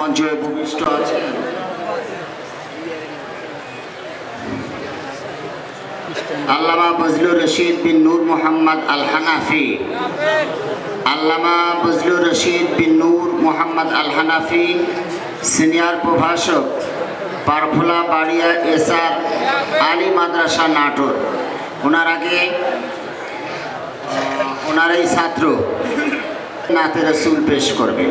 মঞ্চে উপবিষ্ট আছেন আল্লামা ফজলুর রশিদ বিন নূর মোহাম্মদ আল হানাফি। আল্লামা ফজলুর রশিদ বিন নূর মোহাম্মদ আল হানাফি সিনিয়র প্রভাষক, পারফুলা বাড়িয়া এসআর আলী মাদ্রাসা নাটোর। ওনারাই ছাত্র নাতে রাসূল পেশ করবে।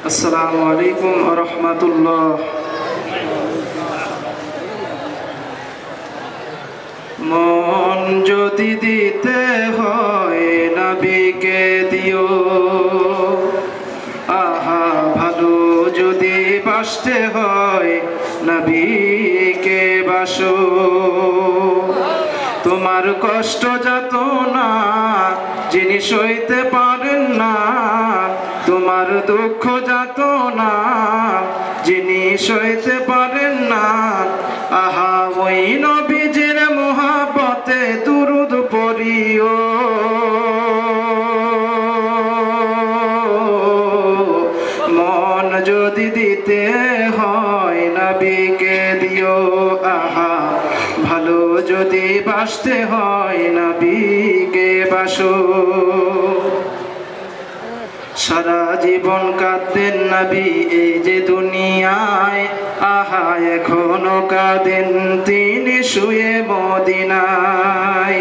আসসালামু আলাইকুম ওয়া রাহমাতুল্লাহ। মন যদি দিতে হয় নবীকে দিও, আহা ভালো যদি বাসতে হয় নবীকে বাসো। তোমার কষ্ট যত না যিনি সইতে পারেন না, তোমার দুঃখ যত না যিনি সইতে পারেন না, আহা ওই নবীজির মোহাব্বতে দুরূদ পড়িও। মন যদি দিতে হয় নবীকে দিও, আহা ভালো যদি বাসতে হয় নবীকে বাসো। সারা জীবন কাঁদেন নবী এই যে দুনিয়ায়, আহা এখনো কাঁদেন তিনি শুয়ে মদিনায়।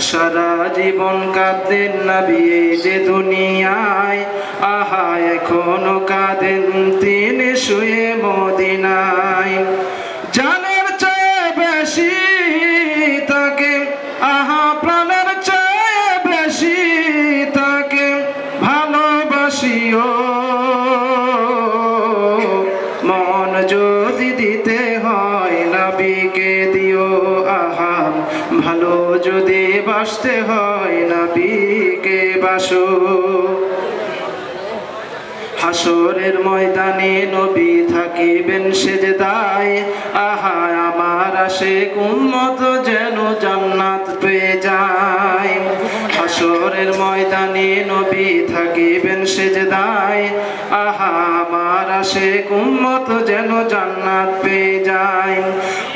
সারা জীবন কাঁদেন নবী এই যে দুনিয়ায়, আহা এখনো কাঁদেন তিনি শুয়ে মদিনায়। জানের চেয়ে বেশি তাকে, আহা প্রাণের চেয়ে বেশি তাকে ভালোবাসিও। মন যদি দিতে হয় নবীকে দিও, আহা ভালো যদি বাসতে হয় নবীকে বাসো। হাসরের ময়দানে নবী থাকিবেন সেজদায়, আহা আমার আশিক উম্মত যেন জান্নাত পেয়ে যায়। হাসরের ময়দানে নবী থাকিবেন সেজদায়, আহা আমার আশিক উম্মত যেন জান্নাত পেয়ে যায়।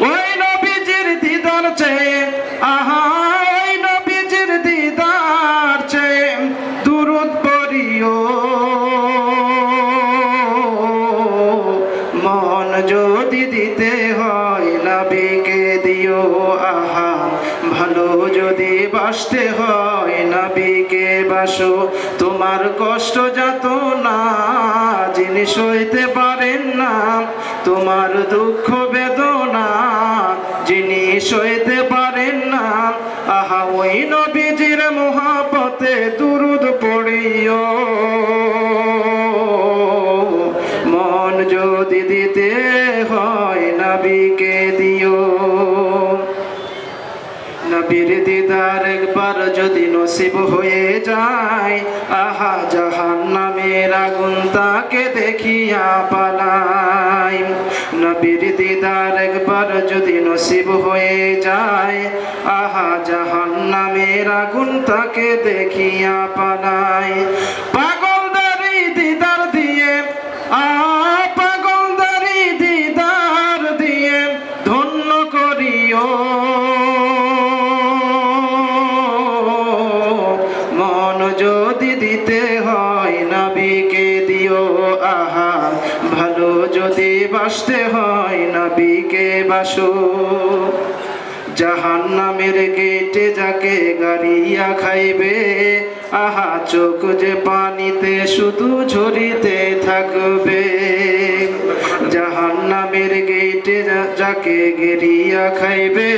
ওই নবীজির দিদার চেয়ে, আহা ওই নবীজির দিদার চেয়ে দুরূদ পড়িও। মন যদি দিতে হয় নবীকে দিও, আহা ভালো যদি বাসতে হয় নবীকে বাসো। তোমার কষ্ট যত না যিনি সইতে পারেন না, তোমার দুঃখ বেদনা যিনি সইতে পারেন না, আহা ওই নবীজির মোহাব্বতে দুরূদ পড়িও। মন যদি দিতে হয় নবীকে দিও। নবীর দিদার একবার যদি নসিব হয়ে যায়, আহা জাহান্নামের আগুন তাকে দেখিয়া পালায়। নবীর দিদার একবার যদি নসিব হয়ে যায়, আহা জাহান্নামের আগুন তাকে দেখিয়া পালায়। পাগলদারি দিদার দিয়ে, পাগলদারি দিদার দিয়ে ধন্য করিও। মন যদি দিতে হয় নবীকে দিও, আহা ভালো যদি বাসতে হয় নবীকে বাসো। জাহান্নামের গেটে যাকে গাড়িয়া খাইবে, আহা চোখ যে পানিতে শুধু ঝরিতে থাকবে। জাহান্নামের গেটে যাকে গেরিয়া খাইবে,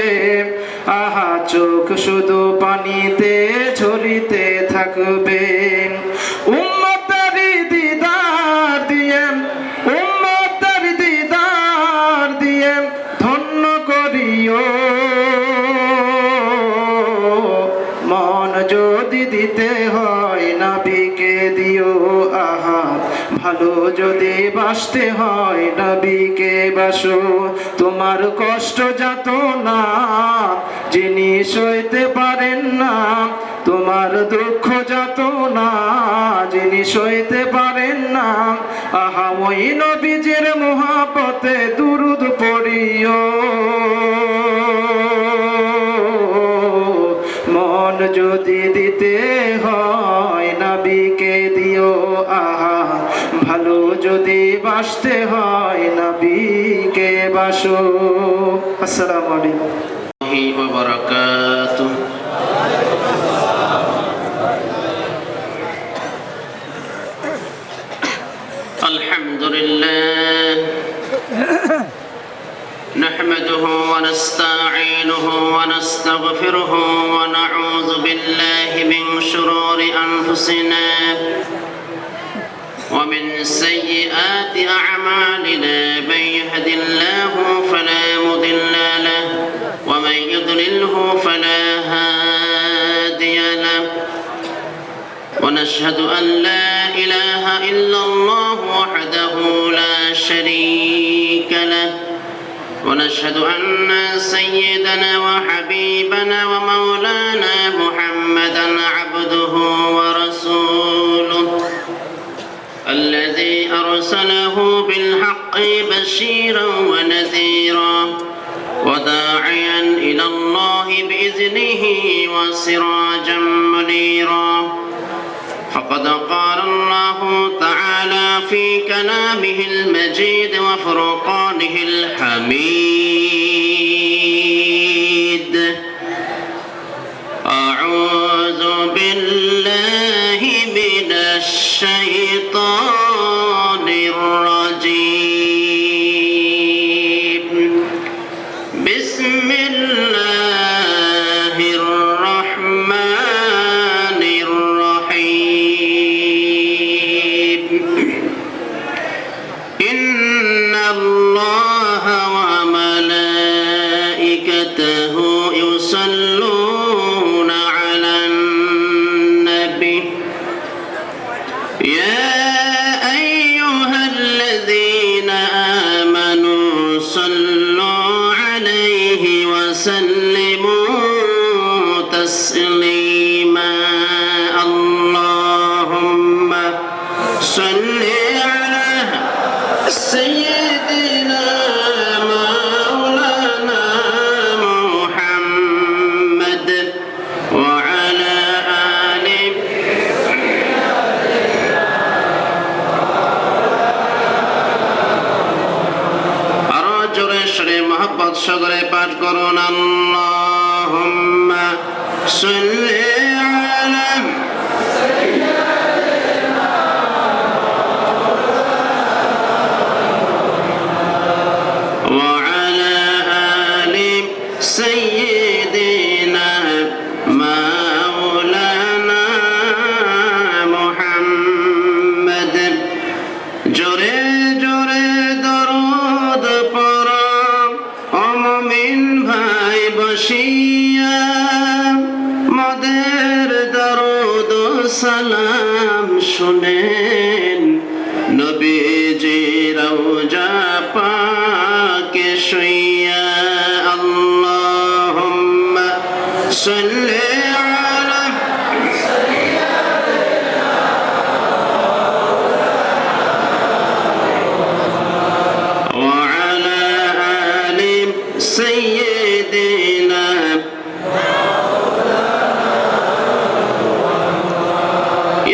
আহা চোখ শুধু পানিতে ঝরিতে থাকবে। উম্মতের দিদার দিয়ে, উম্মতের দিদার দিয়ে ধন্য করিও। মন যদি দিতে হয় নবীকে দিও, আহা ভালো যদি বাসতে হয় নবীকে বাসো। তোমার কষ্ট যত না যিনি সইতে পারেন না, তোমার দুঃখ যত না যিনি সইতে পারেন না, আহা ওই নবীজির মহব্বতে দুরূদ পড়িও। মন যদি দিতে হয় নবীকে দিও, আহা ভালো যদি বাসতে হয় নবীকে বাসো। আসসালামু আলাইকুম ওয়া বারাকাতুহু। আলহামদুলিল্লাহ نحمده ونستعينه ونستغفره ونعوذ بالله من شرور أنفسنا ومن سيئات أعمالنا، من يهد الله فلا مضل له ومن يضلله فلا هادي له، ونشهد أن لا إله إلا الله وحده لا شريك له، ونشهد أن سيدنا وحبيبنا ومولانا محمدا عبده ورسوله الذي أرسله بالحق بشيرا ونذيرا وداعيا إلى الله بإذنه وسراجا منيرا. فقد قال الله تعالى في كلامه المجيد وفرقانه الحميد: أعوذ بالله من الشيطان الرجيم. بسم الله الرحمن الرحيم. إن الله وملائكته يصلون على النبي يا أيها الذين آمنوا صلوا عليه وسلموا تسليما. اللهم صل على سيدنا مولانا محمد وعلى آله আরো জোরে সরে মহব্বত সগরে পাঠ করুন: আল্লাহুম্মা সাল্লি আলা وعلى آل سيدنا مولانا محمد. জোরে জোরে দরুদ পড়ো ও মুমিন ভাই বসিয়া, মদের দরুদ সালাম শুনেন নবীজির রওজা পাকে শুইয়া। আল্লাহুম্মা সাল্লি আলা وعلى آل سيدنا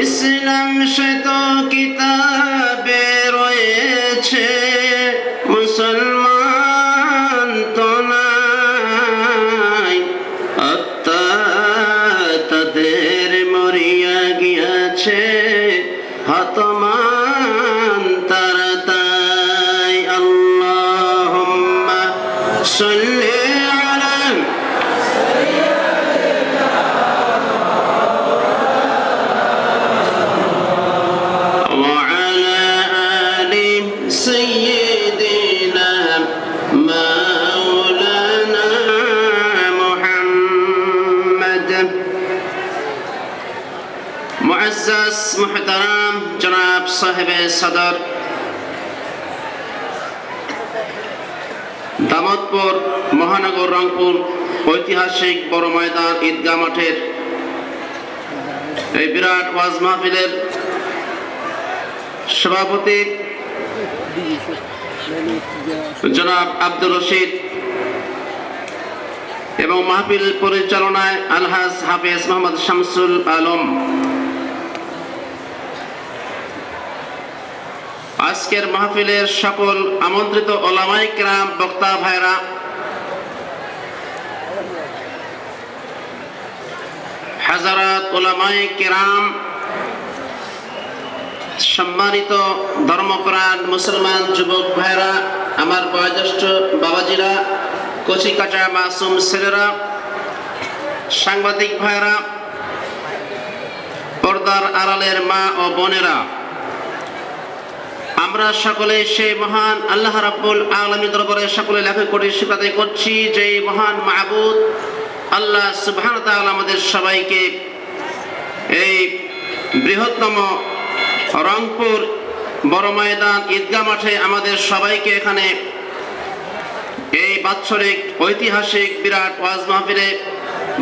ইসলাম শ্বেত কিতাবে রয়েছে মুসলমান তো নাই, আত্মা তাদের মরিয়া গিয়াছে হতমান তারা তাই। আল্লাহুম্মা সাল্লি আলা وعلى آل سيدنا مولانا محمد. মুআজ্জাজ মুহতারাম জনাব সাহেবে সদর দামোদপুর মহানগর রংপুর ঐতিহাসিক বড় ময়দান ঈদগাহ মাঠের এই বিরাট ওয়াজ মাহফিলের সভাপতি জনাব আব্দুর রশিদ এবং মাহফিল পরিচালনায় আলহাজ হাফেজ মোহাম্মদ শামসুল আলম। আজকের মাহফিলের সকল আমন্ত্রিত ওলামায়ে কেরাম, বক্তা ভাইরা, হাজারাত ওলামায়ে কেরাম, সম্মানিত ধর্মপ্রাণ মুসলমান যুবক ভাইরা, আমার বয়োজ্যেষ্ঠ বাবাজিরা, কচি কাঁচা মাসুম ছেলেরা, সাংবাদিক ভাইরা, পর্দার আড়ালের মা ও বোনেরা, আমরা সকলে সেই মহান আল্লাহ রাব্বুল আলামিনের দরবারে সকলে লাখ কোটি শুকর আদায় করছি যে মহান মাবুদ আল্লাহ সুবহানাহু ওয়া তাআলা আমাদের সবাইকে এই বৃহত্তম রংপুর বড় ময়দান ঈদগাহ মাঠে আমাদের সবাইকে এখানে এই বাৎসরিক ঐতিহাসিক বিরাট ওয়াজ মাহফিলে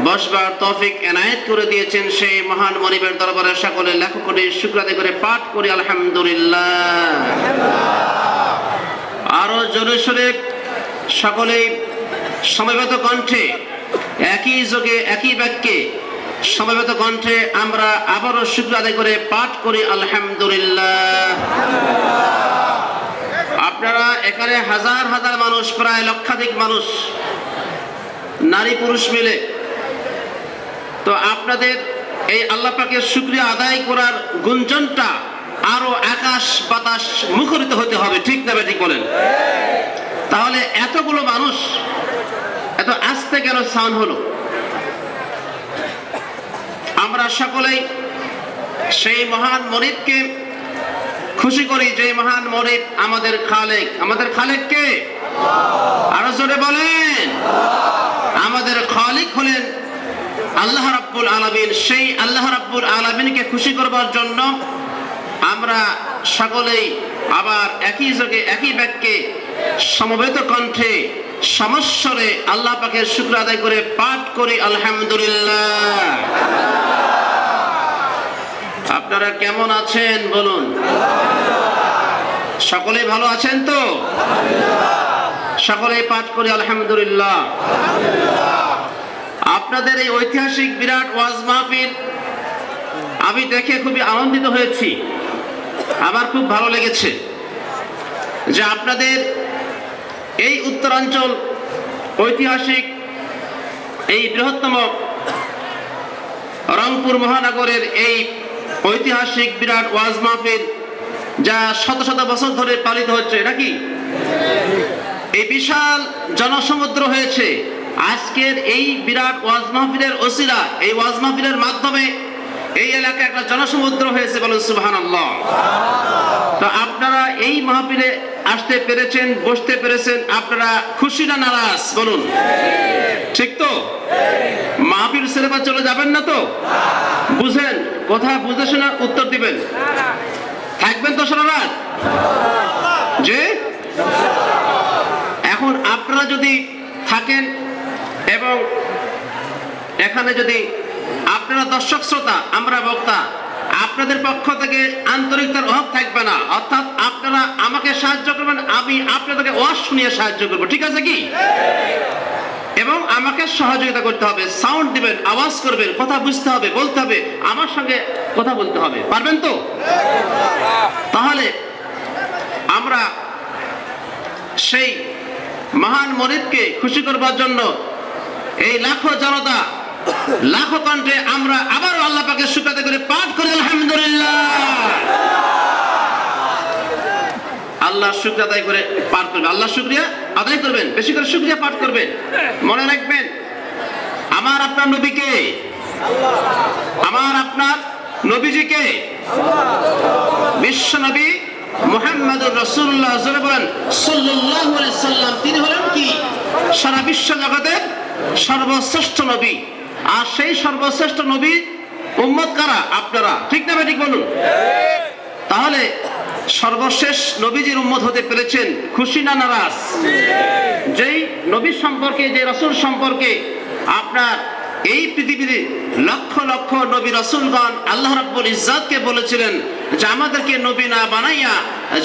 বসবার তৌফিক এনায়েত করে দিয়েছেন। সেই মহান মনিবের দরবারে সকলে লাখ কোটি শুকর আদায় করে পাঠ করি আলহামদুলিল্লাহ। আরো জোরে সোরে সকলেই সমবেত কণ্ঠে একই যোগে একই বাক্যে সমবেত কণ্ঠে আমরা আবারও শুকর আদায় করে পাঠ করি আলহামদুলিল্লাহ। আপনারা এখানে হাজার হাজার মানুষ, প্রায় লক্ষাধিক মানুষ, নারী পুরুষ মিলে, তো আপনাদের এই আল্লাহ পাকের শুকরিয়া আদায় করার গুঞ্জনটা আরো আকাশ বাতাস মুখরিত হতে হবে, ঠিক না ঠিক বলেন? তাহলে এতগুলো মানুষ এত আস্তে কেন সাউন্ড হলো? আমরা সকলেই সেই মহান মনিবকে খুশি করি যে মহান মনিব আমাদের খালেক। আমাদের খালেক কে? আরো জোরে বলেন। আমাদের খালিক হলেন আল্লাহ রাব্বুল আলামিন। সেই আল্লাহ রাব্বুল আলামিনকে খুশি করবার জন্য আমরা সকলেই আবার একই যোগে একই বাক্যে সমবেত কণ্ঠে সমস্বরে আল্লাহ পাকের শুকর আদায় করে পাঠ করি আলহামদুলিল্লাহ। আপনারা কেমন আছেন বলুন? সকলেই ভালো আছেন তো? সকলেই পাঠ করি আলহামদুলিল্লাহ। আপনাদের এই ঐতিহাসিক বিরাট ওয়াজ মাহফিল আমি দেখে খুবই আনন্দিত হয়েছি। আমার খুব ভালো লেগেছে যে আপনাদের এই উত্তরাঞ্চল ঐতিহাসিক এই বৃহত্তম রংপুর মহানগরের এই ঐতিহাসিক বিরাট ওয়াজ মাহফিল যা শত শত বছর ধরে পালিত হচ্ছে, নাকি এই বিশাল জনসমুদ্র হয়েছে। আজকের এই বিরাট ওয়াজ মাহফিলের ওসিলা, এই ওয়াজ মাহফিলের মাধ্যমে এই এলাকায় একটা জনসমুদ্র হয়েছে, বলুন সুবহানাল্লাহ। তো আপনারা এই মাহফিলে আসতে পেরেছেন, বসতে পেরেছেন, আপনারা খুশি না নারাজ বলুন? ঠিক তো? মাহফিল ছেড়ে চলে যাবেন না তো? বুঝেন কথা, বুঝে শোনা উত্তর দিবেন। থাকবেন তো সারা রাত? যে এখন আপনারা যদি থাকেন এবং এখানে যদি আপনারা দর্শক শ্রোতা, আমরা বক্তা, আপনাদের পক্ষ থেকে আন্তরিকতার অভাব থাকবে না। অর্থাৎ আপনারা আমাকে সাহায্য করবেন, আমি আপনাদেরকে ওয়াজ শুনিয়ে সাহায্য করবো, ঠিক আছে কি? এবং আমাকে সহযোগিতা করতে হবে, সাউন্ড দিবেন, আওয়াজ করবেন, কথা বুঝতে হবে, বলতে হবে, আমার সঙ্গে কথা বলতে হবে। পারবেন তো? তাহলে আমরা সেই মহান মনিবকে খুশি করবার জন্য এই লাখো জনতা, লাখো কণ্ঠে আমরা আবারও আল্লাহ পাকের শুকর আদায় করে পাঠ করি আলহামদুলিল্লাহ। আল্লাহ শুকর আদায় করে পাঠ করবেন, আল্লাহ শুকরিয়া আদায় করবেন, বেশি করে শুকরিয়া পাঠ করবেন। মনে রাখবেন আমার আপনার নবীকে, আমার আপনার নবীজিকে, বিশ্ব নবী মুহাম্মদুর রাসূলুল্লাহ সাল্লাল্লাহু আলাইহি সাল্লাম, তিনি হলেন কি সারা বিশ্ব জগতের সর্বশ্রেষ্ঠ নবী। আর সেই সর্বশ্রেষ্ঠ নবী উম্মত কারা? আপনারা, ঠিক না ঠিক বলুন? তাহলে সর্বশেষ নবীজির উম্মত হতে পেরেছেন, খুশি না নারাজ? যেই নবী সম্পর্কে, যে রাসূল সম্পর্কে আপনার এই পৃথিবীর লক্ষ লক্ষ নবী রাসূলগণ আল্লাহ রাব্বুল ইজ্জাতকে বলেছিলেন যে আমাদেরকে নবী না বানাইয়া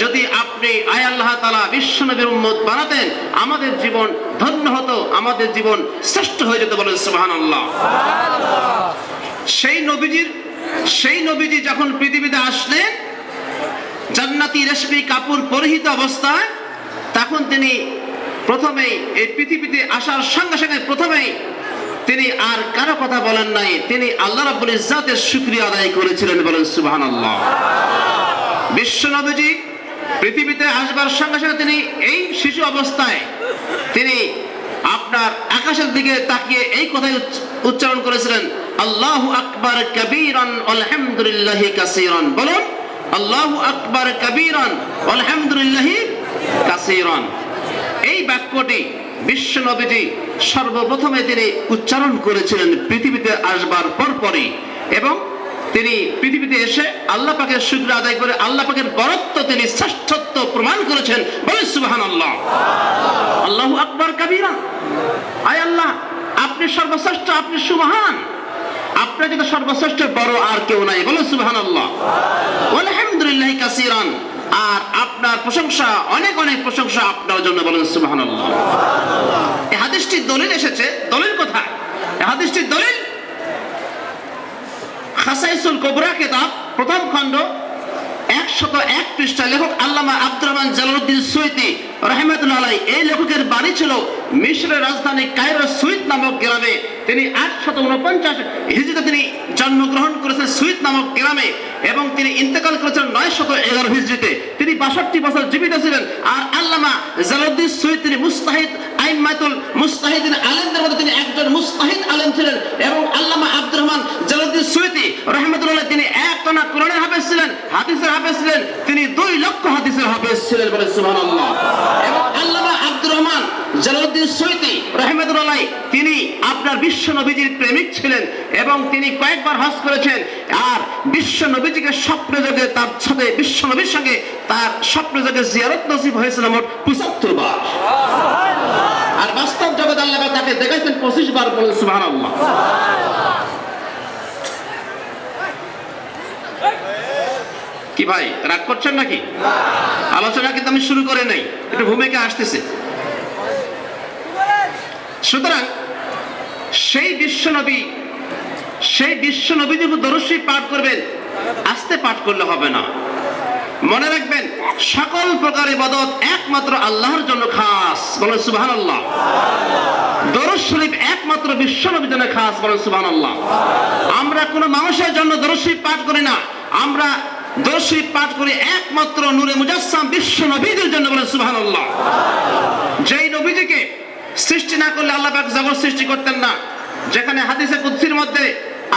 যদি আপনি আয় আল্লাহ তাআলা বিশ্ব নবীর উম্মত বানাতেন আমাদের জীবন ধন্য হতো, আমাদের জীবন শ্রেষ্ঠ হয়ে যেত। বলেন সুবহানাল্লাহ। সেই নবীজি যখন পৃথিবীতে আসলেন জান্নাতি রেশমি কাপড় পরিহিত অবস্থায়, তখন তিনি প্রথমেই এই পৃথিবীতে আসার সঙ্গে সঙ্গে প্রথমেই তিনি আর কারো কথা বলেন নাই, তিনি আল্লাহ রাব্বুল ইজ্জাতের শুকরিয়া আদায় করেছিলেন। বলেন সুবহানাল্লাহ। বিশ্ব নবীজি পৃথিবীতে আসবার সঙ্গে সঙ্গে তিনি এই শিশু অবস্থায় তিনি আপনার আকাশের দিকে তাকিয়ে এই কথাই উচ্চারণ করেছিলেন, আল্লাহু আকবার কাবীরান আলহামদুলিল্লাহি কাসীরান। বলুন আল্লাহু আকবার কাবীরান আলহামদুলিল্লাহি কাসীরান। এই বাক্যটি বিশ্ব নবীজি সর্বপ্রথমে তিনি উচ্চারণ করেছিলেন পৃথিবীতে আসবার পরপরই, এবং তিনি পৃথিবীতে এসে আল্লাহ পাকের শুকরিয়া আদায় করে আল্লাহ পাকের বরত্ব তিনি শ্রেষ্ঠত্ব প্রমাণ করেছেন। বলেন সুবহানাল্লাহ। আল্লাহু আকবার কাবীরা, আয় আল্লাহ আপনি সর্বশ্রেষ্ঠ, আপনি সুমহান, আপনার যত সর্বশ্রেষ্ঠ বড় আর কেউ নাই। বলেন সুবহানাল্লাহ। আলহামদুলিল্লাহি কাসীরান, আর আপনার প্রশংসা অনেক অনেক প্রশংসা আপনার জন্য। বলেন সুবহানাল্লাহ। এই হাদিসটির দলিল এসেছে, দলিল কোথায়? এই হাদিসটির দলিল খাসাইসুল কুবরা কিতাব প্রথম খণ্ড 101 পৃষ্ঠা লেখক আল্লামা আব্দুর রহমান জালালউদ্দিন সুয়ুতী রাহমাতুল্লাহ আলাইহি, এই লেখকের বাড়ি ছিল মিশরের রাজধানী কায়রোর সুইত নামক গ্রামে। তিনি 849 হিজরিতে তিনি জন্মগ্রহণ করেছেন সুইত নামক গ্রামে, এবং তিনি ইন্তেকাল করেছেন 911 হিজরিতে। তিনি 62 বছর জীবিত ছিলেন। আর আল্লামা জালালউদ্দিন সুয়ুতী তিনি মুস্তাহিদ আইম্মাতুল মুস্তাহিদিন আলেমদের মধ্যে তিনি একজন মুস্তাহিদ আলেম ছিলেন। এবং আল্লামা আব্দুর রহমান জালালউদ্দিন সুয়ুতী রাহমাতুল্লাহ তিনি একটানা কোরআনের হাফেজ ছিলেন, হাদিসের হাফেজ ছিলেন, তিনি 2 লক্ষ হাদিসের হাফেজ ছিলেন। বলেন সুবহানাল্লাহ। এবং আল্লামা আব্দুর রহমান জালালউদ্দিন সুয়ুতী রাহমাতুল্লাহ তিনি আপনার বিশ্ব নবীজির প্রেমিক ছিলেন, এবং তিনি কয়েকবার হজ করেছেন। আর বিশ্ব নবীজিকে স্বপ্নে যোগে তার সাথে বিশ্ব নবীর সঙ্গে তার স্বপ্নে যোগে জিয়ারত নসিব হয়েছিল মোট 75 বার, আর বাস্তব জগৎ আল্লাহ তাকে দেখাইছেন 25 বার। বলেন সুবহানাল্লাহ। কি ভাই রাগ করছেন নাকি? আলোচনা কিন্তু আমি শুরু করে নাই, একটু ভূমিকা আসতেছে। সুতরাং সেই বিশ্বনবী যখন দরুদ শরীফ পাঠ করবেন, আস্তে পাঠ করলে হবে না। মনে রাখবেন সকল প্রকার ইবাদত একমাত্র আল্লাহর জন্য খাস। বলেন সুবহানাল্লাহ। দরুদ শরীফ একমাত্র বিশ্বনবীর জন্য খাস। বলেন সুবহানাল্লাহ। আমরা কোনো মানুষের জন্য দরুদ শরীফ পাঠ করি না, আমরা দরুদ শরীফ পাঠ করি একমাত্র নূরে মুজাসসাম বিশ্ব নবীদের জন্য। বলেন সুবহানাল্লাহ। যেই নবীজিকে সৃষ্টি না করলে আল্লাহ পাক জগৎ সৃষ্টি করতেন না। যেখানে হাদিসে কুদসির মধ্যে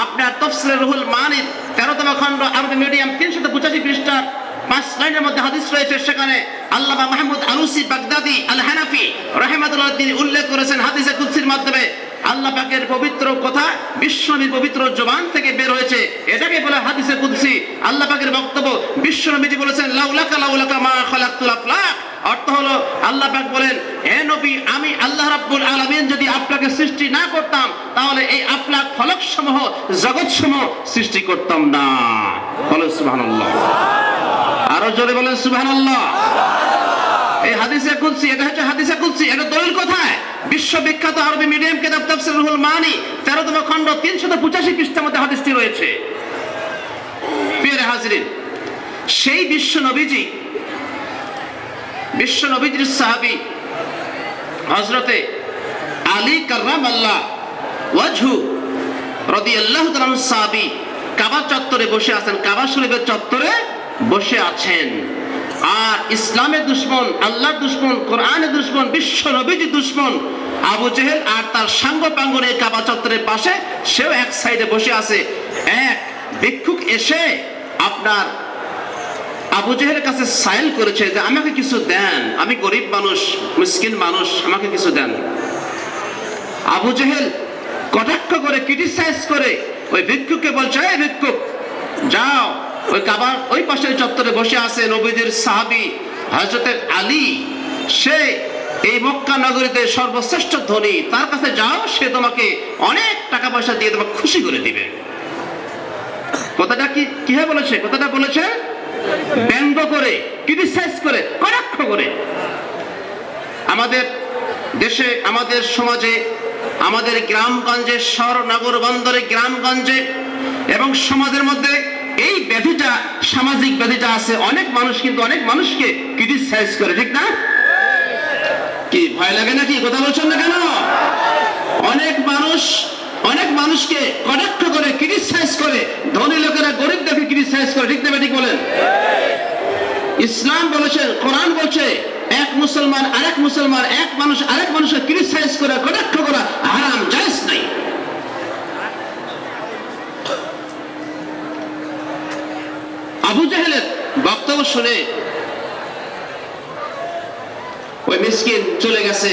আপনার তাফসীরে রুহুল মানির 13তম খণ্ড আরবি মিডিয়াম 385 পৃষ্ঠার 5 লাইনের মধ্যে হাদিস রয়েছে, সেখানে আল্লামা মাহমুদ আলুসি বাগদাদি আল হানাফি রাহিমাহুল্লাহ তিনি উল্লেখ করেছেন হাদিসে কুদসির মাধ্যমে আল্লাহ পাকের পবিত্র কথা বিশ্বনবীর পবিত্র জবান থেকে বের হয়েছে, এটাকে বলে হাদিসে কুদসি। আল্লাহ পাকের বক্তব্য, বিশ্বনবীজি বলেছেন লাউলাকা মা খালাকতুল আফলাক। অর্থ হলো আল্লাহ পাক বলেন, হে নবী আমি আল্লাহ রাব্বুল আলামিন যদি আপনাকে সৃষ্টি না করতাম তাহলে এই আফলাক ফলক সমূহ জগৎ সমূহ সৃষ্টি করতাম না। বলেন সুবহানাল্লাহ। আরো জোরে বলেন সুবহানাল্লাহ। এই হাদিসে কুদসি, এটা হচ্ছে হাদিসে কুদসি। এটা দলিল কোথায়? বিশ্ববিখ্যাত আরবি মিডিয়াম কিতাব তাফসীর রুহুল মানি 13তম খণ্ড 385 পৃষ্ঠার মধ্যে হাদিসটি রয়েছে। প্রিয় হাজিরিন, সেই বিশ্বনবীজির সাহাবী হযরতে আলী কাররামাল্লাহ ওয়াজহু রাদিয়াল্লাহু তাআলা সাহাবী কাবা চত্বরে বসে আছেন, কাবা শরীফের চত্বরে বসে আছেন। আর ইসলামের দুশমন, আল্লাহর দুশমন, কোরআনের দুশমন, বিশ্ব নবীজির দুশমন আবু জেহেল আর তার সাঙ্গপাঙ্গনে কাবা চত্বরের পাশে সেও এক সাইডে বসে আছে। এক ভিক্ষুক এসে আপনার আবু জেহেলের কাছে সাইল করেছে যে আমাকে কিছু দেন, আমি গরিব মানুষ, মিসকিন মানুষ, আমাকে কিছু দেন। আবু জেহেল কটাক্ষ করে, ক্রিটিসাইজ করে ওই ভিক্ষুককে বলছে, এই ভিক্ষুক যাও, ওই কাবার ওই পাশের চত্বরে বসে আছে নবীজির সাহাবী হযরত আলী, সে এই মক্কা নগরীতে সর্বশ্রেষ্ঠ ধনী, তার কাছে যাও, সে তোমাকে অনেক টাকা পয়সা দিয়ে তোমাকে খুশি করে দিবে। কথাটা কিভাবে বলেছে? কথাটা বলেছে ব্যঙ্গ করে, ক্রিটিসাইজ করে, কটাক্ষ করে। আমাদের দেশে, আমাদের সমাজে, আমাদের গ্রামগঞ্জে, শহর নগর বন্দরে, গ্রামগঞ্জে এবং সমাজের মধ্যে এই ব্যাধিটা, সামাজিক ব্যাধিটা আছে। অনেক মানুষ কিন্তু অনেক মানুষকে ক্রিটিসাইজ করে, ঠিক না? কি ভয় লাগে নাকি? কথা বলছেন না কেন? অনেক মানুষকে কটাক্ষ করে, ক্রিটিসাইজ করে, ধনী লোকেরা গরিবদেরকে ক্রিটিসাইজ করে, ঠিক না? ঠিক বলেন। ইসলাম বলেছে, কোরআন বলছে, এক মুসলমান আরেক মুসলমান, এক মানুষ আরেক মানুষকে ক্রিটিসাইজ করা, কটাক্ষ করা হারাম, জায়েজ নাই। আবু জাহেলের বক্তব্য শুনে ওই মিসকিন চলে গেছে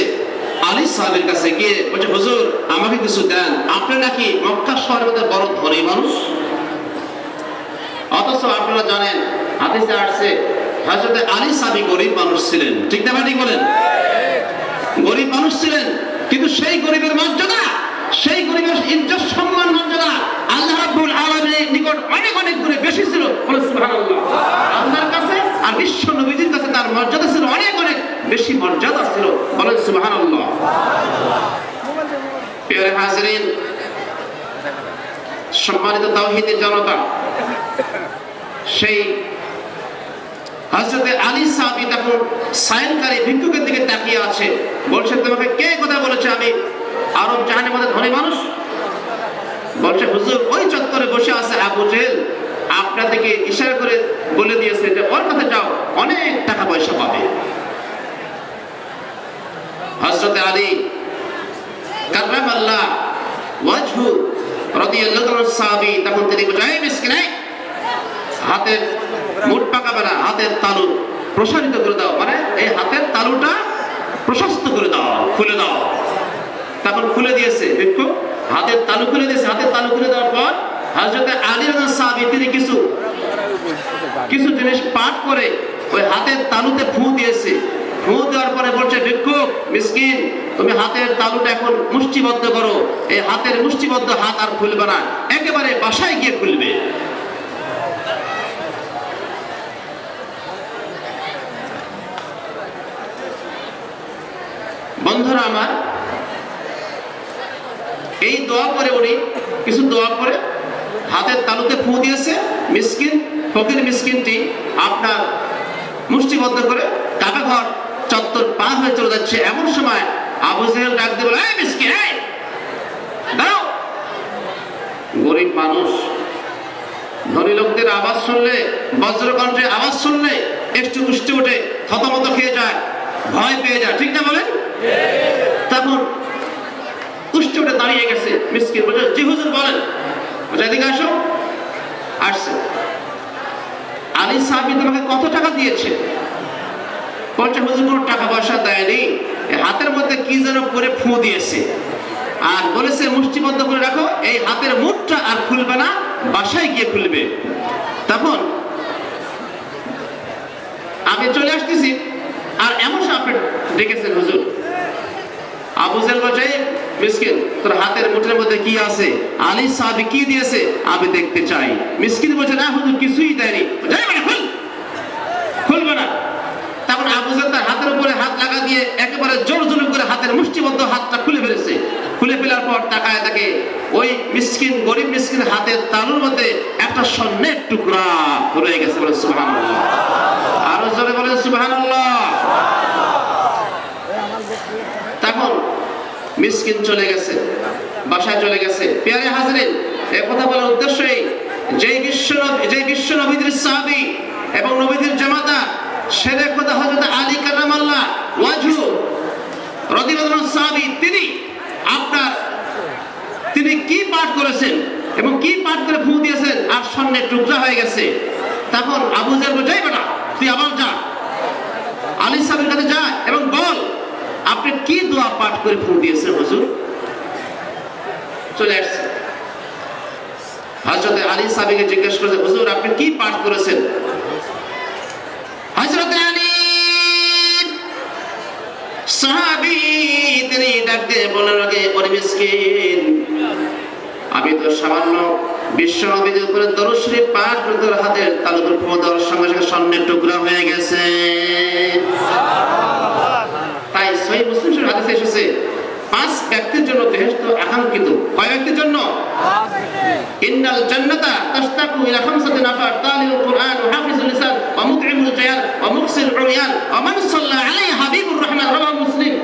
আলী সাহেবের কাছে, গিয়ে বলছে, হুজুর আমাকে কিছু দেন, আপনি নাকি মক্কা শহরের মধ্যে বড় ধনী মানুষ, অথচ আপনারা জানেন হাদিসে আসছে হযরত আলী সাহেব গরিব মানুষ ছিলেন, ঠিক না? ঠিক বলেন। গরিব মানুষ ছিলেন, কিন্তু সেই গরিবের মর্যাদা, সেই গরিবের ইজ্জত, সম্মান, মর্যাদা আল্লাহ রাব্বুল আলামিনের নিকট অনেক অনেক গুণে বেশি ছিল। বলেন সুবহানাল্লাহ। আল্লাহর কাছে আর বিশ্ব নবীজির কাছে তার মর্যাদা ছিল অনেক অনেক বেশি মর্যাদা ছিল। বলেন সুবহানাল্লাহ। প্রিয় হাজিরিন, সম্মানিত তাওহীদি জনতা, সেই হযরত আলী সাহাবী তখন সাইনকারী ভিক্ষুকের দিকে তাকিয়ে আছে, বলছে, তোমাকে কে কথা বলেছে আমি আরব জাহানের মধ্যে ধনী মানুষ? বলছে, হুজুর ওই চত্বরে বসে আছে আবু জেহেল, আপনাদেরকে ইশারা করে বলে দিয়েছে যে ওর কাছে যাও, অনেক টাকা পয়সা পাবে। হযরত আলী কাররামাল্লাহ ওয়াজহু রাদিয়াল্লাহু আনহু সাহাবী তখন তিনি বলেন, এই মিসকিন, হাতের মুঠ পাকাবে না, হাতের তালু প্রসারিত করে দাও, মানে এই হাতের তালুটা প্রশস্ত করে দাও, খুলে দাও। তখন খুলে দিয়েছে ভিক্ষুক, হাতের তালু খুলে দিয়েছে। হাতের তালু খুলে দেওয়ার পর হযরত আলী রাদিয়াল্লাহু সাহাবী তিনি কিছু জিনিস পাঠ করে ওই হাতের তালুতে ফু দিয়েছে। ফু দেওয়ার পরে বলছে, ভিক্ষুক মিসকিন, তুমি হাতের তালুটা এখন মুষ্টিবদ্ধ করো, এই হাতের মুষ্টিবদ্ধ হাত আর খুলবে না, একেবারে বাসায় গিয়ে খুলবে। বন্ধুরা আমার, এই দোয়া করে উনি কিছু দোয়া করে হাতের তালুতে ফু দিয়েছে। মিসকিন, ফকির মিসকিনটি আপনার মুষ্টিবদ্ধ করে কাবা ঘর চত্বর পার হয়ে চলে যাচ্ছে। এমন সময় আবু জেহেল ডাক দিয়ে বলে, এই মিসকিন, এই দাঁড়াও। গরিব মানুষ ধনী লোকদের আওয়াজ শুনলে, বজ্রকণ্ঠে আওয়াজ শুনলে একটু কুষ্টি উঠে, থতমত খেয়ে যায়, ভয় পেয়ে যায়, ঠিক না বলেন? তখন কুষ্টি উঠে দাঁড়িয়ে গেছে। মিসকিন বলে, জি হুজুর বলেন। এদিকে আসো। আসছে। আলী সাহাবী তোমাকে কত টাকা দিয়েছে? বলছে, হুজুর কোনো টাকা পয়সা দেয়নি, হাতের মধ্যে কি যেন করে ফু দিয়েছে, আর বলেছে মুষ্টিবদ্ধ করে রাখো, এই হাতের মুঠটা আর খুলবে না, বাসায় গিয়ে খুলবে। তখন আমি চলে আসতেছি, আর এমন সময় আপনি ডেকেছেন হুজুর। আবু জেহেল বলছে, মিসকিন, তোর হাতের মুঠের মধ্যে কি আছে? আলী সাহাবী কি দিয়েছে আমি দেখতে চাই। মিসকিন বলছে, না হুজুর কিছুই দেয়নি। খুলবে না। তখন আবু জেহেল তার হাতের উপরে হাত লাগা দিয়ে একেবারে জোর জোর করে হাতের মুষ্টিবদ্ধ হাতটা খুলে ফেলেছে। খুলে ফেলার পর তাকায় তাকে ওই মিসকিন, গরিব মিসকিন হাতের তালুর মধ্যে একটা স্বর্ণের টুকরা রয়ে গেছে। বলে সুবহানাল্লাহ। আরো জোরে বলে সুবহানাল্লাহ। তখন মিসকিন চলে গেছে, বাসায় চলে গেছে। প্রিয় হাজিরিন, এই কথা বলার উদ্দেশ্য এই, যে বিশ্ব নবীদের সাহাবী এবং নবীদের জামাতা শেরে খোদা হযরত আলী কাররামাল্লাহ ওয়াজহু রাদিয়াল্লাহু আনহু সাহাবী, তিনি কি পাঠ করেছেন এবং কি পাঠ করে ফু দিয়েছেন, আর স্বর্ণের টুকরা হয়ে গেছে। তখন আবু জেহেল বলে, যাই বেটা, তুই আবার যা, আলী সাহাবীর কাছে যা এবং বল আপনি কি দোয়া পাঠ করে ফু দিয়েছেন হুজুর। চলে আসছে। হযরত আলী সাহাবীকে জিজ্ঞেস করেছে, হুজুর আপনি কি পাঠ করেছেন? হযরত আলী ডাক দিয়ে বলার আগে ওরে মিসকিন, আমি তো সামান্য বিশ্ব নবীর উপরে দরুদ শরীফ পাঠ করে তোর হাতের তালুর উপর দেওয়ার সঙ্গে সঙ্গে স্বর্ণের টুকরা হয়ে গেছে। তাই সহিহ মুসলিম শরীফের হাদিসে এসেছে 5 ব্যক্তির জন্য বেহেশত আকাঙ্ক্ষিত। কয় ব্যক্তির জন্য? ইন্নাল জান্নাতা তাশতাকু ইলা 5 নাফার তালিবুল কুরআন ওয়া হাফিজুল লিসান ওয়া মুতঈমুল জায়ান ওয়া মুকসিল উরিয়ান ওয়া মান সাল্লা আলাইহি হাবিবুর রহমান রাওয়াহু মুসলিম।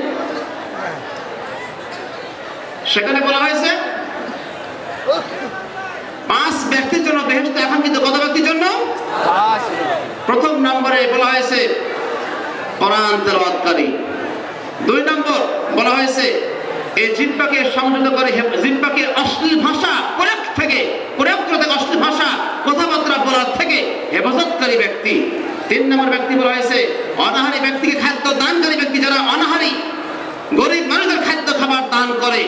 সেখানে বলা হয়েছে 5 ব্যক্তির জন্য বেহেশত আকাঙ্ক্ষিত। কত ব্যক্তির জন্য? 5। প্রথম নম্বরে বলা হয়েছে কোরআন তেলাওয়াতকারী। 2 নম্বর বলা হয়েছে এই জিহ্বাকে সংযত করে জিহ্বাকে অশ্লীল ভাষা প্রয়োগ করে অশ্লীল ভাষা কথাবার্তা বলার থেকে হেফাজতকারী ব্যক্তি। 3 নম্বর ব্যক্তি বলা হয়েছে অনাহারী ব্যক্তিকে খাদ্য দানকারী ব্যক্তি, যারা অনাহারী গরিব মানুষদের খাদ্য খাবার দান করে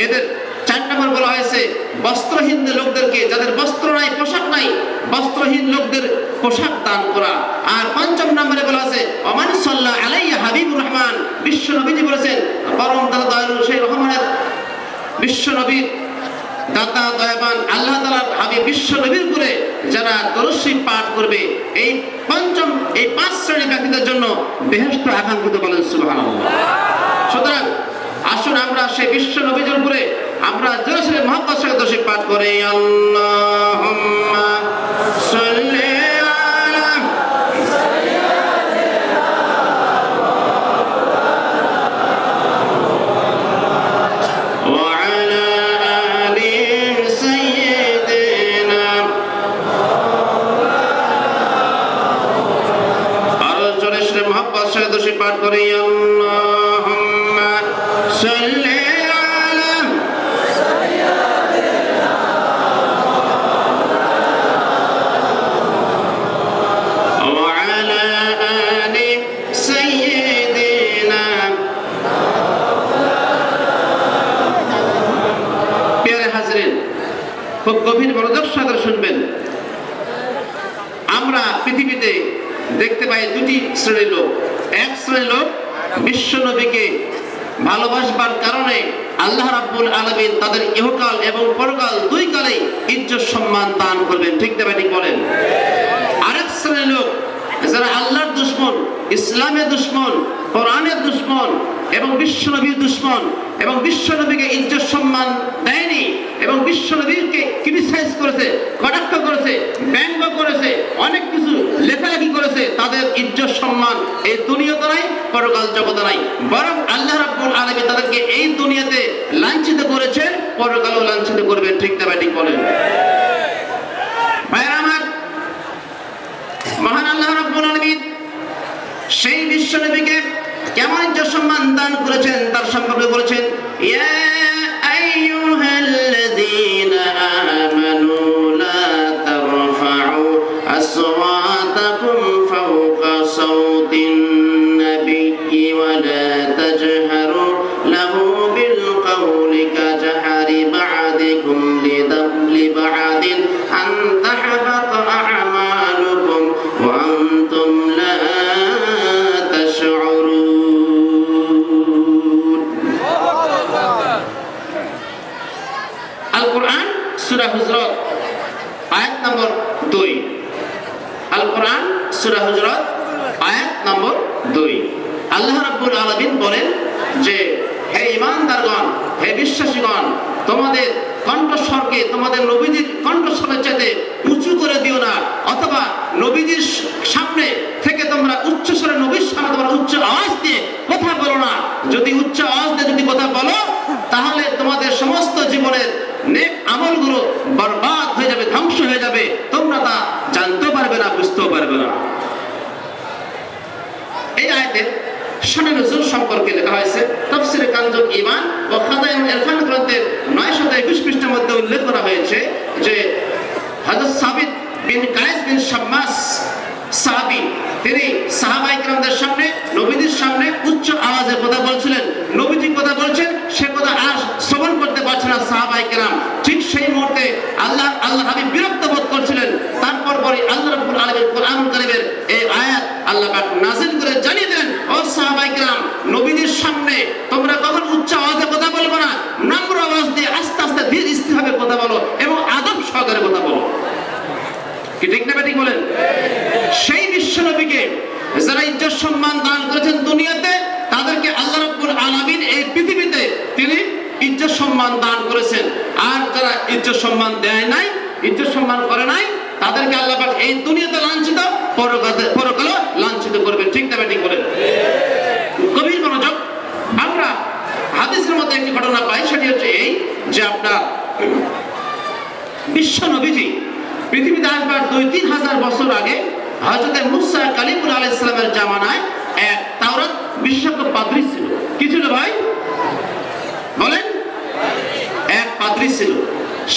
এদের। 4 নম্বর বলা হয়েছে বস্ত্রহীন লোকদেরকে, যাদের বস্ত্র নাই পোশাক নাই, বস্ত্রহীন লোকদের পোশাক দান করা। আর 5 নম্বরে বলা আছে ওমান সাল্লা আলাইহি হাবিবুর রহমান, বিশ্ব নবীজি বলেছেন পরম দয়ালু সেই রহমানের বিশ্ব নবীর দাতা দয়াবান আল্লাহ তাআলার হাবিব বিশ্ব নবীর উপরে যারা দরুদ শরীফ পাঠ করবে, এই 5 শ্রেণীর ব্যক্তিদের জন্য বেহেশত আকাঙ্ক্ষিত। বলেন সুবহানাল্লাহ। সুতরাং আসুন আমরা সেই বিশ্ব নবীর উপরে আমরা জোরে মুহাম্মদ সাল্লাল্লাহু আলাইহি ওয়াসাল্লাম পাঠ করি। আল্লাহুম্মা সাল্লি আলা ওয়া আলা আলি সাইয়্যিদিনা। আর জোরে মুহাম্মদ সাল্লাল্লাহু আলাইহি ওয়াসাল্লাম পাঠ করি। আল্লাহুম্মা সাল্লি খুব গভীর মনোযোগ সহকারে শুনবেন। আমরা পৃথিবীতে দেখতে পাই 2টি শ্রেণীর লোক। এক শ্রেণীর লোক বিশ্ব নবীকে ভালোবাসবার কারণে আল্লাহ রাব্বুল আলামিন তাদের ইহকাল এবং পরকাল 2 কালেই ইজ্জত সম্মান দান করবেন। ঠিক না ঠিক বলেন? আরেক শ্রেণীর লোক যারা আল্লাহর দুশমন, ইসলামের দুশমন, কোরআনের দুশমন এবং বিশ্ব নবীর দুশমন, এবং বিশ্ব নবীকে ইজ্জত সম্মান দেয়নি এবং বিশ্ব নবীকে ক্রিটিসাইজ করেছে, কটাক্ষ করেছে, ব্যঙ্গ করেছে, অনেক কিছু লেখালেখি করেছে, তাদের ইজ্জত সম্মান এই দুনিয়াতে নাই, পরকাল জগতে নাই। বরং আল্লাহ রাব্বুল আলামিন তাদেরকে এই দুনিয়াতে লাঞ্ছিত করেছেন, পরকালেও লাঞ্ছিত করবেন। ঠিক না ঠিক বলেন? ভাইরা আমার, মহান আল্লাহ রাব্বুল আলামিন সেই বিশ্ব নবীকে কেমন ইজ্জত সম্মান দান করেছেন তার সম্পর্কে বলেছেন, ইয়া আইয়ুহাল্লাযীনা আমানু লা তারফাউ আসওয়াতাকুম ফাওকা সাওতিন নাবিয়্যি ওয়া লা তাজহারু লাহু বিল কওলি কাজহারি বা'দিকুম লিবা'দিন আন তাহবাতা আ'মালুকুম ওয়া আনতুম লা আল-কুরআন সূরা হুজরাত আয়াত নম্বর 2। আল-কুরআন সূরা হুজরাত আয়াত নম্বর 2। আল্লাহ রাব্বুল আলামিন বলেন যে হে ঈমানদারগণ, হে বিশ্বাসীগণ, তোমাদের কণ্ঠস্বরকে তোমাদের নবীজির কণ্ঠস্বরের চাইতে উঁচু করে দিও না, অথবা নবীজির সামনে থেকে তোমরা উচ্চ স্বরে নবীর সামনে তোমরা উচ্চ আওয়াজ দিয়ে কথা বলো না। যদি উচ্চ আওয়াজ দিয়ে যদি কথা বলো তাহলে তোমাদের সমস্ত জীবনের নেক আমলগুলো বরবাদ হয়ে যাবে, ধ্বংস হয়ে যাবে, তোমরা তা জানতে পারবে না, বুঝতেও পারবে না। এই আয়াতে শানে নুজুল সম্পর্কে লেখা হয়েছে তাফসীরে কানজুল ঈমান ও খাযাইনুল ইরফান গ্রন্থের 921 পৃষ্ঠার মধ্যে উল্লেখ করা হয়েছে যে হযরত সাবিত বিন কায়েস বিন শাম্মাস সাহাবী, তিনি সাহাবায়ে কিরামদের সামনে, নবীজির সামনে উচ্চ আওয়াজে কথা বলছিলেন। নবীজি কথা বলছেন, সে কথা আর শ্রবণ করতে পারছে না সাহাবায়ে কিরাম। ঠিক সেই মুহূর্তে আল্লাহ হাবিব বিরক্ত বোধ করছিলেন। তারপর পরে আল্লাহ রাব্বুল আলামিন কোরআন কারীমের এই আয়াত আল্লাহ পাক নাযিল করে জানিয়ে দিলেন, ও সাহাবায়ে কিরাম, নবীদের সামনে তোমরা কখন উচ্চ আওয়াজে কথা বলবে না, নম্র আওয়াজ দিয়ে আস্তে আস্তে ধীর স্থিরভাবে কথা বলো এবং আদব সহকারে কথা বলো। কি ঠিক না ঠিক বলেন? সেই বিশ্ব নবীকে যারা ইজ্জত সম্মান দান করেছেন দুনিয়াতে, তাদেরকে আল্লাহ রাব্বুল আলামিন এই পৃথিবীতে তিনি ইজ্জত সম্মান দান করেছেন। আর যারা ইজ্জত সম্মান দেয় নাই, ইজ্জত সম্মান করে নাই, তাদেরকে আল্লাহ পাক এই দুনিয়াতে লাঞ্ছিত, পরকালে লাঞ্ছিত করবেন। ঠিক না ঠিক বলেন? গভীর মনোযোগ। আমরা হাদিসের মধ্যে একটি ঘটনা পাই, সেটি হচ্ছে এই যে আপনার বিশ্ব নবীজি পৃথিবীতে আসবার 2-3 হাজার বছর আগে হযরত মুসা কালিমুল আলাইহিস সালামের জামানায় এক তাওরাত বিশেষজ্ঞ পাদ্রী ছিল। কি ছিল ভাই বলেন? এক পাদ্রী ছিল।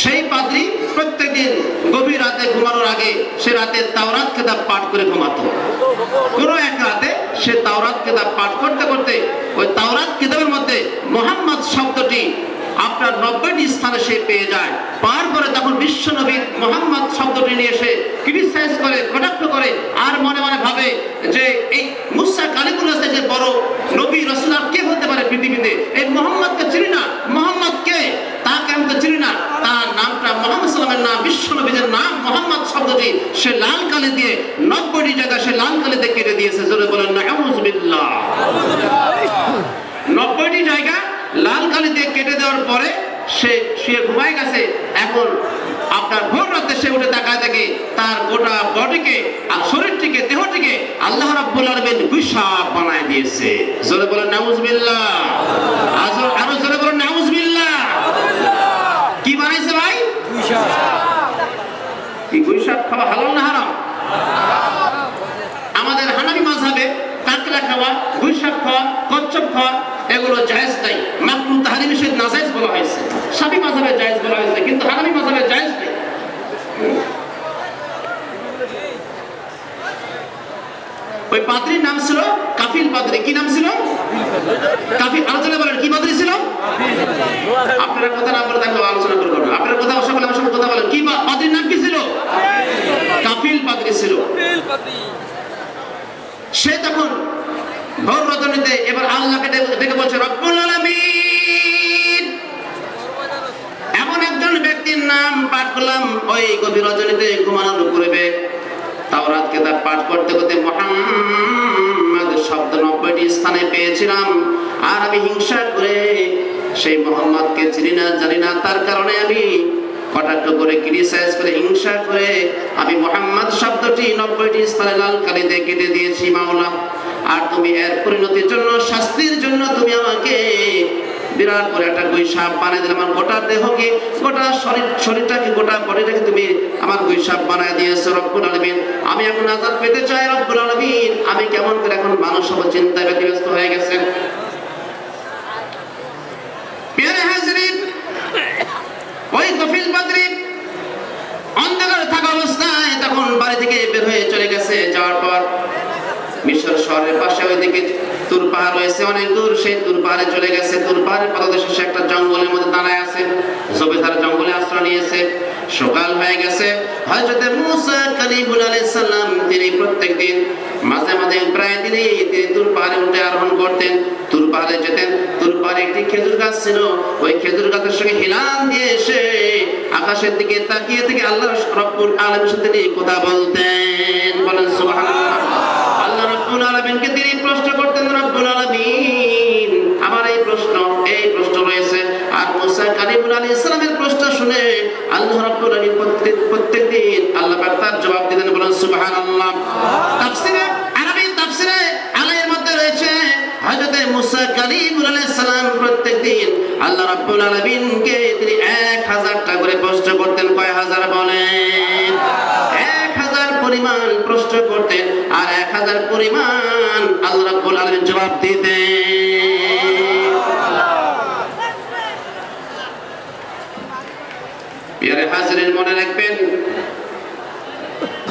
সেই পাদ্রী প্রত্যেকদিন গভীর রাতে ঘুমানোর আগে সে রাতে তাওরাত কিতাব পাঠ করে ঘুমাতো। কোনো এক রাতে সে তাওরাত কিতাব পাঠ করতে করতে ওই তাওরাত কিতাবের মধ্যে মুহাম্মদ শব্দটি আপনার 90টি স্থানে সে পেয়ে যায়। পার করে তখন বিশ্ব নবী মুহাম্মদ শব্দটি নিয়ে সে ক্রিটিসাইজ করে, কটাক্ষ করে, আর মনে মনে ভাবে যে এই মুসা কালিমুল্লাহ যে বড় নবী রাসূল আর কে হতে পারে পৃথিবীতে? এই মুহাম্মদকে চিনি না। মুহাম্মদ কে? তাকে আমি তো চিনি না। তার নামটা মুহাম্মদ সাল্লামের নাম, বিশ্ব নবীর নাম মুহাম্মদ শব্দটি সে লাল কালি দিয়ে 90টি জায়গা সে লাল কালিতে কেটে দিয়েছে। জোরে বলেন না আউযুবিল্লাহ। 90টি জায়গা লাল কালি দিয়ে কেটে দেওয়ার পরে সে শুয়ে ঘুমায় গেছে। এখন আপনার ভোর রাতে সে উঠে তাকায় দেখে তার গোটা বডিকে আর শরীরটিকে, দেহটিকে আল্লাহ রাব্বুল আলামিন গুইসাপ বানায় দিয়েছে। জোরে বলেন নাউযুবিল্লাহ। আরো জোরে বলেন নাউযুবিল্লাহ। কি বানাইছে ভাই? গুইসাপ। কি গুইসাপ খাওয়া হালাল না হারাম? আমাদের হানাফি মাযহাবে কাকড়া খাওয়া, গুইসাপ খাওয়া, কচ্ছপ খাওয়া এগুলো জায়েজ নাই। মাকরুহ তাহরিম নিষেধ নাজায়েজ বলা হয়েছে। শাফি মাযহাবে জায়েজ বলা হয়েছে, কিন্তু হানাফি মাযহাবে জায়েজ নেই। ওই পাদ্রীর নাম ছিল কাফিল পাদ্রী। কি নাম ছিল? কাফিল। আলোচনা বলেন কি পাদ্রী ছিল? আপনারা কথা না বলে থাকলে আলোচনা করব না। আপনারা কথা সকলে আমার সাথে কথা বলেন। কি পাদ্রীর নাম কি ছিল? কাফিল পাদ্রী ছিল। সে তখন ভোর রজনীতে এবার আল্লাহকে ডেকে বলছে, রব্বুল আলামিন, এমন একজন ব্যক্তির নাম পাঠ করলাম ওই গভীর রজনীতে ঘুমানোর পূর্বে তাওরাত কিতাব পাঠ করতে করতে মুহাম্মদ শব্দ 90টি স্থানে পেয়েছিলাম। আর আমি হিংসা করে সেই মুহাম্মদকে চিনি না, জানি না, তার কারণে আমি কটাক্ষ করে, ক্রিটিসাইজ করে, হিংসা করে আমি মুহাম্মদ শব্দটি 90টি স্থানে লাল কালি দিয়ে কেটে দিয়েছি মাওলা। আর তুমি এর পরিণতির জন্য, শাস্তির জন্য তুমি আমাকে বিরাট করে একটা গুইসাপ বানিয়ে দিলে। আমার গোটা দেহকে, গোটা শরীরটাকে, গোটা বডিটাকে তুমি আমার গুইসাপ বানিয়ে দিয়েছো রব্বুল আলামিন। আমি এখন আযাব পেতে চাই রব্বুল আলামিন। আমি কেমন করে এখন মানুষ হব চিন্তায় ব্যতিব্যস্ত হয়ে গেছেন। প্রিয় হাজরিন, ওই কফিল পাদ্রী অন্ধকারে থাকা অবস্থায় তখন বাড়ি থেকে বের হয়ে চলে গেছে। যাওয়ার পর মিশর শহরের পাশে ওইদিকে তুর পাহাড় রয়েছে অনেক দূর, সেই তুর পাহাড়ে চলে গেছে। তুর পাহাড়ের পাদদেশে সে একটা জঙ্গলের মধ্যে দাঁড়ায় আছে, জবেদার জঙ্গলে আশ্রয় নিয়েছে। সকাল হয়ে গেছে। হযরত মুসা কালিমুল আলাইহিস সালাম তিনি প্রত্যেকদিন মাঝে মাঝে প্রায় দিনই তিনি তুর পাহাড়ে উঠে আরোহণ করতেন, তুর পাহাড়ে যেতেন। তুর পাহাড়ে একটি খেজুর গাছ ছিল, ওই খেজুর গাছের সঙ্গে হিলান দিয়ে এসে আকাশের দিকে তাকিয়ে থেকে আল্লাহ রাব্বুল আলামিনের সাথে তিনি কথা বলতেন। বলেন সুবহানাল্লাহ। আল্লাহ রাব্বুল আলামিনকে তিনি প্রশ্ন করতেন, রব্বুল আলামিন আমার এই প্রশ্ন রয়েছে। আর মুসা কালিমুল আলাইহিস সালামের প্রশ্ন শুনে আল্লাহ রাব্বুল আলামিন প্রত্যেকদিন আল্লাহ পাক তার জবাব দিতেন। বলেন সুবহানাল্লাহ। তাফসীরে আরবি, তাফসীরে আলাইহির মধ্যে রয়েছে হযরত মুসা কালিমুল আলাইহিস সালাম প্রত্যেকদিন আল্লাহ রাব্বুল আলামিনকে তিনি 1000টা করে প্রশ্ন করতেন। কয় হাজার বলেন? 1000 পরিমাণ প্রশ্ন করতেন, আর 1000 পরিমাণ আল্লাহ রাব্বুল আলামিন জবাব দিতেন। প্রিয় হাজরিন, মনে রাখবেন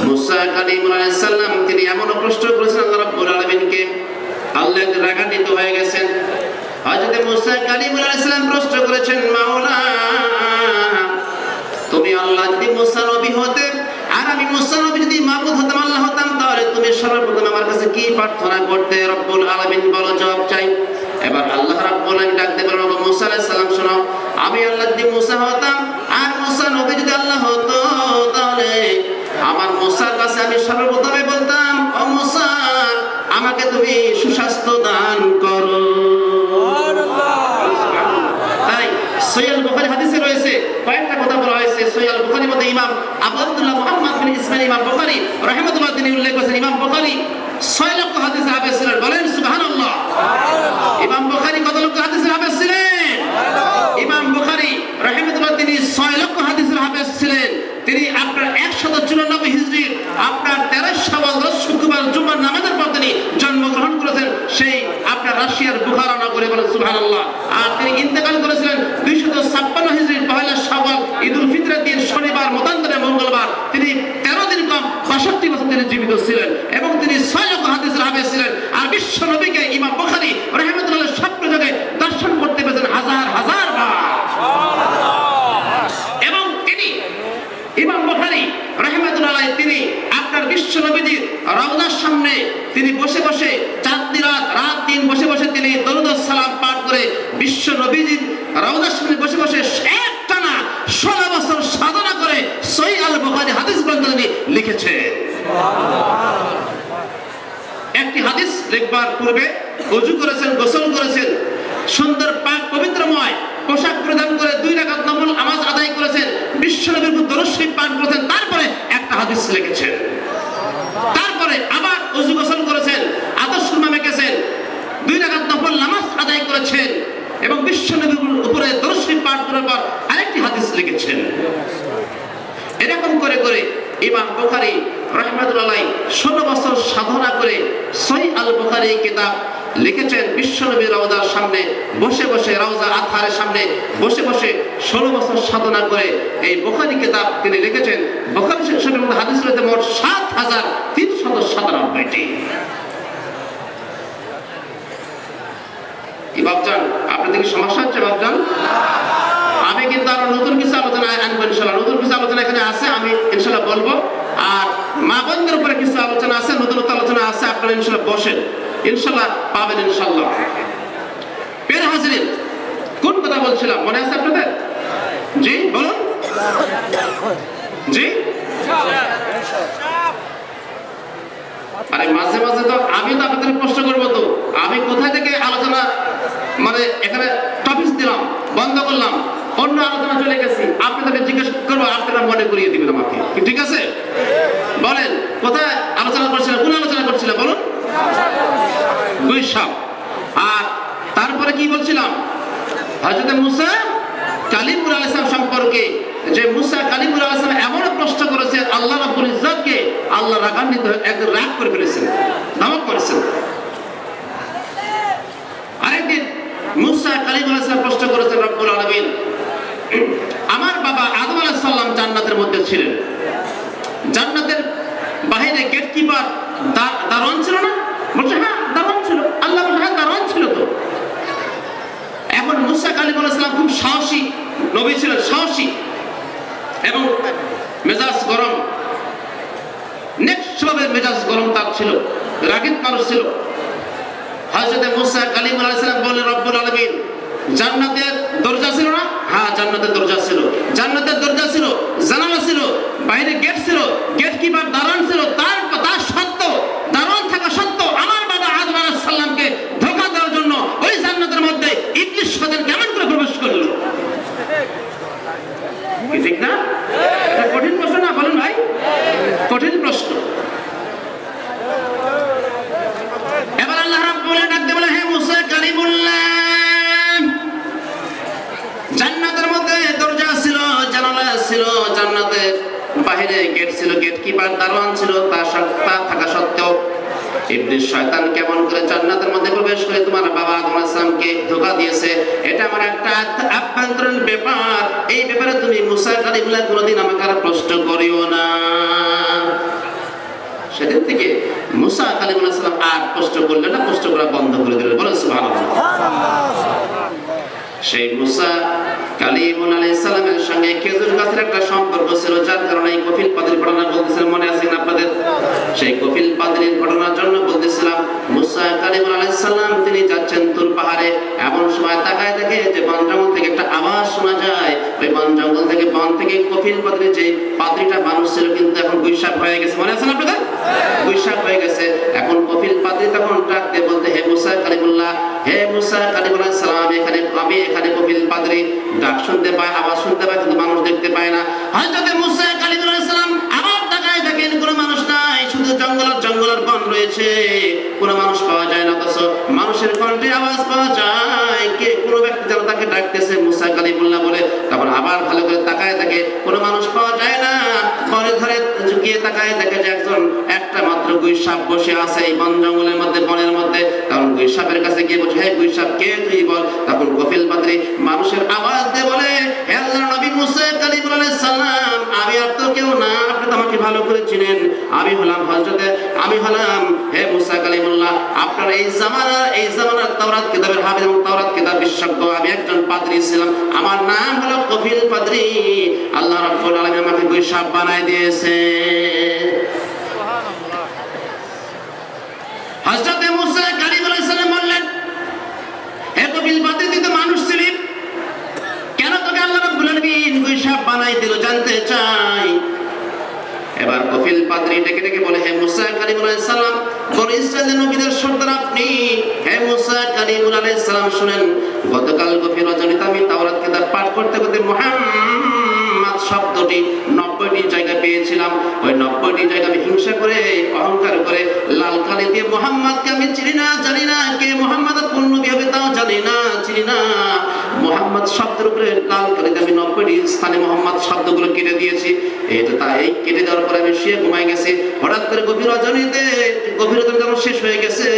মুসা কালিমুল আলাইহিস সালাম তিনি এমন প্রশ্ন করেছেন আল্লাহ রাব্বুল আলামিনকে, আল্লাহ রাগান্বিত হয়ে গেছেন। হযরত মুসা কালিমুল আলাইহিস সালাম প্রশ্ন করেছেন, মাওলা তুমি আল্লাহ যদি মুসা নবী হতে আর আমি মুসা নবী যদি মাবুদ হতাম, আল্লাহ হতাম, তাহলে তুমি সর্বপ্রথম আমার কাছে কি প্রার্থনা করতে রব্বুল আলামিন বলো জবাব চাই। এবার আল্লাহ রাব্বুল আলামিন ডাকতে বলেন, ওগো মুসা আলাইহিস সালাম শোনো, আমি আল্লাহ যদি মুসা হতাম আর মুসা নবী যদি আল্লাহ হতো, তাহলে আমার মুসার কাছে আমি সর্বপ্রথমে বলতাম, ও মুসা আমাকে তুমি সুস্বাস্থ্য দান করো। তাই সহিহ বুখারী হাদিসে রয়েছে কয়েকটা কথা বলা হয়েছে। সহিহ বুখারীর মধ্যে ইমাম আবু আব্দুল্লাহ মুহাম্মদ বিন ইসমাইল ইমাম বুখারী রাহিমাহুল্লাহ তিনি উল্লেখ করেছেন, ইমাম বুখারী 6 লক্ষ হাদিসের হাফেজ ছিলেন। বলেন সুবহানাল্লাহ। ইমাম বুখারী কত লক্ষ হাদিসের হাফেজ ছিলেন? ইমাম বুখারী রাহিমাহুল্লাহ তিনি 6 লক্ষ হাদিসের হাফেজ ছিলেন। তিনি আপনার 194 হিজরি আপনার 13 শাওয়াল রোজ শুক্রবার জুমার নামাজের পর তিনি জন্মগ্রহণ করেছেন সেই আপনার রাশিয়ার বুখারা নগরে। বলেন সুবহানাল্লাহ। আর তিনি ইন্তেকাল করেছিলেন 256 হিজরির পহেলা শাওয়াল ঈদুল ফিতরের দিন শনিবার মতান্তরে মঙ্গলবার। তিনি 13 দিন কম 62 বছর তিনি জীবিত ছিলেন এবং তিনি 6 লক্ষ হাদিসের হাফেজ ছিলেন। আর বিশ্ব নবীকে ইমাম বুখারী রাহিমাহুল্লাহ স্বপ্ন যোগে দর্শন করতে পেরেছেন হাজার হাজার বার। এবং তিনি ইমাম বুখারী রাহিমাহুল্লাহ তিনি আপনার বিশ্ব নবীজির রওজার সামনে তিনি বসে বসে রাত দিন বসে বসে তিনি দরুদ ও সালাম পাঠ করে বিশ্ব নবীজির রওজার সামনে বসে বসে একটানা 16 বছর সাধনা করে সহিহ আল বুখারী হাদিস গ্রন্থ তিনি লিখেছেন। একটি হাদিস লিখবার পূর্বে ওযু করেছেন, গোসল করেছেন, সুন্দর পাক পবিত্রময় পোশাক পরিধান করে 2 রাকাত নফল নামাজ আদায় করেছেন, বিশ্বনবীর উপর দরুদ শরীফ পাঠ করেছেন, তারপরে একটা হাদিস লিখেছেন। তারপরে আবার ওযু গোসল করেছেন, আতর সুরমা মেখেছেন, 2 রাকাত নফল নামাজ আদায় করেছেন এবং বিশ্বনবীর উপরে দরুদ শরীফ পাঠ করার পর আরেকটি হাদিস লিখেছেন। এরকম করে করে ইমাম বুখারী রাহিমাহুল্লাহ 16 বছর সাধনা করে সহিহ আল বুখারী কিতাব লিখেছেন। বিশ্বনবীর রওজার সামনে বসে বসে, রওজা আতহারের সামনে বসে বসে 16 বছর সাধনা করে এই বুখারী কিতাব তিনি লিখেছেন। বুখারী শরীফের মধ্যে হাদিস রয়েছে মোট 7397টি। কি বাপজান, আপনাদের কি সমস্যা হচ্ছে বাপজান? আমি কিন্তু আরো নতুন কিছু আলোচনা আনবো ইনশাআল্লাহ। নতুন কিছু আলোচনা এখানে আছে, আমি ইনশাআল্লাহ বলবো। আর মা বোনদের উপরে কিছু আলোচনা আছে, নতুন আলোচনা আছে, আপনারা ইনশাআল্লাহ বসেন, ইনশাআল্লাহ পাবেন ইনশাআল্লাহ। প্রিয় হাজিরিন, কোন কথা বলছিলাম মনে আছে আপনাদের? জি বলুন। জি আরে মাঝে মাঝে তো আমি তো আপনাদের প্রশ্ন করবো, তো আমি কোথায় থেকে আলোচনা মানে এখানে টপিক দিলাম, বন্ধ করলাম, অন্য আলোচনা চলে গেছি, আপনাদেরকে জিজ্ঞেস করবো, আপনারা মনে করিয়ে দিবেন আমাকে। ঠিক আছে? বলেন কোথায় আলোচনা করছিলাম, কোন আলোচনা করছিলাম বলুন? গুইসাব। আর তারপরে কি বলছিলাম? হযরত মুসা কালিমুল আলাইহিস সালাম সম্পর্কে, যে মুসা কালিমুল আলাইহিস সালাম এমন প্রশ্ন করেছে আল্লাহ রাব্বুল ইজ্জতকে আল্লাহ রাগান্বিত একদম রাগ করে ফেলেছেন, ধমক করেছেন। আরেকদিন মুসা কালিমুল আলাইহিস সালাম প্রশ্ন করেছেন রব্বুল আলামিন, আমার বাবা আদম আলাইহিস সালাম জান্নাতের মধ্যে ছিলেন, জান্নাতের বাইরে গেটকিপার দারোয়ান ছিল না? বলছে হ্যাঁ দারোয়ান ছিল। আল্লাহ বলছে হ্যাঁ দারোয়ান ছিল তো। এখন মুসা কালিমুল আলাইহিস সালাম খুব সাহসী নবী ছিলেন, সাহসী এবং মেজাজ গরম, নেক্সট লেভেলের মেজাজ গরম তার ছিল, রাগীব মানুষ ছিল। হযরত মুসা কালিমুল আলাইহিস সালাম বললেন, রব্বুল আলামিন জান্নাতের দরজা ছিল না? হ্যাঁ জান্নাতের দরজা ছিল। জান্নাতের দরজা ছিল, জানালা ছিল, বাইরে গেট ছিল, গেট কিপার দারোয়ান ছিল। তার সত্ত্বেও, দারোয়ান থাকা সত্ত্বেও আমার বাবা আদম আলাইহিস সালামকে ধোঁকা দেওয়ার জন্য ওই জান্নাতের মধ্যে ইবলিস শয়তান কেমন করে প্রবেশ করলো? কি ঠিক না? এটা কঠিন প্রশ্ন না বলুন ভাই? কঠিন প্রশ্ন। এবার আল্লাহ রাব্বুল আলামিন ডাকতে বলে, হে মুসা কালিমুল্লাহ, জান্নাতের মধ্যে দরজা ছিল, জানালা ছিল, জান্নাতের বাইরে গেট ছিল, গেট কিপার দারোয়ান ছিল, তা থাকা সত্ত্বেও ইবলিস শয়তান কেমন করে জান্নাতের মধ্যে প্রবেশ করে তোমার বাবা আদম আলাইহিস সালামকে ধোঁকা দিয়েছে, এটা আমার একটা আভ্যন্তরীণ ব্যাপার। এই ব্যাপারে তুমি মুসা কালিমুল্লাহ কোনোদিন আমাকে আর প্রশ্ন করিও না। সেদিন থেকে মুসা কালিমুল্লাহ সালাম আর প্রশ্ন করলেন না, প্রশ্ন করা বন্ধ করে দিলেন। বলেন সুবহানাল্লাহ। সেই মুসা কালিমুল আলাইহিস সালামের সঙ্গে খেজুর গাছের একটা সম্পর্ক ছিল, যার কারণে এই কফিল পাদ্রীর ঘটনা বলতেছিলাম, মনে আছে না আপনাদের? সেই কফিল পাদ্রীর ঘটনার জন্য বলতেছিলাম কফিল পাদ্রী যে পাদ্রীটা মানুষ ছিল কিন্তু এখন গুইসাপ হয়ে গেছে, মনে আছে না আপনাদের? গুইসাপ হয়ে গেছে। এখন কফিল পাদ্রী তখন ডাক দিয়ে বলতে, হে মুসা কালিমুল্লাহ, হে মুসা কালিমুল্লাহ সালাম, আমি এখানে কফিল পাদ্রী, ডাক শুনতে পাই, আওয়াজ শুনতে পাই, কিন্তু মানুষ দেখতে পায় না। হযরত মুসা কালিমুল্লাহ সালাম আবার তাকায় দেখেন কোনো মানুষ নাই, শুধু জঙ্গলের বন রয়েছে, কোনো মানুষ পাওয়া যায় না। অথচ মানুষের কণ্ঠে আওয়াজ পাওয়া যায়, কে কোনো ব্যক্তি যেন তাকে ডাকতেছে মুসা কালিমুল্লাহ বলে। তখন আবার ভালো করে তাকায় দেখে কোনো মানুষ পাওয়া যায় না। পরে ধরে গিয়ে তাকায় দেখে যে একটা মাত্র গুইসাপ বসে আছে এই বন জঙ্গলের মধ্যে, বনের মধ্যে। তখন গুইসাপের কাছে গিয়ে বলছে, হে গুইসাপ, কে তুই বল। তখন কফিল পাদ্রী মানুষের আওয়াজ দিয়ে বলে, হে আল্লাহর নবী মুসা কালিমুল্লাহ আলাইহিস সালাম, আমি আর তো কেউ না, আপনি তো আমাকে ভালো করে চিনেন, আমি হলাম হে মুসা কালিমুল্লাহ, আপনার এই জামানার তাওরাত কিতাবের হাফেজ এবং তাওরাত কিতাব বিশেষজ্ঞ আমি একজন পাদ্রী ছিলাম, আমার নাম হলো কফিল পাদ্রী। আল্লাহ রাব্বুল আলামিন আমাকে গুইসাপ বানায় দিয়েছে। হযরত মুসা কালিমুল্লাহ সালাম বললেন, হে কফিল পাদ্রী, তুই তো মানুষ ছিলি, কেন তোকে আল্লাহ রাব্বুল আলামিন গুইসাপ বানাই দিল জানতে চাই। এবার কফিল পাদ্রী ডেকে ডেকে বলে, হে মুসা কালিমুল্লাহ আলাইহিস সালাম, বনি ইসরাইলের নবীদের সর্দার আপনি, হে মুসা কালিমুল্লাহ আলাইহিস সালাম শুনেন, গতকাল গভীর রজনীতে আমি তাওরাত কিতাব পাঠ করতে করতে মুহাম্মদ শব্দটি 90টি জায়গায় পেয়েছিলাম। ওই 90টি জায়গা আমি হিংসা করে, অহংকার করে লাল কালি দিয়ে মুহাম্মদকে আমি চিনি না, জানি না কে মুহাম্মদ কোন নবী হবে তাও জানি না, চিনি না। মুহাম্মদ শব্দের উপরে লাল কালি দিয়ে আমি 90টি স্থানে মুহাম্মদ শব্দগুলো কেটে দিয়েছি। এই কেটে দেওয়ার পরে আমি শুয়ে ঘুমাই গেছি। হঠাৎ করে গভীর রজনীতে যখন শেষ হয়ে গেছে,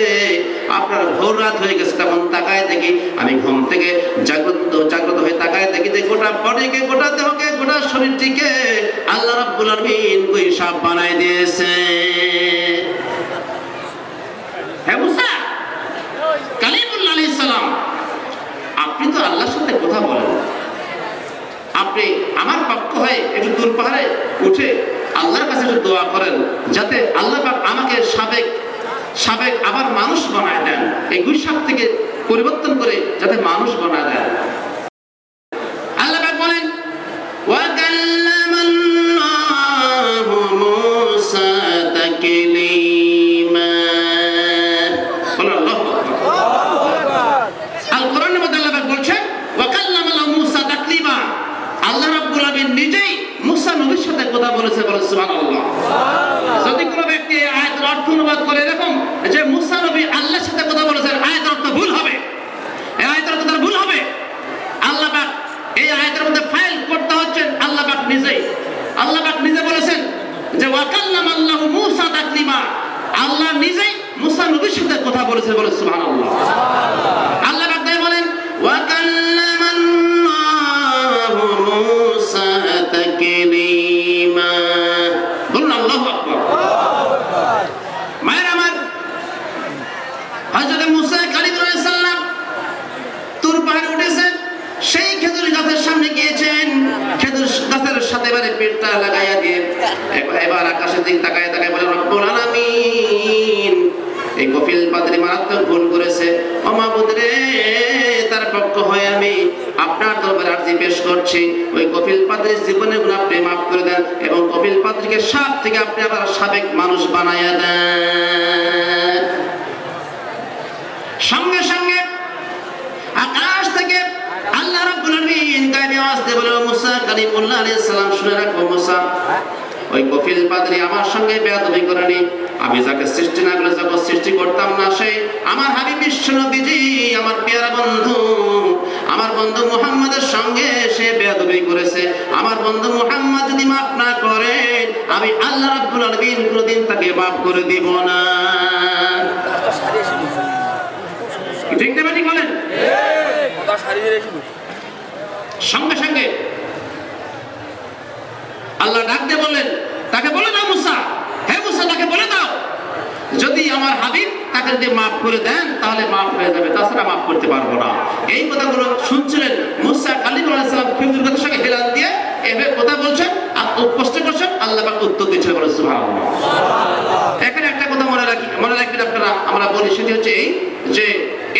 আপনার ভোর রাত হয়ে গেছে, তখন তাকায় দেখি, আমি ঘুম থেকে জাগ্রত হয়ে তাকায় দেখি যে গোটা বডিকে, গোটা দেহকে, গোটা শরীরটিকে আল্লাহ রাব্বুল আলামিন গুইসাপ বানায় দিয়েছে। হে মুসা কালিমুল্লাহ আলাইহিস সালাম, আপনি তো আল্লাহর সাথে কথা বলেন, আপনি আমার পক্ষ হয়ে একটু দূর পাহাড়ে উঠে আল্লাহর কাছে একটু দোয়া করেন, যাতে আল্লাহ পাক আমাকে সাবেক আবার মানুষ বানায় দেন, এই গুইসাপ থেকে পরিবর্তন করে যাতে মানুষ বানায় দেন। আল্লাহ পাক বলেন, ওয়া কাল্লামাল্লাহু মূসা তাকলিমা। বলেন আল্লাহু আকবার। আল কোরআনের মধ্যে আল্লাহ পাক বলছেন, ওয়া কাল্লামাল্লাহু মূসা তাকলিমা, আল্লাহ রাব্বুল আলামিন নিজেই মুসা নবীর সাথে কথা বলেছে। বলেন সুবহানাল্লাহ। যদি কোনো ব্যক্তি আয়াতের অর্থ অনুবাদ করে এরকম যে মুসা নবী আল্লাহর সাথে কথা বলেছেন, আয়াতের অর্থ ভুল হবে, এই আয়াতের অর্থ ভুল হবে। আল্লাহ পাক এই আয়াতের মধ্যে ফাইল করতে হচ্ছেন আল্লাহ পাক নিজেই। আল্লাহ পাক নিজে বলেছেন যে ওয়া কাল্লামাল্লাহু মূসা তাকলিমা, আল্লাহ নিজেই মুসা নবীর সাথে কথা বলেছে। বলেন সুবহানাল্লাহ। আল্লাহ পাক তাই বলেন, ওয়া কাল্লামাল্লাহু মূসা তাকলিমা। বলুন আল্লাহু আকবার। মায়ের আমার, হযরত মুসা কালিমুল্লাহ আলাইহিস সালাম তুর পাহাড়ে উঠেছেন, সেই খেজুর গাছের সামনে গিয়েছেন, খেজুর গাছের সাথে এবারে পেটটা লাগাইয়া দিয়ে এবার আকাশের দিকে তাকায় বলে, রব্বুল আলামিন, এই কফিল পাদ্রী মারাত্মক ভুল করেছে, ও মাবুদ রে, তার পক্ষ হয়ে আমি আপনার দরবারে আরজি পেশ করছি, ওই কফিল পাদ্রীর জীবনের গুনাহ আপনি মাফ করে দেন এবং কফিল পাদ্রীকে সাপ থেকে আপনি আবার সাবেক মানুষ বানাইয়া দেন। সঙ্গে সঙ্গে আকাশ থেকে আল্লাহ রাব্বুল আলামিন গায়েবী আওয়াজ দিয়ে বলে, মুসা কালিমুল্লাহ আলাইহিস সালাম, শুনে রাখো মুসা, ওই কফিল পাদ্রী আমার সঙ্গে বেয়াদবি করেনি। আমি যাকে সৃষ্টি না করে যাকে সৃষ্টি করতাম না, সেই আমার হাবিব বিশ্ব নবীজি, আমার পেয়ারা বন্ধু, আমার বন্ধু মুহাম্মাদের সঙ্গে সে বেয়াদবি করেছে। আমার বন্ধু মুহাম্মদ যদি মাফ না করেন, আমি আল্লাহ রাব্বুল আলামিন কোনদিন তাকে মাফ করে দিব না। ঠিক না ঠিক বলেন? সঙ্গে সঙ্গে আল্লাহ ডাক দিয়ে বললেন, তাকে বলে দাও মুসা, হে মুসা, তাকে বলে দাও, যদি আমার হাবিব তাকে যদি মাফ করে দেন তাহলে মাফ হয়ে যাবে, তাছাড়া মাফ করতে পারবো না। এই কথাগুলো শুনছিলেন মুসা কালিমুল্লাহ আলাইহিস সালাম, খেজুর গাছের সঙ্গে হেলান দিয়ে এভাবে কথা বলছেন আর প্রশ্ন করছেন, আল্লাহ পাক উত্তর দিচ্ছেন। বলে সুবহানাল্লাহ। এখানে একটা কথা মনে রাখবেন আপনারা, আমরা বলি, সেটি হচ্ছে এই যে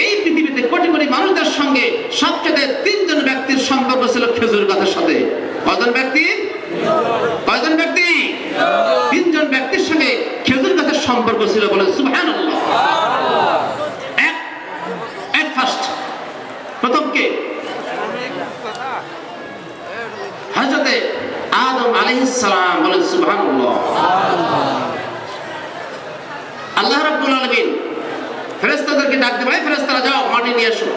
এই পৃথিবীতে কোটি কোটি মানুষদের সঙ্গে সবচেয়ে 3 জন ব্যক্তির সম্পর্ক ছিল খেজুর গাছের সাথে। কজন ব্যক্তি? সম্পর্ক ছিল, বলেন সুবহানাল্লাহ। এক ফার্স্ট প্রথম কে? হযরতে আদম আলাইহিস সালাম, বলেন সুবহানাল্লাহ। আল্লাহ রাব্বুল আলামিন ফেরেশতাদেরকে ডাক দিলেন, এই ফেরেশতারা যাও মাটি নিয়ে এসো।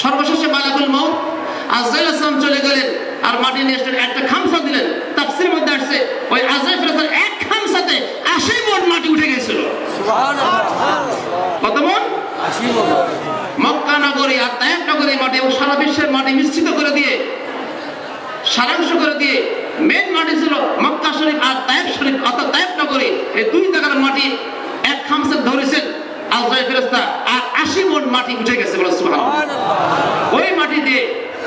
সর্বশেষে মালাকুল মউত আজরাইল আলাইহিস সালাম চলে গেলেন আর মাটি নিয়ে এসে একটা খামসা দিলেন। তাফসীরের মধ্যে আসছে ওই আজরাইল ফেরেশতার এক খামসাতে 80 মণ মাটি উঠে গিয়েছিল। সুবহানাল্লাহ। কত মণ? 80 মণ। মক্কা নগরী আর তায়েফ নগরী মাটি এবং সারা বিশ্বের মাটি মিশ্রিত করে দিয়ে, সারাংশ করে দিয়ে মেন মাটি ছিল মক্কা শরীফ আর তায়েফ শরীফ, অর্থাৎ তায়েফ নগরী। এই দুই জায়গার মাটি এক খামসা ধরেছেন আজরাইল ফেরেশতা, আর 80 মণ মাটি উঠে গেছে, বলেন সুবহানাল্লাহ। ওই মাটি দিয়ে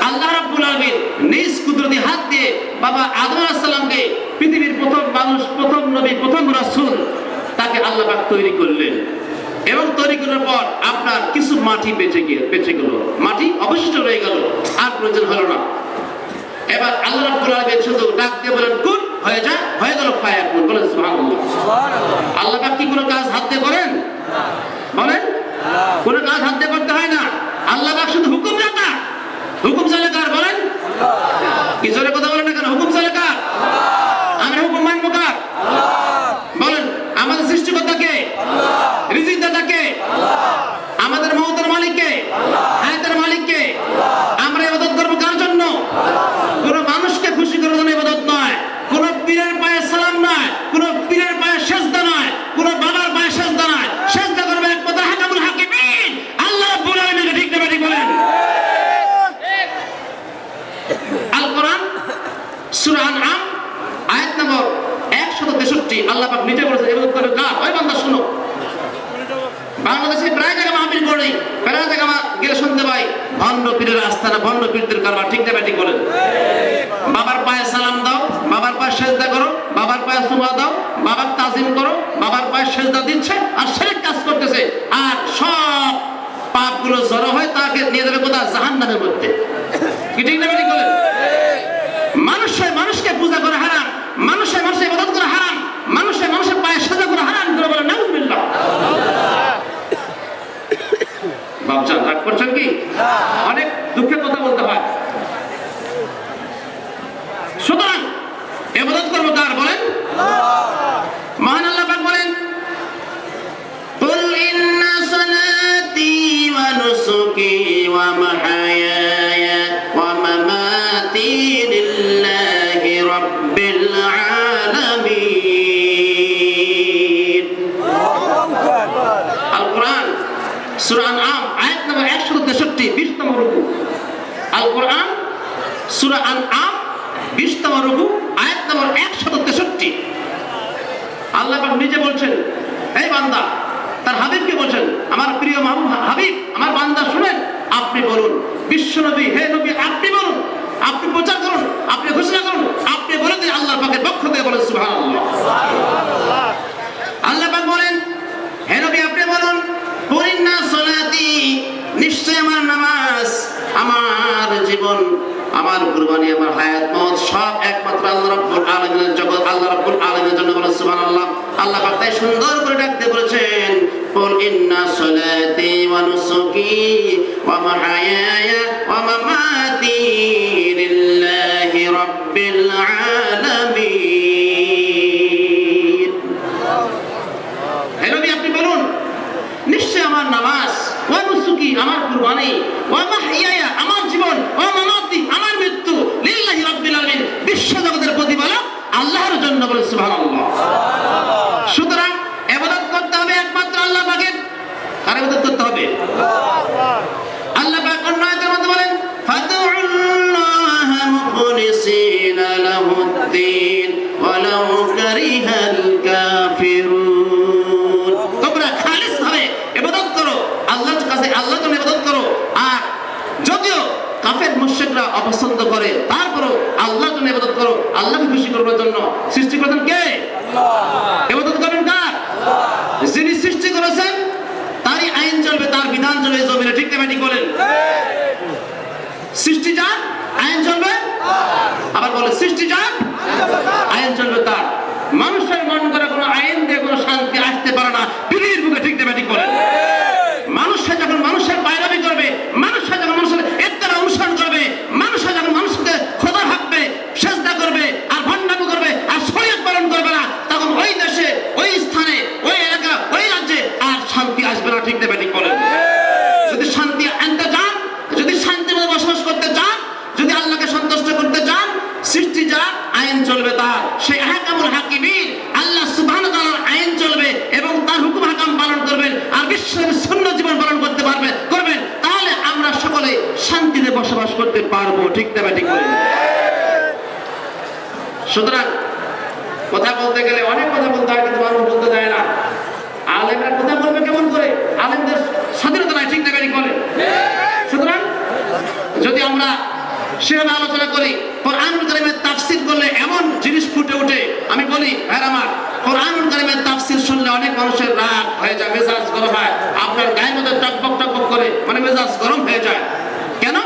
আল্লাহ রাব্বুল আলামিন নিজ কুদরতি হাত দিয়ে বাবা আদম আলাইহিস সালামকে পৃথিবীর প্রথম মানুষ, প্রথম নবী, প্রথম রাসূল, তাকে আল্লাহ পাক তৈরি করলেন। এবং তৈরি করার পর আপনার কিছু মাটি বেঁচে গেল, মাটি অবশিষ্ট রয়ে গেল, আর প্রয়োজন হলো না। এবার আল্লাহ রাব্বুল আলামিন শুধু ডাক দিয়ে বলেন কুন, হয়ে যা, হয়ে গেল ফায়াকুন, বলেন সুবহানাল্লাহ। আল্লাহ পাক কি কোনো কাজ হাত দিয়ে করেন? বলেন, কোনো কাজ হাত দিয়ে করতে হয় না। আল্লাহ পাক শুধু হুকুম দাতা। হুকুম চলে কার? বলেন কি জোরে কথা বলেন না কেন? হুকুম চলে কার? আমরা হুকুম মানবো কার? বলেন, আমাদের সৃষ্টিকর্তা কে? রিজিক দাতা কে? আমাদের মওতের মালিক কে? হায়াতের মালিক কে? আমরা ইবাদত করব কার জন্য? কোন মানুষকে খুশি করার জন্য ইবাদত নয়, কোন পীরের পায়ে সালাম নয়, কোন পীরের পায়ে সেজদা নয়, কোন বাবার পায়ে সেজদা নয়। সেজদা করবে একমাত্র হাকামুল হাকিমিন আল্লাহ রাব্বুল আলামিন। ঠিক না ঠিক বলেন? আল কোরআন সূরা আনআম আয়াত নম্বর 163 আল্লাহ পাক নিজে বলেছেন ইবাদত করবে কার? ওই বান্দা শুনো। বাংলাদেশে প্রায় জায়গা মাহফিল করি, প্রায় জায়গা গেলে শুনতে পাই ভণ্ড পীরের আস্তানা, ভণ্ড পীরদের কারবার। ঠিক না ঠিক বলেন? বাবার পায়ে সালাম দাও, বাবার পায়ে সেজদা করো, বাবার পায়ে সুবহা দাও, বাবার তাজিম করো, বাবার পায়ে সেজদা দিচ্ছে আর শিরক কাজ করতেছে, আর সব পাপগুলো জড়ো হয় তাকে নিয়ে যাবে কোথায়? জাহান্নামের মধ্যে। কি ঠিক না ঠিক বলেন? মানুষকে পূজা করা হারাম, মানুষের ইবাদত করা হারাম, মানুষের পায়ে সেজদা করা হারাম। করে বলেন নাউযুবিল্লাহ। বাপজান রাগ করছেন কি? অনেক দুঃখের কথা বলতে হয়। সুতরাং ইবাদত করব কার? বলেন মহান আল্লাহ পাক বলেন কুল ইন্না সালাতি ওয়া নুসুকি ওয়া মাহয়ায়া ওয়া মামাতি লিল্লাহি রাব্বিল আলামিন। আল কোরআন সূরা আনআম আয়াত নম্বর 163 20তম রুকু। আল কোরআন সূরা আনআম 20তম রুকু আয়াত নম্বর 163। আল্লাহ পাক নিজে বলছেন, এই বান্দা, তার হাবিবকে বলছেন, আমার প্রিয় মাহবুব হাবিব, আমার বান্দা শুনেন, আপনি বলুন, বিশ্বনবী, হে নবী, আপনি বলুন, আপনি প্রচার করুন, আপনি ঘোষণা করুন, আপনি বলে দিন আল্লাহর পাকের পক্ষ থেকে, বলেন সুবহানাল্লাহ। আল্লাহ পাক বলেন, হে নবী আপনি বলুন, কুলিন্না সালাতি, নিশ্চয় আমার নামাজ, আমার জীবন, আমার কুরবানি, আমার হায়াত, মওত সব একমাত্র আল্লাহ রাব্বুল আলামিনের জগৎ, আল্লাহ রাব্বুল আলামিনের জন্য, বলেন সুবহানাল্লাহ। আল্লাহ পাক তাই সুন্দর করে ডাক দিয়ে বলেছেন কুল ইন্না সালাতি ওয়া নুসুকি ওয়া মাহয়ায়া ওয়া মামাতি লিল্লাহি রাব্বিল আলামিন। হে নবী আপনি বলুন, নিশ্চয় আমার নামাজ, ওয়া নুসুকি আমার কুরবানি, ওয়া মাহইয়ায়া আমার জীবন, ওয়া মামাতি আমার মৃত্যু, লিল্লাহি রাব্বিল আলামিন বিশ্ব জগতের প্রতিপালক আল্লাহর জন্য, বলেন সুবহানাল্লাহ। সুতরাং ইবাদত করতে হবে একমাত্র আল্লাহ পাকের। কার ইবাদত করতে হবে? আল্লাহ পাক অন্য আয়াতের মধ্যে বলেন ফাদউল্লাহা মুখলিসিনা লাহুদ্দিন ওয়ালাউ কারিহাল কাফিরুন। তোমরা খালিস ভাবে ইবাদত করো, আল্লাহর কাছে আল্লাহর জন্য ইবাদত করো, আর যদিও কাফের মুশরিকরা অপছন্দ করে তারপরও আল্লাহর জন্য ইবাদত করো, আল্লাহকে খুশি করার জন্য। সৃষ্টি করেছেন কে? আল্লাহ। ইবাদত করেন কার? আল্লাহ। যিনি সৃষ্টি করেছেন তারই আইন চলবে, তার বিধান চলবে জমিনে। ঠিক না ঠিক বলেন? সৃষ্টি যার, আইন চলবে। আবার বলে সৃষ্টি যার, আইন চলবে তার। মানুষের মন করে কোনো আইন দিয়ে কোনো শান্তি আসতে ঠিক না ঠিক বলেন। সুতরাং কথা বলতে গেলে অনেক কথা বলতে হয়, কিন্তু মানুষ বলতে দেয় না। আলেমরা কথা বলবে কেমন করে? আলেমদের স্বাধীনতা নাই, ঠিক না ঠিক বলেন। সুতরাং যদি আমরা সেভাবে আলোচনা করি, কোরআনুল কারীমের তাফসীর করলে এমন জিনিস ফুটে ওঠে। আমি বলি ভাইরা আমার, কোরআনুল কারীমের তাফসীর শুনলে অনেক মানুষের রাগ হয়ে যায়, মেজাজ গরম হয়, আপনার গায়ের মধ্যে টকবক টকবক করে, মানে মেজাজ গরম হয়ে যায়। কেন?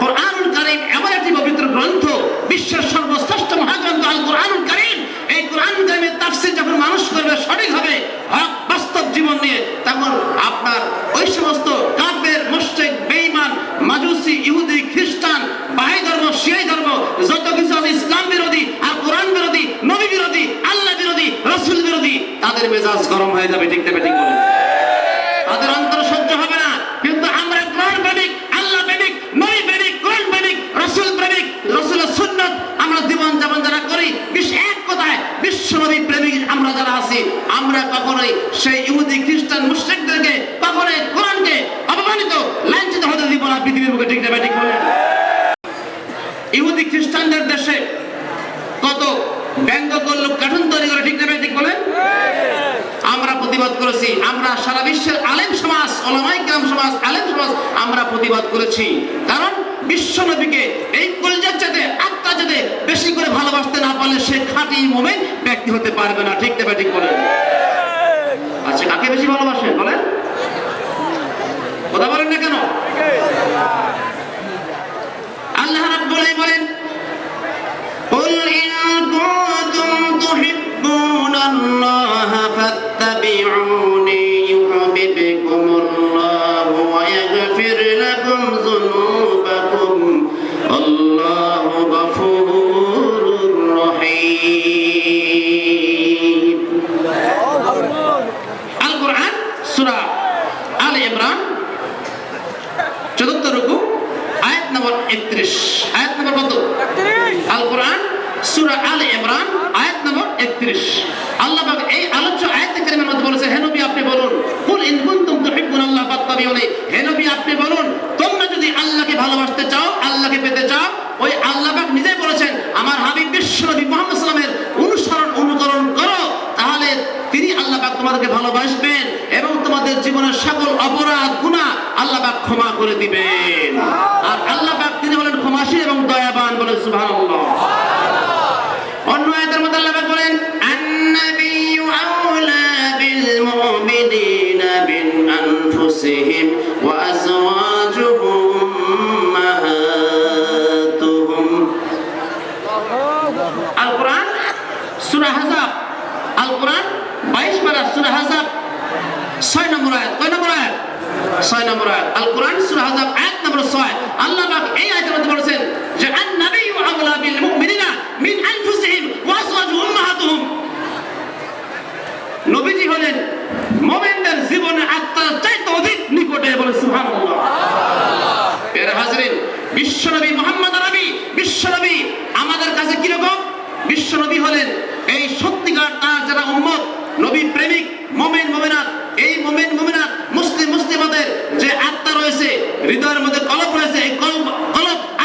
কোরআনুল কারীম এমন একটি পবিত্র গ্রন্থ, বিশ্বের সর্বশ্রেষ্ঠ মহাগ্রন্থ আল কোরআনুল কারীম। এই কোরআনুল কারীমের তাফসীর যখন মানুষ করবে সঠিকভাবে, হক বাস্তব জীবন নিয়ে, তখন আপনার ওই সমস্ত কাফের, মুশরিক, বেঈমান, মাজুসি, ইহুদি, খ্রিস্টান, বাহাই ধর্ম, শিয়াই ধর্ম, যত কিছু আছে ইসলাম বিরোধী আর কোরআন বিরোধী, নবী বিরোধী, আল্লাহ বিরোধী, রাসূল বিরোধী, তাদের মেজাজ গরম হয়ে যাবে, ঠিক না ঠিক বলেন। তাদের অন্তর সহ্য হবে না। কিন্তু আমরা কোরআন প্রেমিক, আল্লাহ প্রেমিক, নবী প্রেমিক, কোরআন প্রেমিক, রাসূল প্রেমিক, রাসূলের সুন্নাত আমরা জীবন যাপন যারা করি, এক কথায় বিশ্ব নবী প্রেমিক আমরা যারা আছি, আমরা কখনোই সেই ইহুদি, খ্রিস্টান, মুশরিকদেরকে কখনোই কোরআনকে অপমানিত, লাঞ্ছিত হতে দিব না পৃথিবীর বুকে, ঠিক না ঠিক বলেন। ইহুদি খ্রিস্টানদের দেশে কত ব্যঙ্গকর লোক কার্টুন তৈরি করে, ঠিক না ঠিক বলেন। আমরা প্রতিবাদ করেছি, আমরা সারা বিশ্বের আলেম সমাজ, উলামায়ে কেরাম সমাজ, আলেম সমাজ আমরা প্রতিবাদ করেছি। কারণ বিশ্ব নবীকে এই কলিজার চাইতে, আত্মা চাইতে বেশি করে ভালোবাসতে না পারলে সে খাঁটি মুমিন ব্যক্তি হতে পারবে না, ঠিক না ঠিক বলেন। আচ্ছা, কাকে বেশি ভালোবাসেন বলেন? কথা বলেন না কেন? আল্লাহ রাব্বুল আলামিন বলেন, কুল ইন কুনতুম তুহিব্বুনাল্লাহা ফাত্তাবিউনি ইউহিব্বুকুমুল্লাহু ওয়া ইয়াগফির লাকুম যুনুবাকুম আল্লাহু গফুরুর রহিম। আল কোরআন সূরা আলে ইমরান ৪র্থ রুকু আয়াত নম্বর ৩১। আয়াত নম্বর কত? ৩১। আল কোরআন সূরা আলে ইমরান আয়াত নম্বর ৩১। আল্লাহ পাক এই আলোচ্য আয়াতে কারিমার মধ্যে বলেছে, হে নবী আপনি বলুন, কুল ইন কুনতুম তুহিব্বুনাল্লাহ ফাত্তাবিউনি, হে নবী আপনি বলুন, তোমরা যদি আল্লাহকে ভালোবাসতে চাও, আল্লাহকে পেতে চাও, ওই আল্লাহ পাক নিজেই বলেছেন আমার হাবিব বিশ্ব নবী মুহাম্মদ সাল্লাল্লাহু আলাইহি ওয়াসাল্লামের অনুকরণ করো, তাহলে তিনি আল্লাহ পাক তোমাদেরকে ভালোবাসবেন এবং তোমাদের জীবনের সকল অপরাধ গুনাহ আল্লাহ পাক ক্ষমা করে দিবেন। আর আল্লাহ পাক তিনি হলেন ক্ষমাশীল এবং দয়াবান, বলেন সুবহানাল্লাহ। অন্য আয়াতের মধ্যে আল্লাহ পাক বলেন, আন-নাবিয়্যু আওলা বিল মুমিনিনা মিন আনফুসিহিম ওয়া আযওয়াজুহুম উম্মাহাতুহুম। আল কোরআন সূরা আহজাব, আল কোরআন 22 পারা সূরা আহজাব 6 নম্বর আয়াত। কয় নম্বর আয়াত? 6 নম্বর আয়াত। আল কোরআন সূরা আহজাব আয়াত নম্বর 6। আল্লাহ পাক এই আয়াতের মধ্যে বলেছেন যে আন-নাবিয়্যু আওলা বিল মুমিনিনা মিন আনফুসিহিম ওয়া আযওয়াজুহুম উম্মাহাতুহুম। নবীজি হলেন মুমিনদের জীবনের আত্মার চাইতে অধিক নিকটে, বলে সুবহানাল্লাহ। এর হাজরিন, বিশ্বনবী মুহাম্মদ আরবি, বিশ্বনবী আমাদের কাছে কি রকম? বিশ্বনবী হলেন এই সত্যিকার তার যারা উম্মত, নবী প্রেমিক, মুমিন মুমিনাত, এই মুমিন মুমিনাত, মুসলিম মুসলিমাদের যে আত্মা রয়েছে, হৃদয়ের মধ্যে কলব রয়েছে, এই কলব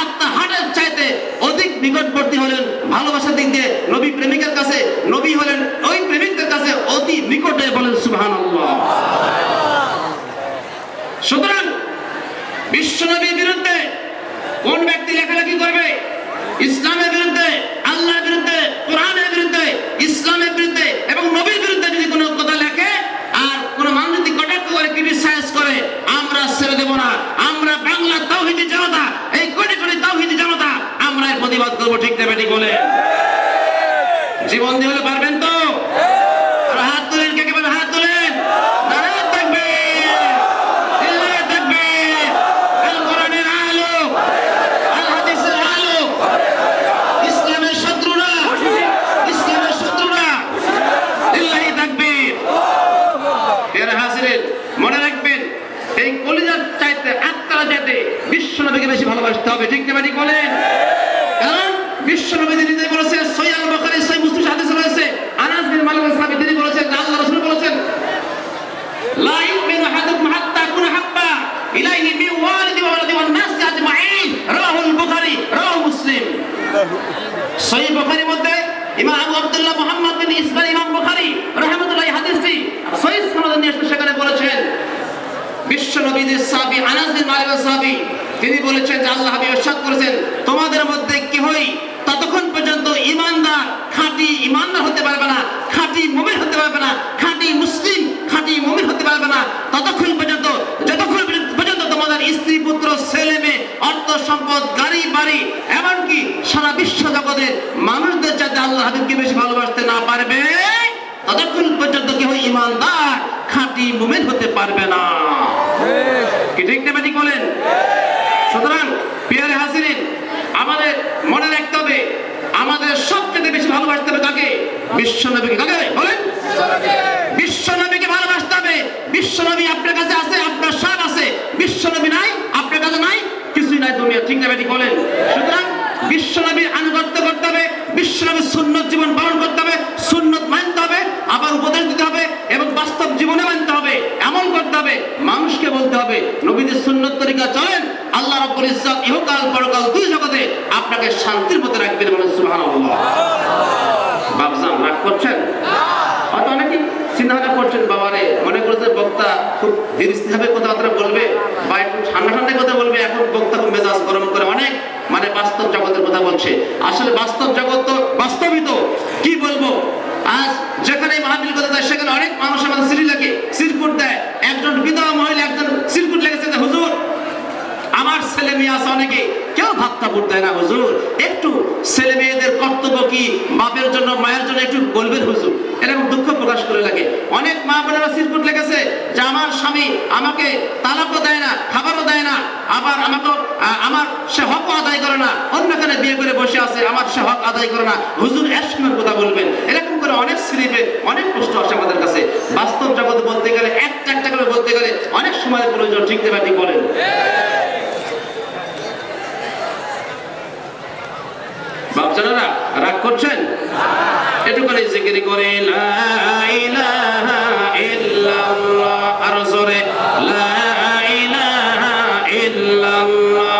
আত্মা হার্টের চাইতে অধিক নিকটবর্তী হলেন ভালোবাসার দিক দিয়ে নবী প্রেমিকের কাছে। নবী হলেন ওই প্রেমিকদের কাছে অতি নিকটে, বলেন সুবহানাল্লাহ। সুতরাং বিশ্বনবীর বিরুদ্ধে কোন ব্যক্তি লেখালেখি করবে? ইসলামের বিরুদ্ধে, আল্লাহর বিরুদ্ধে, কোরআনের বিরুদ্ধে, ইসলামের বিরুদ্ধে এবং নবীর বিরুদ্ধে যদি কোনো কথা লেখে আর কোনো মানুষ যদি কটাক্ষ করে, ক্রিটিসাইজ করে, আমরা ছেড়ে দেব না। আমরা বাংলা তাওহীদি জনতা, এই কোটি কোটি তাওহীদি জনতা, আমরা এর প্রতিবাদ করবো, ঠিক না বেটি বলে? জীবন দিয়ে হলে পারবেন তো? আর হাত তুলেন, কে কে পারবেন? হাত তুলেন। নারায়ে তাকবীর, লিল্লাহি তাকবীর। আল কোরআনের আলো, আল হাদিসের আলো, ইসলামের শত্রুরা, ইসলামের শত্রুরা, লিল্লাহি তাকবীর। এর হাজিরিন, মনে রাখবেন এই কলিজার চাইতে, আত্মার চাইতে বিশ্ব নবীকে বেশি ভালোবাসতে হবে, ঠিক না ঠিক বলেন? কারণ বিশ্ব নবী নিজে বলেছেন, সহিহ আল বুখারী, সহিহ মুসলিম হাদিসে রয়েছে, আনাস বিন মালিক সাহাবী তিনি বলেছেন, আল্লাহ রাসূল বলেছেন, লা ইউমিনু আহাদুকুম হাত্তা কুনা হাব্বা ইলাইহি মিন ওয়ালিদি ওয়া ওয়ালাদি ওয়ান নাস আজমাইন। রাওয়াহুল বুখারী। বিশ্ব নবীদের সাহাবী আনাস বিন মালিক সাহাবী তিনি বলেছেন যে আল্লাহ হাবিব ইরশাদ করেছেন তোমাদের মধ্যে কেউই ততক্ষণ পর্যন্ত ঈমানদার খাঁটি ঈমানদার হতে পারবে না, খাঁটি মুমিন হতে পারবে না, খাঁটি মুসলিম খাঁটি মুমিন হতে পারবে না ততক্ষণ পর্যন্ত যতক্ষণ পর্যন্ত তোমাদের স্ত্রী পুত্র ছেলে মেয়ে অর্থ সম্পদ গাড়ি বাড়ি এমনকি সারা বিশ্ব জগতের মানুষদের যাতে আল্লাহ হাবিবকে বেশি ভালোবাসতে না পারবে ততক্ষণ পর্যন্ত কেউ ঈমানদার খাঁটি মুমিন হতে পারবে না। কি ঠিক না ঠিক বলেন? সুতরাং প্রিয় হাজিরিন আমাদের মনে রাখতে হবে আমাদের সবচেয়ে বেশি ভালোবাসতে হবে কাকে? বিশ্বনবীকে। কাকে বলেন? বিশ্বনবীকে ভালোবাসতে হবে। বিশ্বনবী আপনার কাছে আছে, আপনার সব আছে। বিশ্বনবী নাই, আপনার কাছে নাই, কিছুই নাই দুনিয়া। ঠিক না ঠিক বলেন? সুতরাং বিশ্বনবীর আনুগত্য করতে হবে, বিশ্বনবীর সুন্নত জীবন পালন করতে হবে, সুন্নত মানতে হবে, আবার উপদেশ দিতে হবে এবং বাস্তব জীবনে মানতে হবে, এমন করতে হবে মানুষকে বলতে হবে নবীদের সুন্নত তরিকা চলেন, আল্লাহ রাব্বুল ইজ্জত ইহকাল পরকাল দুই জগতে আপনাকে শান্তির মধ্যে রাখবেন। বলেন সুবহানাল্লাহ। বাবজান রাগ করছেন? হয়তো অনেকে চিন্তাভাবনা করছেন বাবারে মনে করছেন বক্তা খুব ধীরস্থিরভাবে কথাবার্তা বলবে বা একটু ঠান্ডা ঠান্ডা কথা বলবে, এখন বক্তা খুব মেজাজ গরম করে অনেক বাস্তব জগতের কথা বলছে। আসলে বাস্তব জগৎ তো বাস্তবিত কি বলবো, আজ যেখানে মাহফিল কথা যায় সেখানে অনেক মানুষ আমাদের সিঁড়ি লাগে সিরকুট দেয়। একজন বিধবা মহিলা একজন সিরকুট লেগেছে যে হুজুর আমার ছেলে মেয়ে আছে অনেকে, কেউ ভাত্তা বুট দেয় না হুজুর, একটু ছেলে মেয়েদের কর্তব্য কি বাপের জন্য মায়ের জন্য একটু বলবেন হুজুর, এরকম দুঃখ প্রকাশ করে লাগে। অনেক মা বোনেরা সিরকুট লেগেছে যে আমার স্বামী আমাকে তালাকও দেয় না, খাবারও দেয় না, আবার আমাকে আমার সে হকও আদায় করে না, অন্যখানে বিয়ে করে বসে আছে, আমার সে হক আদায় করে না, হুজুর এক সময় কথা বলবেন। এরকম করে অনেক স্লিপে অনেক প্রশ্ন আসে আমাদের কাছে। বাস্তব জগৎ বলতে গেলে একটা একটা করে বলতে গেলে অনেক সময় প্রয়োজন। ঠিক না ঠিক বলেন? বাপজানেরা রাগ করছেন? এটুখানি জিকির করে লা ইলাহা ইল্লাল্লাহ, আরো জোরে লা ইলাহা ইল্লাল্লাহ।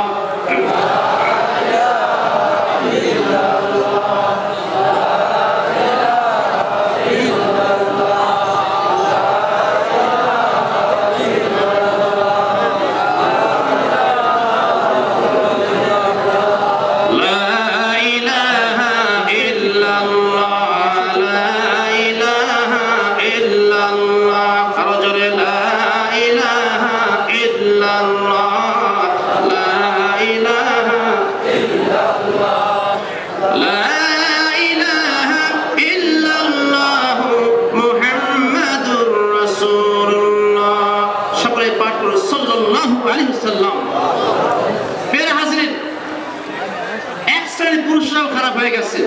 পুরুষরাও খারাপ হয়ে গেছে,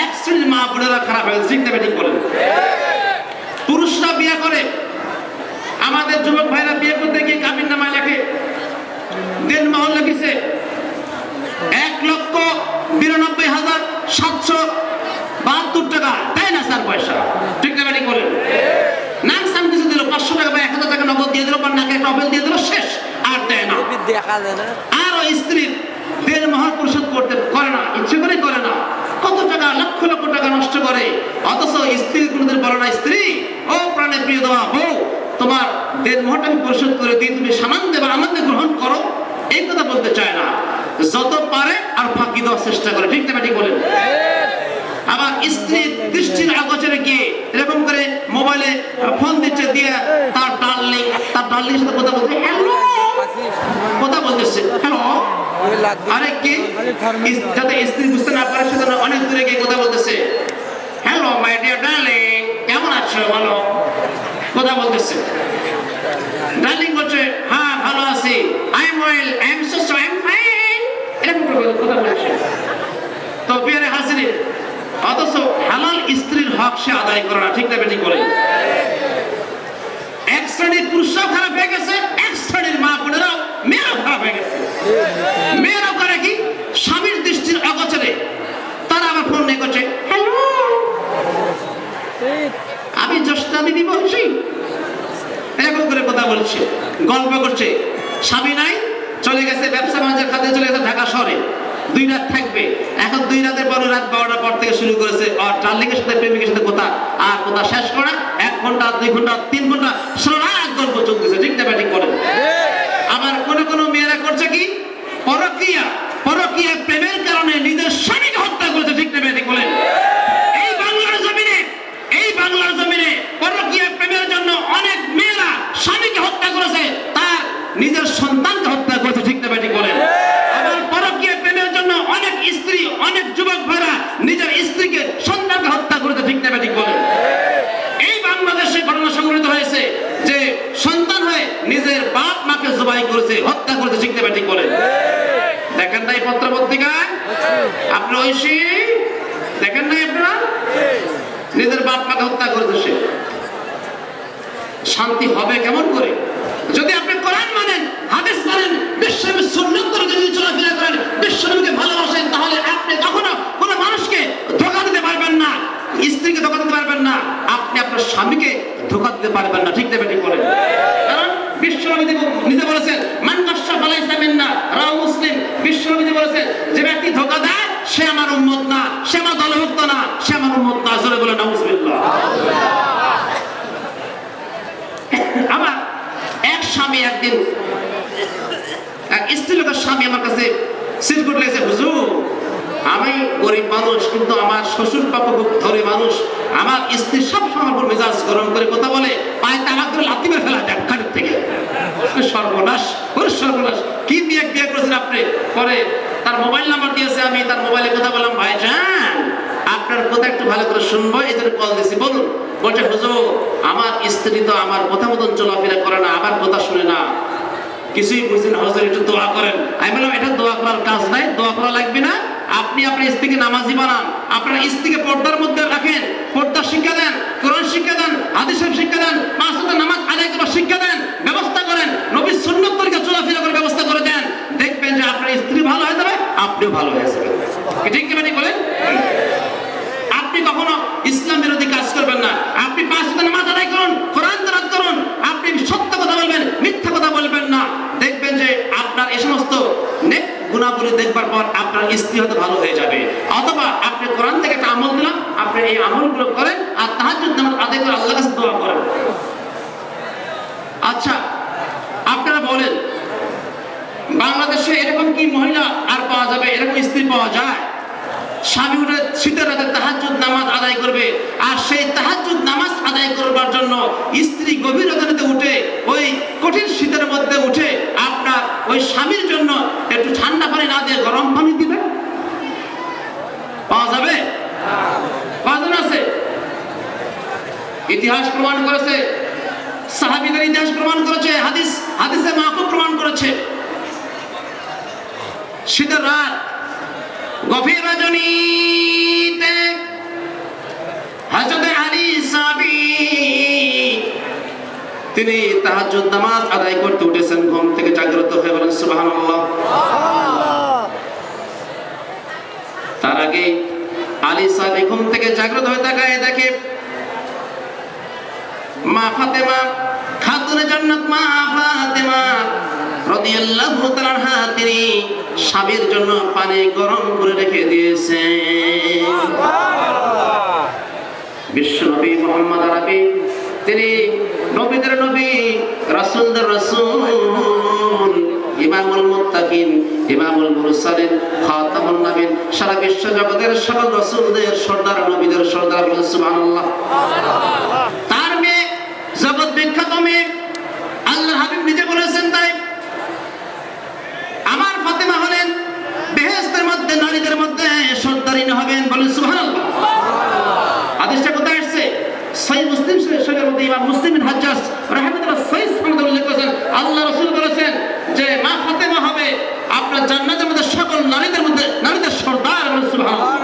এক শ্রেণীর মা বোনেরা খারাপ হয়ে গেছে। ঠিক না ঠিক বলেন? পুরুষরা বিয়ে করে, আমাদের যুবক ভাইরা বিয়ে করতে গিয়ে কাবিন নামায় লেখে দেন মহল লিখেছে ১,৯২,৭৭২ টাকা, তাই না স্যার পয়সা? ঠিক না ঠিক বলেন? নাম সাম কিছু দিল, ৫০০ টাকা বা ১,০০০ টাকা নগদ দিয়ে দিল, বা নাকে টবেল দিয়ে দিল, শেষ, আর দেয় না। আর ওই স্ত্রীর দেড় মহল পরিশোধ করতে করে না, ইচ্ছে করে করে না, কত টাকা লক্ষ লক্ষ টাকা নষ্ট করে। অথচ স্ত্রী কোনদিন বলে না স্ত্রী ও প্রাণে প্রিয় দেওয়া বউ তোমার দেড় মহলটা আমি পরিশোধ করে দিই, তুমি সামান দেবে আনন্দে গ্রহণ করো, এই কথা বলতে চায় না। যত পারে আর ফাঁকি দেওয়ার চেষ্টা করে। ঠিক না ঠিক বলেন? আবার স্ত্রীর দৃষ্টির আগোচরে গিয়ে এরকম করে মোবাইলে ফোন দিচ্ছে, দিয়ে তার ডার্লিং সাথে কথা বলছে, হ্যালো কথা বলতেছে, হ্যালো, আরে কি, যাতে স্ত্রী বুঝতে না পারে সেজন্য অনেক দূরে গিয়ে কথা বলতেছে, হ্যালো মাই ডিয়ার ডার্লিং, কেমন আছো বলো, কথা বলতেছে। ডার্লিং বলছে হ্যাঁ ভালো আছি, I am well, I am so I am fine, এরকম করে কথা বলছে। তো প্রিয় হাজিরিন, অথচ হালাল স্ত্রীর হক সে আদায় করে না। ঠিক না ঠিক বলে? এক শ্রেণীর পুরুষরাও খারাপ হয়ে গেছে, এক শ্রেণীর মা বোনেরাও মেয়েরাও খারাপ হয়ে গেছে। মেয়েরাও করে কি, স্বামীর দৃষ্টির অগোচরে তারা আবার ফোন নিয়ে করছে, হ্যালো আমি জোসনা বিবি বলছি, এরকম করে কথা বলছে, গল্প করছে। স্বামী নাই, চলে গেছে ব্যবসা বাণিজ্যের খাতে, চলে গেছে ঢাকা শহরে, 2 রাত থাকবে। এখন 2 রাতের পর রাত 12টার পর থেকে শুরু করেছে আর ডার্লিংয়ের সাথে প্রেমিকের সাথে কথা, আর কথা শেষ করে 1 ঘন্টা 2 ঘন্টা 3 ঘন্টা সারা রাত গল্প চলতেছে, ঠিক না ব্যাটিং করেন। আবার কোন মেয়েরা করছে কি পরকীয়া, পরকীয়া প্রেমের কারণে নিজের স্বামীকে হত্যা করেছে, ঠিক না ব্যাটিং বলেন। এই বাংলার জমিনে পরকীয়া প্রেমের জন্য অনেক মেয়েরা স্বামীকে হত্যা করেছে, তার নিজের সন্তানকে হত্যা করেছে, ঠিক না ব্যাটিং বলেন। আবার পরকীয়া প্রেমের জন্য অনেক স্ত্রী, অনেক যুবক ভাইরা নিজের স্ত্রীকে সন্তানকে হত্যা করেছে, ঠিক না ব্যাটিং বলেন। এই বাংলাদেশে ঘটনা সংঘটিত হয়েছে যে সন্তান হয়ে নিজের বাপ মাকে জবাই করেছে, হত্যা করেছে, ঠিক না ব্যাটিং বলেন। দেখেন নাই পত্র পত্রিকায়, আপনি ঐশী দেখেন নাই আপনারা, নিজের বাপ মাকে হত্যা করেছে সে। শান্তি হবে কেমন করে যদি আপনি কোরআন মানেন, হাদিস মানেন, বিশ্বনবীর সুন্নাত করে যদি চলাফেরা করেন, বিশ্বনবীকে ভালোবাসেন, তাহলে আপনি কখনো কোনো মানুষকে ধোঁকা দিতে পারবেন না, স্ত্রীকে ধোঁকা দিতে পারবেন না, আপনি আপনার স্বামীকে ধোঁকা দিতে পারবেন না, ঠিক না ব্যাটিং করেন। কারণ বিশ্বনবী নিজে বলেছেন মান কাশশা ফালাইসা মিন্না, রাওয়াহু মুসলিম। বিশ্বনবী বলেছেন যে ব্যক্তি ধোঁকা দেয় সে আমার উম্মত না, সে আমার দলভুক্ত না, সে আমার উম্মত না। জোরে বলে নাউজুবিল্লাহ। আবার এক স্বামী একদিন, এক স্ত্রী লোকের স্বামী আমার কাছে সিরকুট লেগেছে, হুজুর আমি গরিব মানুষ, কিন্তু আমার শ্বশুর পক্ষ খুব ধনী মানুষ, আমার স্ত্রী সব সময় উপর মেজাজ গরম করে কথা বলে, পায়ে তালাক করে লাথি মেরে ফেলা যায় ঘাটের থেকে। সর্বনাশ, সর্বনাশ। কি বিয়ে করেছেন আপনি? পরে তার মোবাইল নাম্বার দিয়েছে, আমি তার মোবাইলে কথা বললাম, ভাইজান আপনার কথা একটু ভালো করে শুনবো, এই জন্য কল দিয়েছি, বলুন। বলছে হুজুর আমার স্ত্রী তো আমার কথা মতন চলাফেরা করে না, আমার কথা শুনে না, কিছুই বুঝছেন হুজুর, একটু দোয়া করেন। আমি বললাম এটা দোয়া করার কাজ নাই, দোয়া করা লাগবে না, আপনি আপনার স্ত্রীকে নামাজি বানান, আপনার স্ত্রীকে পর্দার মধ্যে রাখেন, পর্দা শিক্ষা দেন, কোরআন শিক্ষা দেন, হাদিস শিক্ষা দেন, 5 ওয়াক্ত নামাজ আদায় করার শিক্ষা দেন, ব্যবস্থা করেন, নবীর সুন্নাত তরিকা চলাফেরা করার ব্যবস্থা করে দেন, দেখবেন যে আপনার স্ত্রী ভালো হয়ে যাবে, আপনিও ভালো হয়ে যাবেন। ঠিক কি ব্যাটিং বলেন? আপনি কখনো ইসলাম বিরোধী কাজ করবেন না, আপনি 5 ওয়াক্ত নামাজ আদায় করুন, কোরআন তেলাওয়াত করুন, আপনি সত্য কথা বলবেন, মিথ্যা কথা বলবেন না, দেখবেন যে আপনার এই সমস্ত নেক গুণাবলী দেখবার পর আপনার স্ত্রী হয়তো ভালো হয়ে যাবে। অথবা আপনি কোরআন থেকে একটা আমল দিলাম, আপনি এই আমলগুলো করেন আর তাহাজ্জুদ নামাজ আদায় করে আল্লাহর কাছে দোয়া করেন। আচ্ছা আপনারা বলেন বাংলাদেশে এরকম কি মহিলা আর পাওয়া যাবে, এরকম স্ত্রী পাওয়া যায় স্বামী উঠে শীতের রাতে তাহাজ্জুদ নামাজ আদায় করবে, আর সেই তাহাজ্জুদ নামাজ আদায় করবার জন্য স্ত্রী গভীর রাতে উঠে ওই কঠিন শীতের মধ্যে উঠে আপনার ওই স্বামীর জন্য একটু ঠান্ডা পানি না দিয়ে গরম পানি দিবে? পাওয়া যাবে? পাওয়া আছে। ইতিহাস প্রমাণ করেছে, সাহাবীদের ইতিহাস প্রমাণ করেছে, হাদিসে মাহফুজ প্রমাণ করেছে। শীতের রাত গভীর রজনীতে হযরত আলী সাহাবী তিনি তাহাজ্জুদ নামাজ আদায় করতে উঠেছেন, ঘুম থেকে জাগ্রত হয়ে বলেন সুবহানাল্লাহ। তার আগে আলী সাহাবী ঘুম থেকে জাগ্রত হয়ে তাকায় দেখে মা ফাতেমা খাতুনে জান্নাত, মা ফাতেমা রাদিয়াল্লাহু তাআলা আনহা তিনি স্বামীর জন্য পানি গরম করে রেখে দিয়েছেন। বিশ্বনবী মুহাম্মদ আরবি তিনি নবীদের নবী, রাসূলদের রাসূল, ইমামুল মুত্তাকিন, ইমামুল মুরসালিন, খাতামুন নবীন, সারা বিশ্ব জগতের সকল রাসূলদের সর্দার, নবীদের সর্দার, সুবহানাল্লাহ। তার মেয়ে জগৎ বিখ্যাত মেয়ে, আল্লাহর হাবিব নিজে বলেছেন তাই আমার ফাতেমা হলেন বেহেশতের মধ্যে নারীদের মধ্যে সর্দারিনী হবেন, বলেন সুবহানাল্লাহ। হাদিসটা কোথায় আসছে? সহিহ মুসলিম শরীফের মধ্যে ইমাম মুসলিম বিন হাজ্জাজ রাহিমাহুল্লাহ সহিহ সনদে উল্লেখ করেছেন, আল্লাহ রাসূল বলেছেন যে মা ফাতেমা হবে আপনার জান্নাতের মধ্যে সকল নারীদের মধ্যে নারীদের সর্দার, বলেন সুবহানাল্লাহ।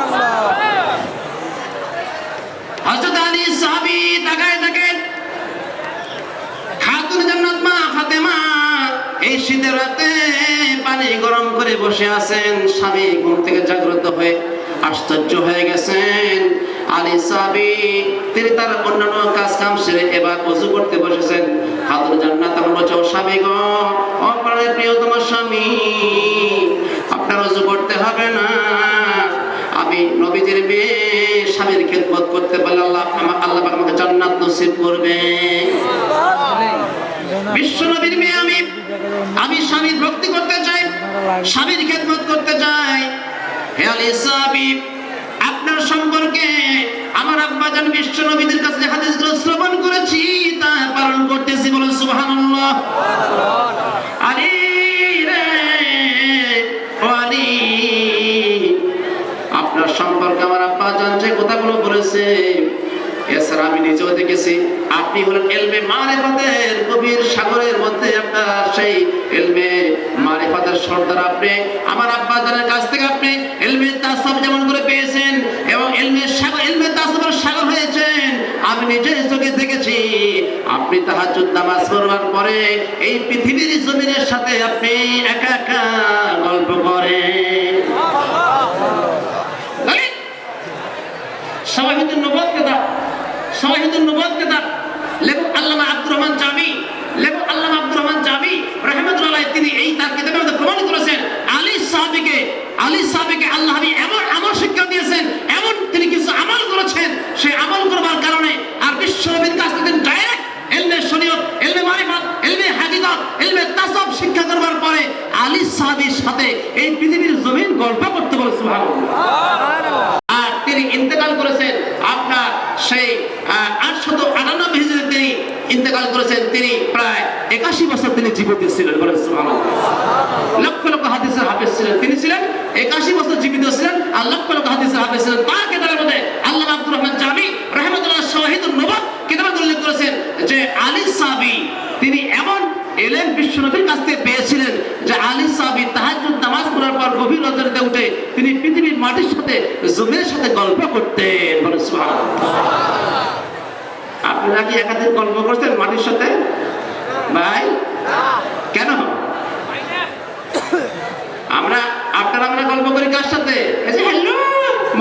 হযরত আলী সাহাবী তাকায় দেখেন খাতুন জান্নাত মা ফাতেমা এই শীতের রাতে পানি গরম করে বসে আছেন, স্বামী ঘুম থেকে জাগ্রত হয়ে আশ্চর্য হয়ে গেছেন। আলী সাহাবী তিনি তার অন্যান্য কাজ কাম সেরে এবার ওযু করতে বসেছেন। খাতুন জান্নাত আমার বলছে, ও স্বামী গো, ও প্রাণের প্রিয়তম স্বামী, আপনার আপনার ওযু করতে হবে না। আমি নবীজির মেয়ে স্বামীর খেদমত করতে পারলে আল্লাহ পাক আমাকে জান্নাত নসিব করবে। বিশ্ব নবীর মেয়ে আমি স্বামীর ভক্তি করতে চাই, স্বামীর খেদমত করতে চাই। হে আলী সাহাবী, আপনার সম্পর্কে আমার আব্বাজান বিশ্ব নবীদের কাছে হাদিসগুলো শ্রবণ করেছি, তা পালন করতেছি। বলুন সুবহানাল্লাহ। আলী রে ও আলী, আপনার সম্পর্কে আমার আব্বাজান যে কথাগুলো বলেছে, এছাড়া আমি নিজেও দেখেছি আপনি হলেন ইলমে মারিফাতের গভীর সাগরের মধ্যে আপনার সেই ইলমে মারিফাতের সর্দার। আপনি আমার আব্বাজানের কাছ থেকে আপনি ইলমে তাসাউফ যেমন করে পেয়েছেন এবং ইলমে তাসাউফের সাগর হয়েছেন, আমি নিজে চোখে দেখেছি। আপনি তাহাজ্জুদ নামাজ পড়বার পরে এই পৃথিবীর জমিনের সাথে আপনি একা একা গল্প করেন। শাওয়াহিদুন নবুওয়াত কিতাব, শাওয়াহিদুন নবুওয়াত কিতাব লেখক আল্লামা আব্দুর রহমান জামি, লেখক আল্লামা আব্দুর রহমান জামি রাহমাতুল্লাহ আলাইহি, তিনি এই তার কিতাবের মধ্যে প্রমাণ করেছেন আলী সাহাবীকে আল্লাহ নবী এমন আমল শিক্ষা দিয়েছেন, এমন তিনি কিছু আমল করেছেন, সেই আমল করবার কারণে আর বিশ্ব নবীর কাছ থেকে ডাইরেক্ট ইলমে শরীয়ত, ইলমে মারিফাত, ইলমে হাকিকত, ইলমে তাসাউফ শিক্ষা করবার পরে আলী সাহাবীর সাথে এই পৃথিবীর জমিন গল্প করতে বলে। সুবহানাল্লাহ। আর তিনি ইন্তেকাল করেছেন আপনার সেই 898 হিজরিতে তিনি ইন্তেকাল করেছেন। তিনি প্রায় 81 বছর তিনি জীবিত ছিলেন। বলেন সুবহানাল্লাহ। লক্ষ লক্ষ হাদিসের হাফেজ ছিলেন, তিনি ছিলেন 81 বছর জীবিত ছিলেন আর লক্ষ লক্ষ হাদিসের হাফেজ ছিলেন। তার কিতাবের মধ্যে আল্লামা আব্দুর রহমান জামি রাহমাতুল্লাহ শাওয়াহিদুন নবুওয়াত কিতাবে উল্লেখ করেছেন যে আলী সাহাবী তিনি এমন এলেম বিশ্ব নবীর কাছ থেকে পেয়েছিলেন যে আলী সাহাবী তাহাজ্জুদ নামাজ পড়ার পর গভীর রজনীতে উঠে তিনি পৃথিবীর মাটির সাথে জমিনের সাথে গল্প করতেন। বলেন সুবহানাল্লাহ। আপনারা কি একাধিক গল্প করতেন মাটির সাথে ভাই? কেন আমরা গল্প করি কার সাথে? এই যে হ্যালো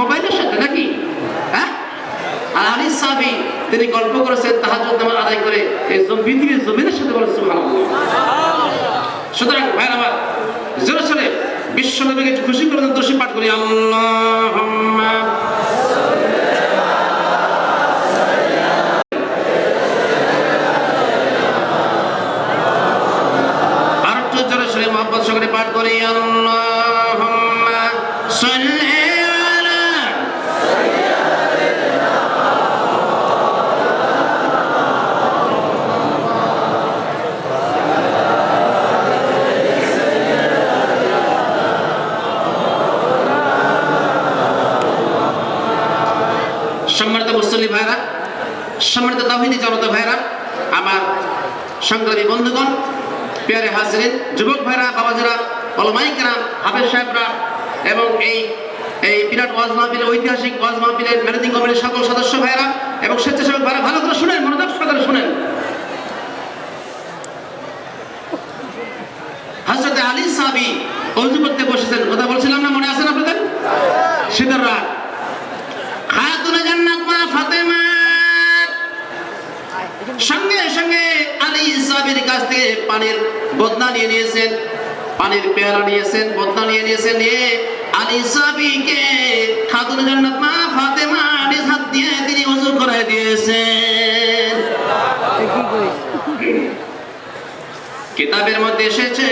মোবাইলের সাথে নাকি? হ্যাঁ। আর আলী সাহাবী তিনি গল্প করেছেন তাহাজ্জুদ নামাজ আদায় করে এই পৃথিবীর জমিনের সাথে। বলেন সুবহানাল্লাহ। সুতরাং ভাই আমার জোরে সোরে বিশ্ব নবীকে খুশি করে দেন, দোষী পাঠ করি আল্লাহুম্মা আর একটু জোরে সোরে মহব্বত সহকারে পাঠ করি আল্লাহুম্মা সাল্লি আলা। সম্মানিত মুসল্লি ভাইরা, সম্মানিত তাওহীদি জনতা ভাইরা, আমার সংগ্রামী বন্ধুগণ, প্রিয় হাজিরিন, যুবক ভাইরা, বাবাজিরা, ওলামায়ে কেরাম, হাফেজ সাহেবরা এবং এই বিরাট ওয়াজ মাহফিলের, ঐতিহাসিক ওয়াজ মাহফিলের ম্যানেজিং কমিটির সকল সদস্য ভাইরা এবং স্বেচ্ছাসেবক ভাইরা, ভালো করে শুনেন, মনোযোগ সহকারে শুনেন। হযরত আলী সাহাবী ওযু করতে বসেছেন, কথা বলছিলাম না, মনে আছে না আপনাদের? শীতের রাত, খাতুনে জান্নাত মা ফাতেমা সঙ্গে সঙ্গে আলী সাহাবীর কাছ থেকে পানির বদনা নিয়ে নিয়েছেন, পানির পেয়ালা নিয়েছেন, বদনা নিয়ে নিয়েছেন, নিয়ে আলী সাহাবীকে খাতুনে জান্নাত মা ফাতেমা নিজ হাত দিয়ে তিনি ওযু করায় দিয়েছেন। কিতাবের মধ্যে এসেছে,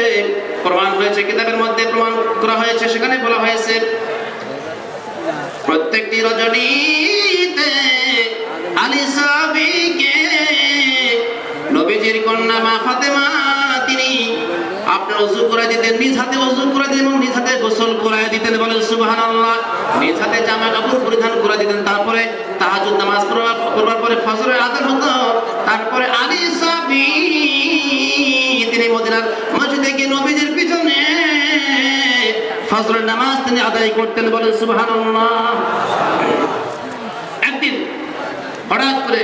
প্রমাণ হয়েছে, কিতাবের মধ্যে প্রমাণ করা হয়েছে, সেখানে বলা হয়েছে প্রত্যেকটি রজনীতে আলী সাহাবীকে নবীজির কন্যা মা ফাতেমা তিনি আপনার ওযু করে দিতেন, নিজ হাতে ওযু করে দিতেন এবং নিজ হাতে গোসল করায় দিতেন। বলেন সুবহানাল্লাহ। নিজ হাতে জামা কাপড় পরিধান করে দিতেন। তারপরে তাহাজ্জুদ নামাজ পড়বার পরে ফজরের আযান হতো, তারপরে আলী সাহাবী তিনি মদিনার মসজিদে গিয়ে নবীজির পিছনে ফজরের নামাজ তিনি আদায় করতেন। বলেন সুবহানাল্লাহ। একদিন হঠাৎ করে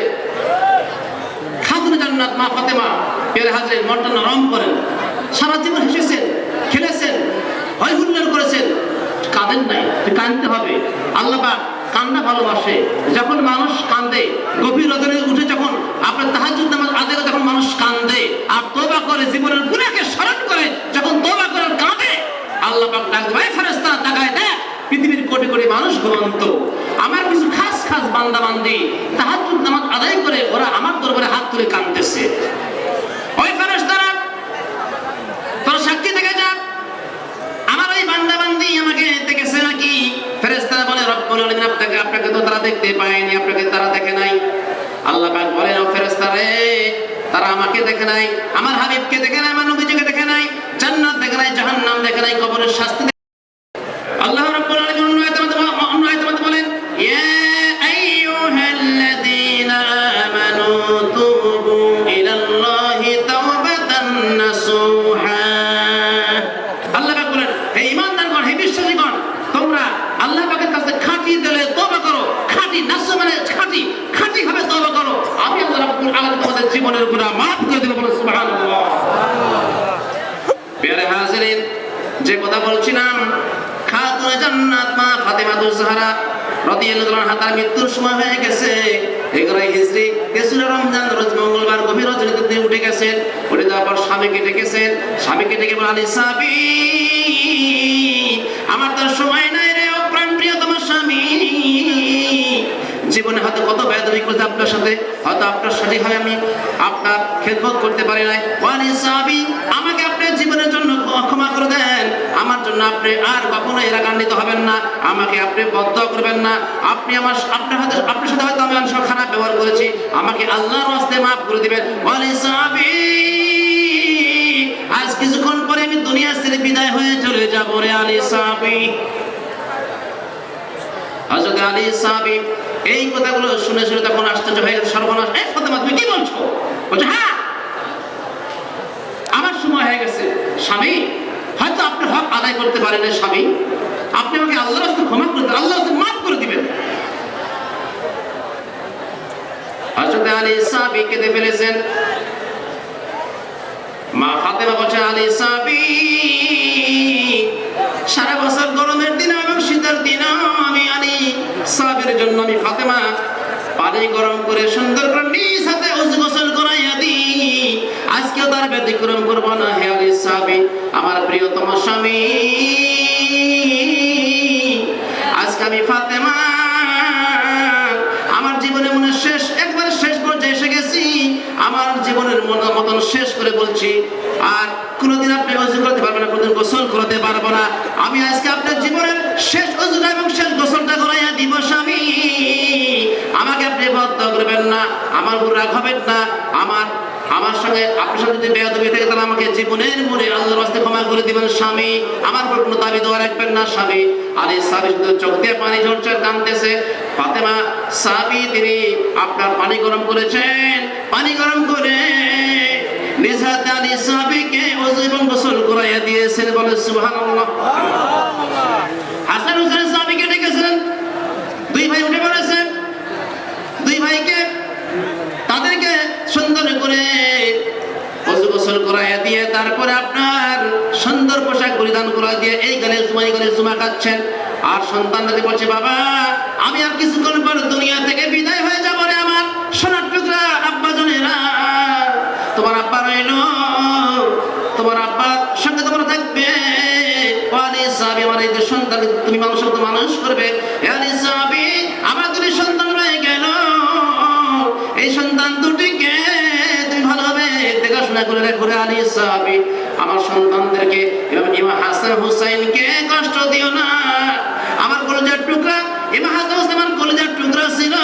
খাতুনে জান্নাত মা ফাতেমা প্রিয় হাজির মনটা নরম করেন। সারা জীবন হেসেছেন, খেলেছেন, হয় হুল্লোড় করেছেন, কাঁদেন নাই, কাঁদতে হবে। আল্লাহ পাক কান্না ভালোবাসে। যখন মানুষ কাঁদে, গভীর রজনী উঠে যখন আপনার তাহাজ্জুদ নামাজ আদায় করে যখন মানুষ কাঁদে আর তওবা করে, জীবনের গুনাহকে স্মরণ করে যখন তওবা করে কাঁদে, আল্লাহ পাক ডাক দেয়, ফেরেশতা ফেরেশতারা তাকায় দেখ পৃথিবীর কোটি কোটি মানুষ ঘুমন্ত, আমার কিছু খাস খাস বান্দা বান্দি তাহাজ্জুদ নামাজ আদায় করে ওরা আমার দরবারে হাত তুলে কাঁদতেছে। ওই ফেরেশতারা তোর সাক্ষী থেকে যা, আমার ওই বান্দা বান্দি আমাকে দেখেছে নাকি? ফেরেশতারা বলে রব্বুল আলামিন আপনাকে তো তারা দেখতে পায়নি, আপনাকে তারা দেখে নাই। আল্লাহ পাক বলেন ও ফেরেশতারা রে, তারা আমাকে দেখে নাই, আমার হাবিবকে দেখে নাই, আমার নবীজিকে দেখে নাই, জান্নাত দেখে নাই, জাহান্নাম দেখে নাই, কবরের শাস্তি। আল্লাহ রাব্বুল আলামিন অন্য আয়াতে বলেন ইয়া আইয়ুহাল্লাযীনা আমানু তুবু ইলাল্লাহি তাওবাতান নাসুহা। আল্লাহ পাক বলেন হে ঈমানদারগণ, হে বিশ্বাসীগণ, তোমরা আল্লাহ পাকের কাছে খাঁটি দিলে তওবা করো। খাঁটি নাসু মানে খাঁটি ভাবে তওবা করো, আমি আল্লাহ রাব্বুল আলামিন তোমাদের জীবনের গুনাহ মাফ করে দেব। বলো সুবহানাল্লাহ। প্রিয় হাজিরিন, যে কথা বলছিলাম, খাতুনে জান্নাত মা ফাতেমাতুজ জাহরা রাদিয়াল্লাহু আনহা তার মৃত্যুর সময় হয়ে গেছে 11 হিজরি, তেসরা রমজান রোজ মঙ্গলবার গভীর রজনীতে তিনি উঠে গেছেন। উঠে যাওয়ার পর স্বামীকে ডেকেছেন। স্বামীকে ডেকে বলেন আলী সাহাবী, আমার তার সময় নাই রে ও প্রাণপ্রিয় তোমার স্বামী, জীবনে হয়তো কত বেয়াদবি করেছে আপনার সাথে, হয়তো আপনার সঠিকভাবে আমি আপনার খেদমত করতে পারি নাই। ওয়ালি সাহাবী, আমাকে আপনার জীবনের জন্য ক্ষমা করে দেন, আমার জন্য আপনি আর কখনো রাগান্বিত হবেন না, আমাকে আপনি বদদোয়া করবেন না। আপনি আপনার সাথে হয়তো আমি অনেক খারাপ ব্যবহার করেছি, আমাকে আল্লাহর ওয়াস্তে মাফ করে দিবেন। ওয়ালি সাহাবী, আজ কিছুক্ষণ পরে আমি দুনিয়া ছেড়ে বিদায় হয়ে চলে যাব রে আলী সাহাবী। হযরত আলী সাহাবী এই কথাগুলো শুনে শুনে তখন আশ্চর্য হয়ে গেছে। সর্বনাশ, এই ফাতেমা তুমি কি বলছো? বলছে হ্যাঁ, আমার সময় হয়ে গেছে। স্বামী, হয়তো আপনি হক আদায় করতে পারেন না স্বামী, আপনি আমাকে আল্লাহর রাস্তায় ক্ষমা করে দেন, আল্লাহর রাস্তায় মাফ করে দিবেন। হযরত আলী সাহাবী কেঁদে ফেলেছেন। মা ফাতেমা বলছে আলী সাহাবী, সারা বছর গরমের দিন এবং শীতের দিন আমি আলী সাহাবীর জন্য আমি ফাতেমা পানি গরম করে সুন্দর করে নিজ হাতে ওযু গোসল করাইয়া দিই, আজকেও তার ব্যতিক্রম করব না। হে আলী সাহাবী, আমার প্রিয়তম স্বামী, আজকে আমি ফাতেমা আমার জীবনের মনে একবার শেষ পর্যায়ে এসে গেছি, আমার জীবনের মতন শেষ করে বলছি, আর কোনোদিন আপনি ওযু করতে পারবেন না, কোনোদিন গোসল করতে পারবো না। আমি আজকে আপনার জীবনের শেষ ওযুটা এবং শেষ গোসলটা করাইয়া দিব স্বামী, আমাকে আপনি বদদোয়া করবেন না, আমার উপর রাগ হবেন না, আমার সঙ্গে আপনার সাথে যদি বেয়াদবি থাকে তাহলে আমাকে জীবনের মনে আল্লাহর রাস্তায় ক্ষমা করে দিবেন স্বামী, আমার উপর কোনো দাবি দেওয়া রাখবেন না স্বামী। আলী সাহাবী শুধু চোখ দিয়ে পানি ঝরছে, কাঁদতেছে। ফাতেমা সাহাবী তিনি আপনার পানি গরম করেছেন, পানি গরম করে নিজ হাতে আলী সাহাবীকে ওযু এবং গোসল করাইয়া দিয়েছেন। বলে সুবহানাল্লাহ। হাসান হুসাইন সাহাবীকে ডেকেছিলেন, দুই ভাই উঠে পড়েছেন, দুই ভাইকে তাদেরকে সুন্দর করে ওযু গোসল করাইয়া দিয়ে তারপরে আপনার সুন্দর পোশাক পরিধান করা দিয়ে এই গালে চুমা খাচ্ছেন। আর সন্তানদের বলছে বাবা, আমি আর কিছুক্ষণ পর দুনিয়া থেকে বিদায় হয়ে যাব রে আমার সোনার টুকরা আব্বা জনেরা, তোমার আব্বা রইল, তোমার আব্বার সঙ্গে তোমরা থাকবে। আলী সাহাবী, আমার এই যে সন্তান তুমি মানুষের মতো মানুষ করবে। আলী সাহাবী, আমার দুটি সন্তান রয়ে গেল, এই সন্তান দুটিকে তুমি ভালোভাবে দেখাশোনা করে রেখো রে আলী সাহাবী, আমার সন্তানদেরকে ইমাম হাসান হুসাইনকে কষ্ট দিও না, আমার কলিজার টুকরা ইমাম হাসান হুসাইন আমার কলিজার টুকরা ছিল।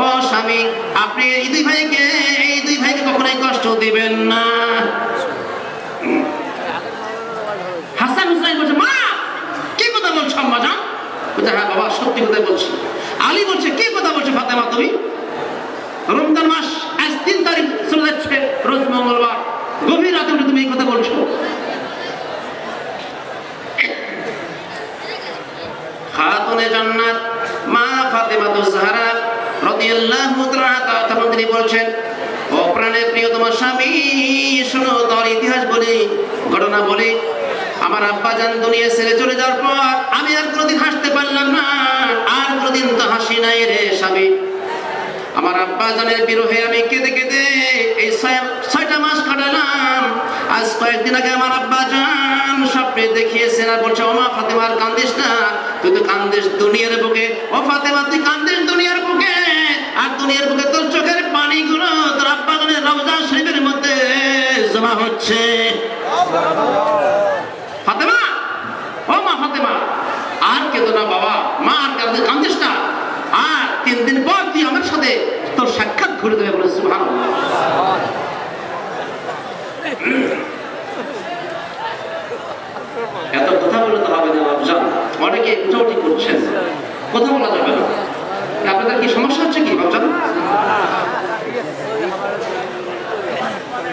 ও স্বামী, আপনি এই দুই ভাইকে কখনোই কষ্ট দিবেন না। হাসান হুসাইন বলছে মা কি কথা বলছো আম্মা জান? বলছে হ্যাঁ বাবা, সত্যি কথা বলছি। আলী বলছে কি কথা বলছো ফাতেমা তুমি? রমজান মাস আজ 3 তারিখ চলে যাচ্ছে, রোজ মঙ্গলবার, গভীর রাতে উঠে তুমি এই কথা বলছো? খাতুনে জান্নাত মা ফাতেমাতুজ জাহরা রাদিয়াল্লাহু তাআলা তখন তিনি বলছেন ও প্রাণের প্রিয়তম স্বামী, শোনো তার ইতিহাস বলি, ঘটনা বলি। আমার আব্বা জান দুনিয়া ছেড়ে চলে যাওয়ার পর আমি আর কোনোদিন হাসতে পারলাম না, আর কোনোদিন তো হাসি নাই রে স্বামী। আমার আব্বা জানের বিরহে আমি কেঁদে কেঁদে এই 6টা মাস কাটালাম। আজ কয়েকদিন আগে আমার আব্বা জান স্বপ্নে দেখিয়েছেন আর বলছে, ও মা ফাতেমা আর কান্দিস না, তুই তো কান্দিস দুনিয়ার বুকে। ও ফাতেমা তুই কান্দিস দুনিয়ার বুকে, আর দুনিয়ার বুকে তোর চোখের পানিগুলো তোর আব্বা জানের রওজা শরীফের মধ্যে জমা হচ্ছে। ফাতেমা, ও মা ফাতেমা আর কেঁদো না বাবা, মা আর কান্দিস না, আর 3 দিন পর তুই আমার সাথে তোর সাক্ষাৎ ঘুরে দেবে বলে সুবহানাল্লাহ। এত কথা বলে তো হবে না বাবজান, অনেকে উঠাউঠি করছেন, কথা বলা যাবে না। আপনাদের কি সমস্যা হচ্ছে কি বাবজান?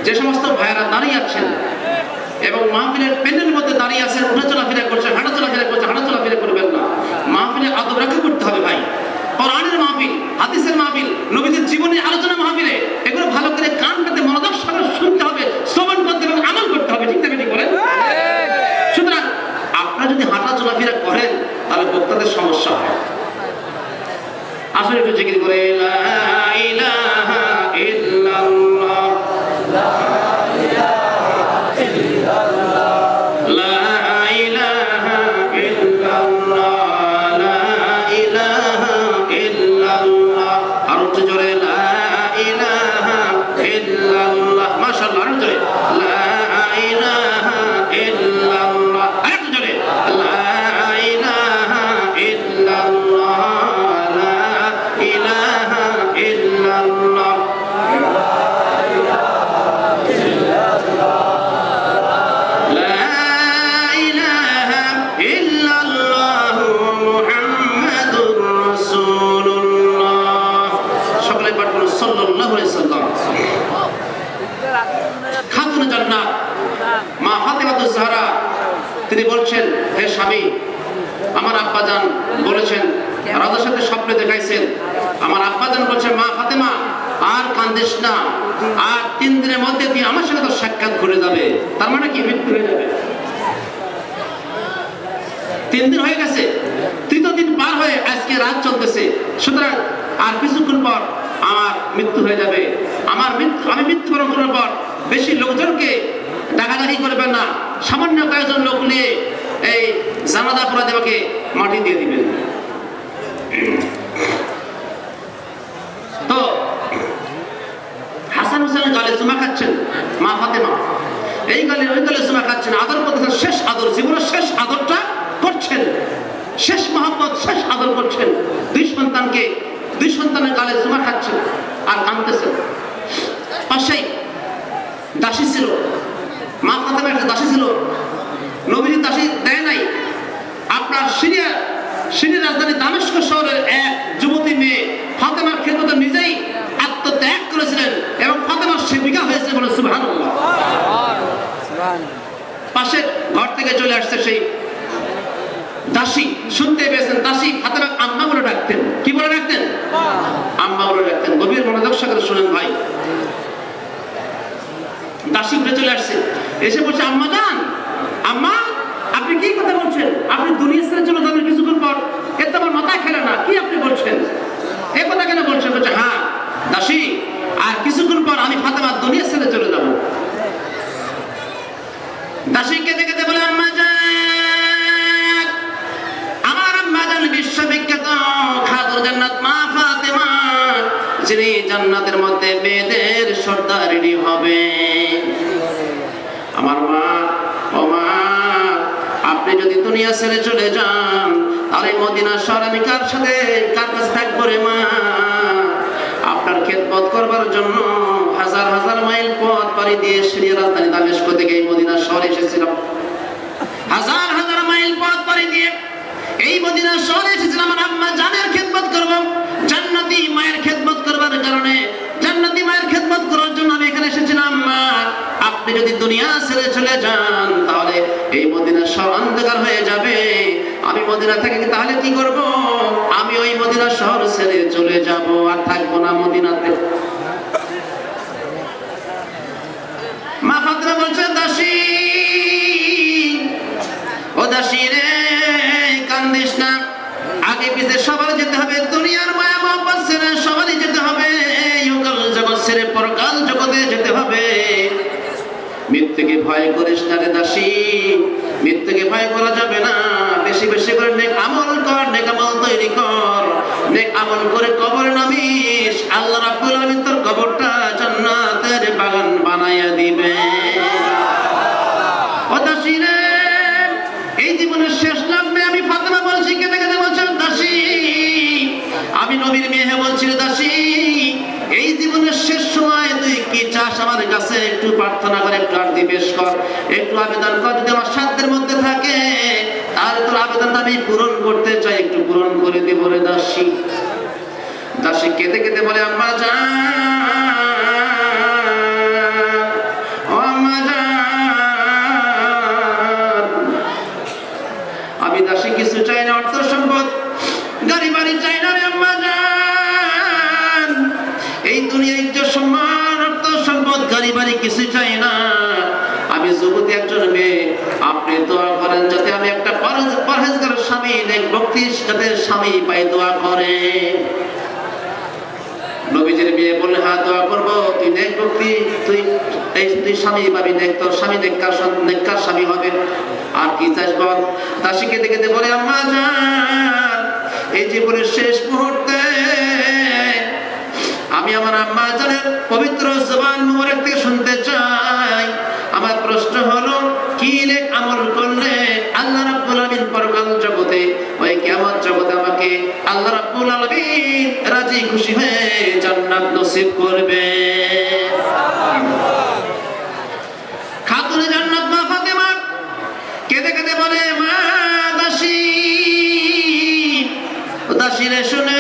যে সমস্ত ভাইয়েরা দাঁড়িয়ে আছেন এবং মাহফিলের প্যান্ডেলের মধ্যে দাঁড়িয়ে আছেন, উঠে চলাফেরা করছেন, হাঁটা চলাফেরা করছেন, হাঁটা চলাফেরা করবেন না। মাহফিলে আদব রক্ষা করতে হবে ভাই। কোরআনের মাহফিল, হাদিসের মাহফিল, নবীদের জীবনের আলোচনা মাহফিলে, এগুলো ভালো করে কান পেতে মনোযোগ সহকারে শুনতে হবে, শ্রবণ করতে হবে, আমল করতে হবে। ঠিক ঠিক বলেন? সুতরাং আপনারা যদি হাঁটা চলাফেরা করেন তাহলে বক্তাদের সমস্যা হয়। আসলে একটু জিকির করে লা ইলাহা ইল্লাল্লাহ, তিনি বলছেন, হে স্বামী, আমার আব্বাজান বলেছেন, রাজার সাথে স্বপ্নে দেখাইছেন। আমার আব্বাজান বলছেন, মা ফাতেমা আর কান্দিস না, আর 3 দিনের মধ্যে তুই আমার সাথে তোর সাক্ষাৎ ঘুরে যাবে। তার মানে কি মৃত্যু হয়ে যাবে? 3 দিন হয়ে গেছে, 3য় দিন পার হয়ে আজকে রাত চলতেছে, সুতরাং আর কিছুক্ষণ পর আমার মৃত্যু হয়ে যাবে। আমি মৃত্যুবরণ করার পর বেশি লোকজনকে ডাকাডাকি করবেন না, সামান্য কয়েকজন লোক নিয়ে এই জানাজা পড়া দেবকে মাটি দিয়ে দিবেন। তো হাসান হুসেনের গালে চুমা খাচ্ছেন মা ফাতেমা, এই গালে ওই গালে চুমা খাচ্ছেন, আদর করতেছেন, শেষ আদর, জীবনের শেষ আদরটা করছেন, শেষ মহব্বত, শেষ আদর করছেন। 2 সন্তানের গালে চুমা খাচ্ছেন আর কাঁদতেছেন। পাশেই দাসী ছিল, মা ফাতেমা একটা দাসী ছিল, নবীর দাসী দেয় নাই। আপনার সিরিয়ার রাজধানী দামেস্ক শহরের এক যুবতী মেয়ে ফাতেমার খেদমতে নিজেই আত্মত্যাগ করেছিলেন এবং ফাতেমার সেবিকা হয়েছে বলে সুবহানাল্লাহ। পাশের ঘর থেকে চলে আসছে সেই দাসী, শুনতে পেয়েছেন দাসী ফাতেমা আম্মা বলে ডাকতেন। কি বলে ডাকতেন? আম্মা বলে ডাকতেন। গভীর মনোযোগ সহকারে শুনেন ভাই। দাসী উঠে চলে আসছে, এসে বলছে, আম্মা জান, আম্মা আপনি কি কথা বলছেন? আপনি দুনিয়া ছেড়ে চলে যাবেন কিছুক্ষণ পর, এতে আমার মাথায় খেলে না। কি আপনি বলছেন? এ কথা কেন বলছেন? বলছে, হ্যাঁ দাসী, আর কিছুক্ষণ পর আমি ফাতেমা দুনিয়া ছেড়ে চলে যাব। দাসী কেঁদে কেঁদে বলে, আম্মা জান, আমার আম্মা জান বিশ্ববিখ্যাত খাতুন জান্নাত মা ফাতেমা, যিনি জান্নাতের মধ্যে মেয়েদের সর্দারিনী হবে। আমার মা, ও মা, আপনি যদি দুনিয়া ছেড়ে চলে যান তাহলে মদিনা শহর আমি কার কাছে থাকবো রে মা? আপনার খেদমত করবার জন্য হাজার হাজার মাইল পথ পাড়ি দিয়ে সিরিয়ার রাজধানী দামেস্ক থেকে এই মদিনা শহরে এসেছিলাম। হাজার হাজার মাইল পথ পাড়ি দিয়ে এই মদিনা শহরে এসেছিলাম আমার আম্মা জানের খেদমত করব, জান্নাতি মায়ের খেদমত করবার কারণে, জান্নাতি মায়ের খেদমত করার জন্য আমি এখানে এসেছিলাম। মা, আপনি যদি দুনিয়া ছেড়ে চলে যান তাহলে এই মদিনা শহর অন্ধকার হয়ে যাবে। আমি মদিনা থেকে তাহলে কি করব? আমি ওই মদিনা শহর ছেড়ে চলে যাব, আর থাকবো না মদিনাতে। মা ফাতেমা বলছে, দাসী, ও দাসী রে, কান্দিস না, আগে পিছে সবার যেতে হবে, দুনিয়ার মায়া মহব্বত ছেড়ে সবারই যেতে হবে। মৃত্যুকে ভয় করিস না রে দাসী, মৃত্যুকে ভয় করা যাবে না। বেশি বেশি করে নেক আমল কর, নেক আমল তৈরি কর, নেক আমল করে কবরে নামিস। আল্লাহ রাব্বুল আলামিন তোর কবরটা জান্নাতের বাগান বানাইয়া দিবে। ও দাসী রে, এই জীবনের শেষ লগ্নে আমি ফাতেমা বলছি, কেঁদে কেঁদে বলছি দাসী, আমি নবীর মেয়ে বলছি দাসী, এই জীবনের শেষ সময় তুই কি চাস আমার কাছে একটু প্রার্থনা করে, একটু আরতি পেশ কর, একটু আবেদন কর। যদি আমার সাধ্যের মধ্যে থাকে তাহলে তোর আবেদনটা আমি পূরণ করতে চাই, একটু পূরণ করে দেব রে দাসী। দাসী কেঁদে কেঁদে বলে আম্মা জান, ও আম্মা জান, আমি দাসী কিছু চাই না, অর্থ সম্পদ গাড়ি বাড়ি চাই না রে আম্মা জান। এই দুনিয়ায় ইজ্জত সম্মান অর্থ সম্পদ গাড়ি বাড়ি কিছু চাই না। আমি যুবতী একজন মেয়ে, আপনি দোয়া করেন যাতে আমি একটা পরহেজগার স্বামী, নেক ভক্তি যাতে স্বামী পাই, দোয়া করে। নবীজির মেয়ে বললে হ্যাঁ দোয়া করবো, তুই নেক ভক্তি, তুই স্বামী পাবি, নেক তোর স্বামী নেককার স্বামী হবে। আর কি চাস বল? দাসী কেঁদে কেঁদে বলে আম্মা জান, এই জীবনের শেষ মুহূর্তে আমি আমার আম্মা জানের পবিত্র জবান মুবারক থেকে শুনতে চাই। আমার প্রশ্ন হলো, কি নেক আমল করলে আল্লাহ রাব্বুল আলামিন পরকাল জগতে, ওই কিয়ামত জগতে আমাকে আল্লাহ রাব্বুল আলামিন রাজি খুশি হয়ে জান্নাত নসিব করবে? খাতুনে জান্নাত মা ফাতেমা কেঁদে কেঁদে বলে মা দাসী, দাসী রে শুনে,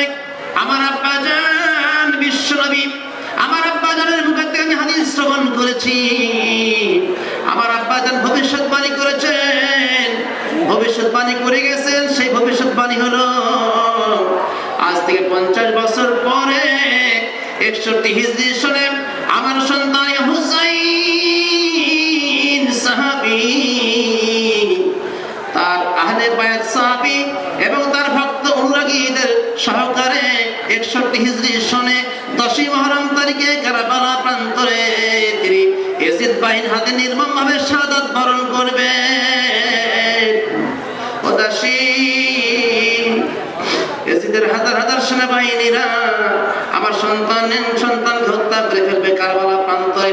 আমার আব্বা জান বিশ্বনবী, আমার আব্বা জানের মুখ থেকে আমি হাদিস শ্রবণ করেছি। আমার আব্বা জান ভবিষ্যৎবাণী করেছেন, ভবিষ্যৎবাণী করে গেছেন। সেই ভবিষ্যৎবাণী হলো আজ থেকে 50 বছর পরে 61 হিজরি সনে আমার সন্তান হুসাইন সাহাবী, তার আহলে বায়াত সাহাবী এবং তার ভক্ত অনুরাগীদের সহকারে 61 হিজরি সনে 10ই মুহররম তারিখে কারবালা প্রান্তরে তিনি ইয়াজিদ বাহিনীর হাতে নির্মমভাবে শাহাদাত বরণ করবে। ও দাসী, ইয়াজিদের হাজার হাজার সেনাবাহিনীরা আমার সন্তানকে হত্যা করে ফেলবে কারবালা প্রান্তরে।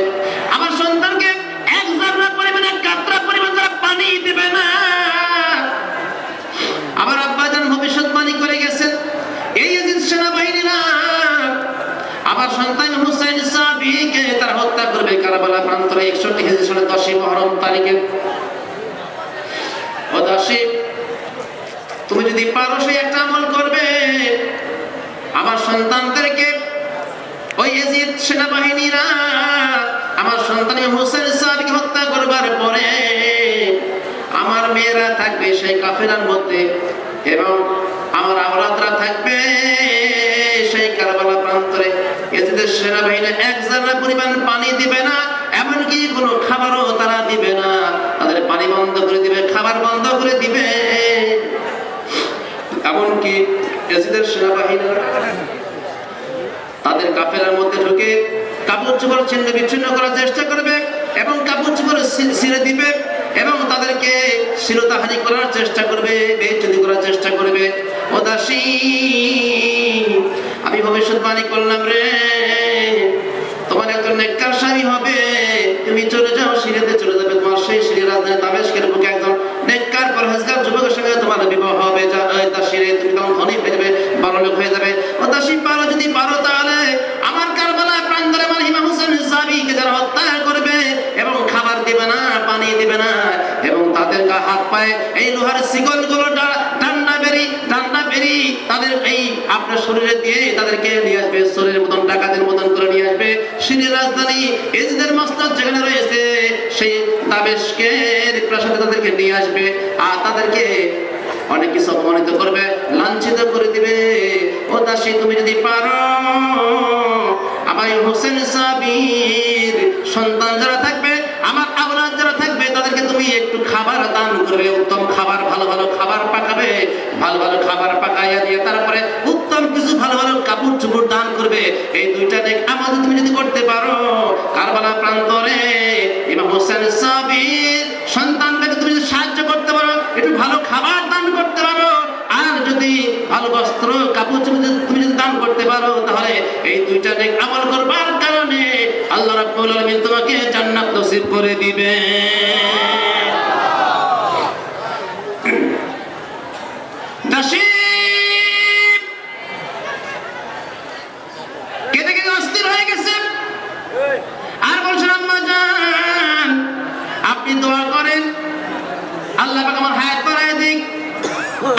আমার সন্তানকে এক জাররা পরিমাণে, কাতরা পরিমাণ তারা পানি দেবে না। আমার আব্বাজান ভবিষ্যৎবাণী করে গেছেন, এই ইয়াজিদ সেনাবাহিনীরা আমার সন্তান হুসাইন সাহাবীকে তারা হত্যা করবে কারবালা প্রান্তরে 61 হিজরি সনে 10ই মুহররম তারিখে। ও দাসী, তুমি যদি পারো সেই একটা আমল করবে, আমার সন্তানদেরকে ওই ইয়াজিদ সেনাবাহিনীরা আমার সন্তান হুসাইন সাহাবীকে হত্যা করবার পরে আমার মেয়েরা থাকবে সেই কাফেলার মধ্যে এবং আমার আওলাদরা থাকবে সেই কারবালা প্রান্তরে। ইয়াজিদের সেনাবাহিনী এক জাররা পরিমাণ পানি দিবে না, এমনকি কোনো খাবারও তারা দিবে না। তাদের পানি বন্ধ করে দিবে, খাবার বন্ধ করে দিবে। এমনকি ইয়াজিদের সেনাবাহিনী তাদের কাফেলার মধ্যে ঢুকে কাপড় চোপড় ছিন্ন বিচ্ছিন্ন করার চেষ্টা করবে এবং কাপড় চোপড় ছিঁড়ে দিবে এবং তাদেরকে শিরোধাহানি করার চেষ্টা করবে, বেইজ্জতি করার চেষ্টা করবে। ও দাসী, আমি ভবিষ্যৎবাণী করলাম রে, তোমার একজন নেককার স্বামী হবে, তুমি চলে যাও, সিরিয়াতে চলে যাবে, তোমার সেই সিরিয়ার রাজধানী দামেস্কের বুকে একজন নেককার পরহেজগার যুবকের সঙ্গে তোমার বিবাহ হবে। দাসী রে, তুমি তখন ধনী হয়ে যাবে, বড় লোক হয়ে যাবে। ও দাসী, পারো, যদি পারো তাহলে আমার কারবালা প্রান্তরে আমার ইমাম হুসাইন সাহাবীকে যারা হত্যা করবে এবং খাবার দিবে না, পানি দিবে না এবং তাদের হাত পায়ে এই লোহার শিকলগুলো ডান্ডা বেরি তাদের এই আপনার শরীরে দিয়ে তাদেরকে নিয়ে আসবে, শরীরের মতন ডাকাতের মতন করে নিয়ে আসবে সিরিয়ার রাজধানী ইয়াজিদের মসনদ যেখানে রয়েছে সেই দামেস্কের প্রাসাদে তাদেরকে নিয়ে আসবে আর তাদেরকে অনেক কিছু অপমানিত করবে, লাঞ্ছিত করে দিবে। ও দাসী, তুমি যদি পারো আমার হোসেন সাহাবীর সন্তান যারা থাকবে, আমার আওলাদ যারা থাকবে, তাদেরকে তুমি একটু খাবার দান করবে, উত্তম খাবার, ভালো ভালো খাবার পাকাবে, ভালো ভালো খাবার পাকাইয়া দিয়ে তারপরে উত্তম কিছু ভালো ভালো কাপড় চোপড় দান করবে। এই দুইটা নেক আমল তুমি যদি করতে পারো, কারবালা প্রান্তরে ইমাম হোসেন সাহাবী দুইটা নেক আমল করবার কারণে আল্লাহ রাব্বুল আলামিন তোমাকে জান্নাত নসিব করে দিবে। দাসী কেঁদে কেঁদে অস্থির হয়ে গেছে আর বলছেন, আম্মা জান আপনি দোয়া করেন আল্লাহ পাক আমার হায়াত বাড়ায় দিক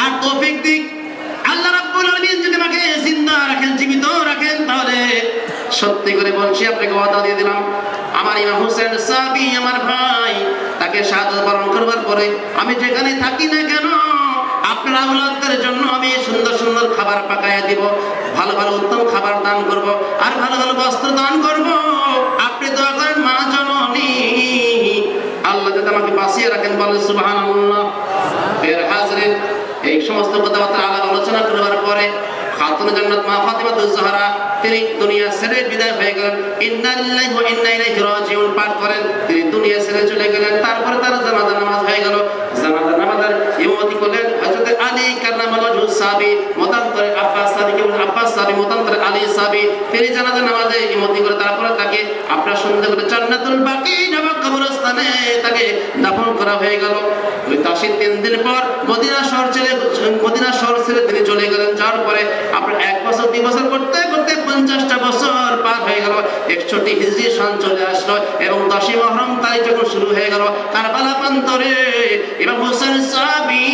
আর তৌফিক দিক। আল্লাহ রাব্বুল আলামিন যদি আমাকে জিন্দা রাখেন, জীবিত রাখেন, তাহলে সত্যি করে বলছি আপনাকে ওয়াদা দিয়ে দিলাম, আমার ইমাম হোসেন সাহাবী আমার ভাই, তাকে শাহাদাত বরণ করবার পরে আমি যেখানে থাকি না কেন আপনার আওলাদদের জন্য আমি সুন্দর সুন্দর খাবার পাকায়া দিব, ভালো ভালো উত্তম খাবার দান করব আর ভালো ভালো বস্ত্র দান করব। আপনি দোয়া করেন মা জননী আল্লাহ যাতে আমাকে বাঁচিয়ে রাখেন, বলেন সুবহানাল্লাহ। এর হাজরিন, এই সমস্ত কথাবার্তা আলাপ আলোচনা করবার পরে খাতুন জান্নাত মা ফাতিমাতুজ জাহরা তিনি দুনিয়া ছেড়ে বিদায় হয়ে গেলেন। ইন্না লিল্লাহি ওয়া ইন্না ইলাইহি রাজিউন পাঠ করেন, তিনি দুনিয়া ছেড়ে চলে গেলেন। তারপরে তার জানাজা নামাজ হয়ে গেল। জানাজা নামাজের ইমামতি করলেন হযরত আলী কাররামাল্লাহু সাহাবী, মতান্তরে আব্বাস সাহাবী, আব্বাস সাহাবী মতান্তরে আলী সাহাবী, তিনি জানাজা নামাজে ইমামতি করে তারপরে তাকে আপনার সুন্দর করে জান্নাতুল বাকি নামক কবরস্থানে তাকে দাফন করা হয়ে গেল। ওই দাসী 3 দিন পর মদিনা শহর ছেড়ে তিনি চলে গেলেন। যাওয়ার পরে আপনার 1 বছর 2 বছর করতে করতে 50টা বছর পার হয়ে গেল। 61 হিজরি সন চলে আসলো এবং 10 মুহররম তারিখ যখন শুরু হয়ে গেল, কারবালা প্রান্তরে ইমাম হোসেন সাহাবী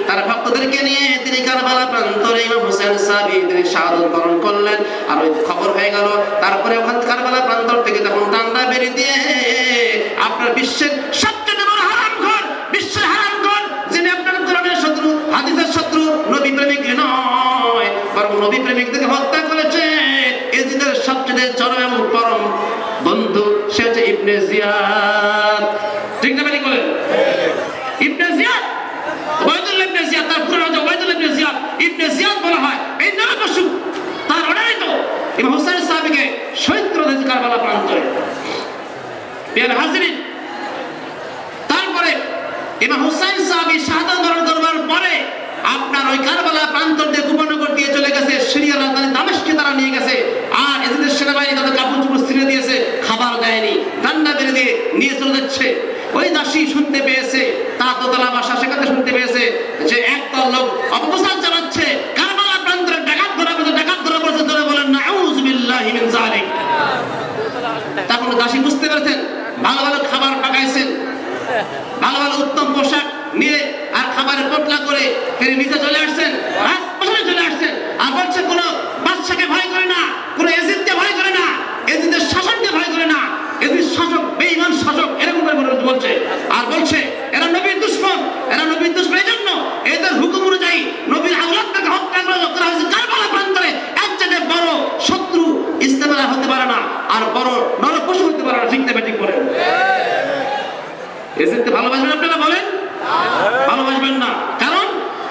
তার ভক্তদেরকে নিয়ে তিনি কারবালা প্রান্তরে ইমাম হোসেন সাহাবী তিনি শাহাদাত বরণ করলেন। আর ওই খবর হয়ে গেল। তারপরে ওখান কারবালা প্রান্তর থেকে তখন ডান্ডা বেরি দিয়ে আপনার বিশ্বের সবচেয়ে বড় হারামখোর, বিশ্বের হারামখোর, যিনি আপনার কোরআনের শত্রু, হাদিসের শত্রু, নবী প্রেমিক নয় বরং নবী প্রেমিকদেরকে হত্যা করেছে এজিদের সবচেয়ে চরম এবং পরম বন্ধু, সে হচ্ছে ইবনে জিয়াদ। ঠিক না ভাই বলেন? ইবনে জিয়াদ, ওবাইদুল্লাহ ইবনে জিয়াদ, তার পুরো নাম ওবাইদুল্লাহ ইবনে জিয়াদ। ইবনে জিয়াদ বলা হয় এই নরপশু, তার অর্ডারে তো ইমাম হোসেন সাহাবীকে শহীদ করে দিয়েছে কারবালা প্রান্তরে। প্রিয় হাজিরিন, তারপরে ইমাম হোসেন সাহাবী শাহাদাত বরণ করবার পরে আপনার ওই কারবালা প্রান্তর দিয়ে কুপনগর দিয়ে চলে গেছে, সিরিয়ার রাজধানী দামেস্কে তারা নিয়ে গেছে। আর এদের সেনাবাহিনী তাদের কাপড় চোপড় ছিঁড়ে দিয়েছে, খাবার দেয়নি, রান্না বেড়ে দিয়ে নিয়ে চলে যাচ্ছে। ওই দাসী শুনতে পেয়েছে, তার দোতলা বাসা, সেখানে শুনতে পেয়েছে যে একদল লোক অপপ্রচার চালাচ্ছে, কারবালা প্রান্তরে ডাকাত ধরা পড়েছে। ধরে বলেন নাউযু বিল্লাহি মিন যালিক। তখন দাসী বুঝতে পেরেছেন, ভালো ভালো খাবার পাকাইছেন, ভালো ভালো উত্তম পোশাক নিয়ে আর খাবারের পোটলা করে তিনি নিচে চলে আসছেন, রাজপ্রাসাদে চলে আসছেন। আর বলছে কোনো বাদশাকে ভয় করে না, কোনো এজিদকে ভয় করে না, এজিদের শাসককে ভয় করে না, এজিদ শাসক বেঈমান শাসক এরকম করে বলছে। আর বলছে এরা নবীর দুশমন, এরা নবীর দুশমন, এই জন্য এদের হুকুম অনুযায়ী নবীর আওলাদকে হত্যা করা হয়েছে কারবালা প্রান্তরে। এর চেয়ে বড় শত্রু ইসলামের হতে পারে না, আর বড় নরপশু হতে পারে না। ঠিক না ঠিক বলেন? এজিদকে ভালোবাসবেন আপনারা? বলেন ভালোবাসবেন না। কারণ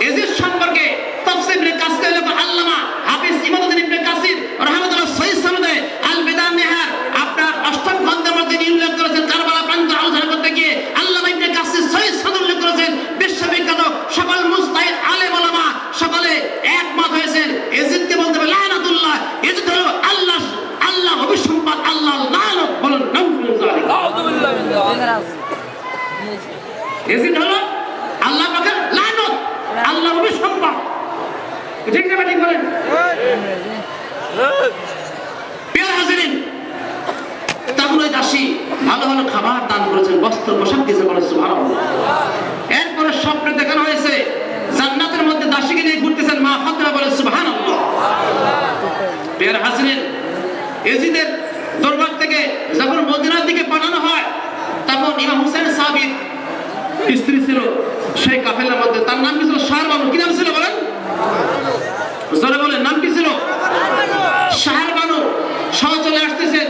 এজিদ সম্পর্কে তাফসীর ইবনে কাসির আল্লামা হাফিজ ইমাদউদ্দিন ইবনে কাসির রাহমাতুল্লাহ সহিহ সনদে আল বিদান নিহার আপনার 8ম খণ্ডের মধ্যে উল্লেখ করেছেন। কারবালা প্রান্ত আলোচনা করতে গিয়ে আল্লামা ইবনে কাসির সহিহ সনদ উল্লেখ করেছেন। বিশ্ববিখ্যাত সকল মুজতাহিদ আলেম ওলামা সকলে একমত হয়েছেন, এজিদকে বলতে হবে লানাতুল্লাহ। এজিদ হলো আল্লাহ অভিসম্পাদ, আল্লাহ লানত। বলেন নাউযুবিল্লাহ মিন যালিক। এজিদ হলো আল্লাহ পাকের লানত, আল্লাহ অভিসম্পাদ। ঠিক না ঠিক বলেন? প্রিয় হাজিরিন, তখন ওই দাসী ভালো ভালো খাবার দান করেছেন, বস্ত্র পোশাক দিয়েছে, বলে সুবহানাল্লাহ। এরপরে স্বপ্নে দেখানো হয়েছে জান্নাতের মধ্যে দাসীকে নিয়ে ঘুরতেছেন মা ফাতিমা, বলে সুবহানাল্লাহ। প্রিয় হাজিরিন, এজিদের দরবার থেকে যখন মদিনার দিকে পাঠানো হয় তখন ইমাম হোসেন সাহাবীর স্ত্রী ছিল সেই কাফেলার মধ্যে, তার নাম কি ছিল? শাহরবানু। কি নাম ছিল বলেন? জোরে বলেন, নাম কি ছিল? শাহরবানু। সহ চলে আসতেছেন,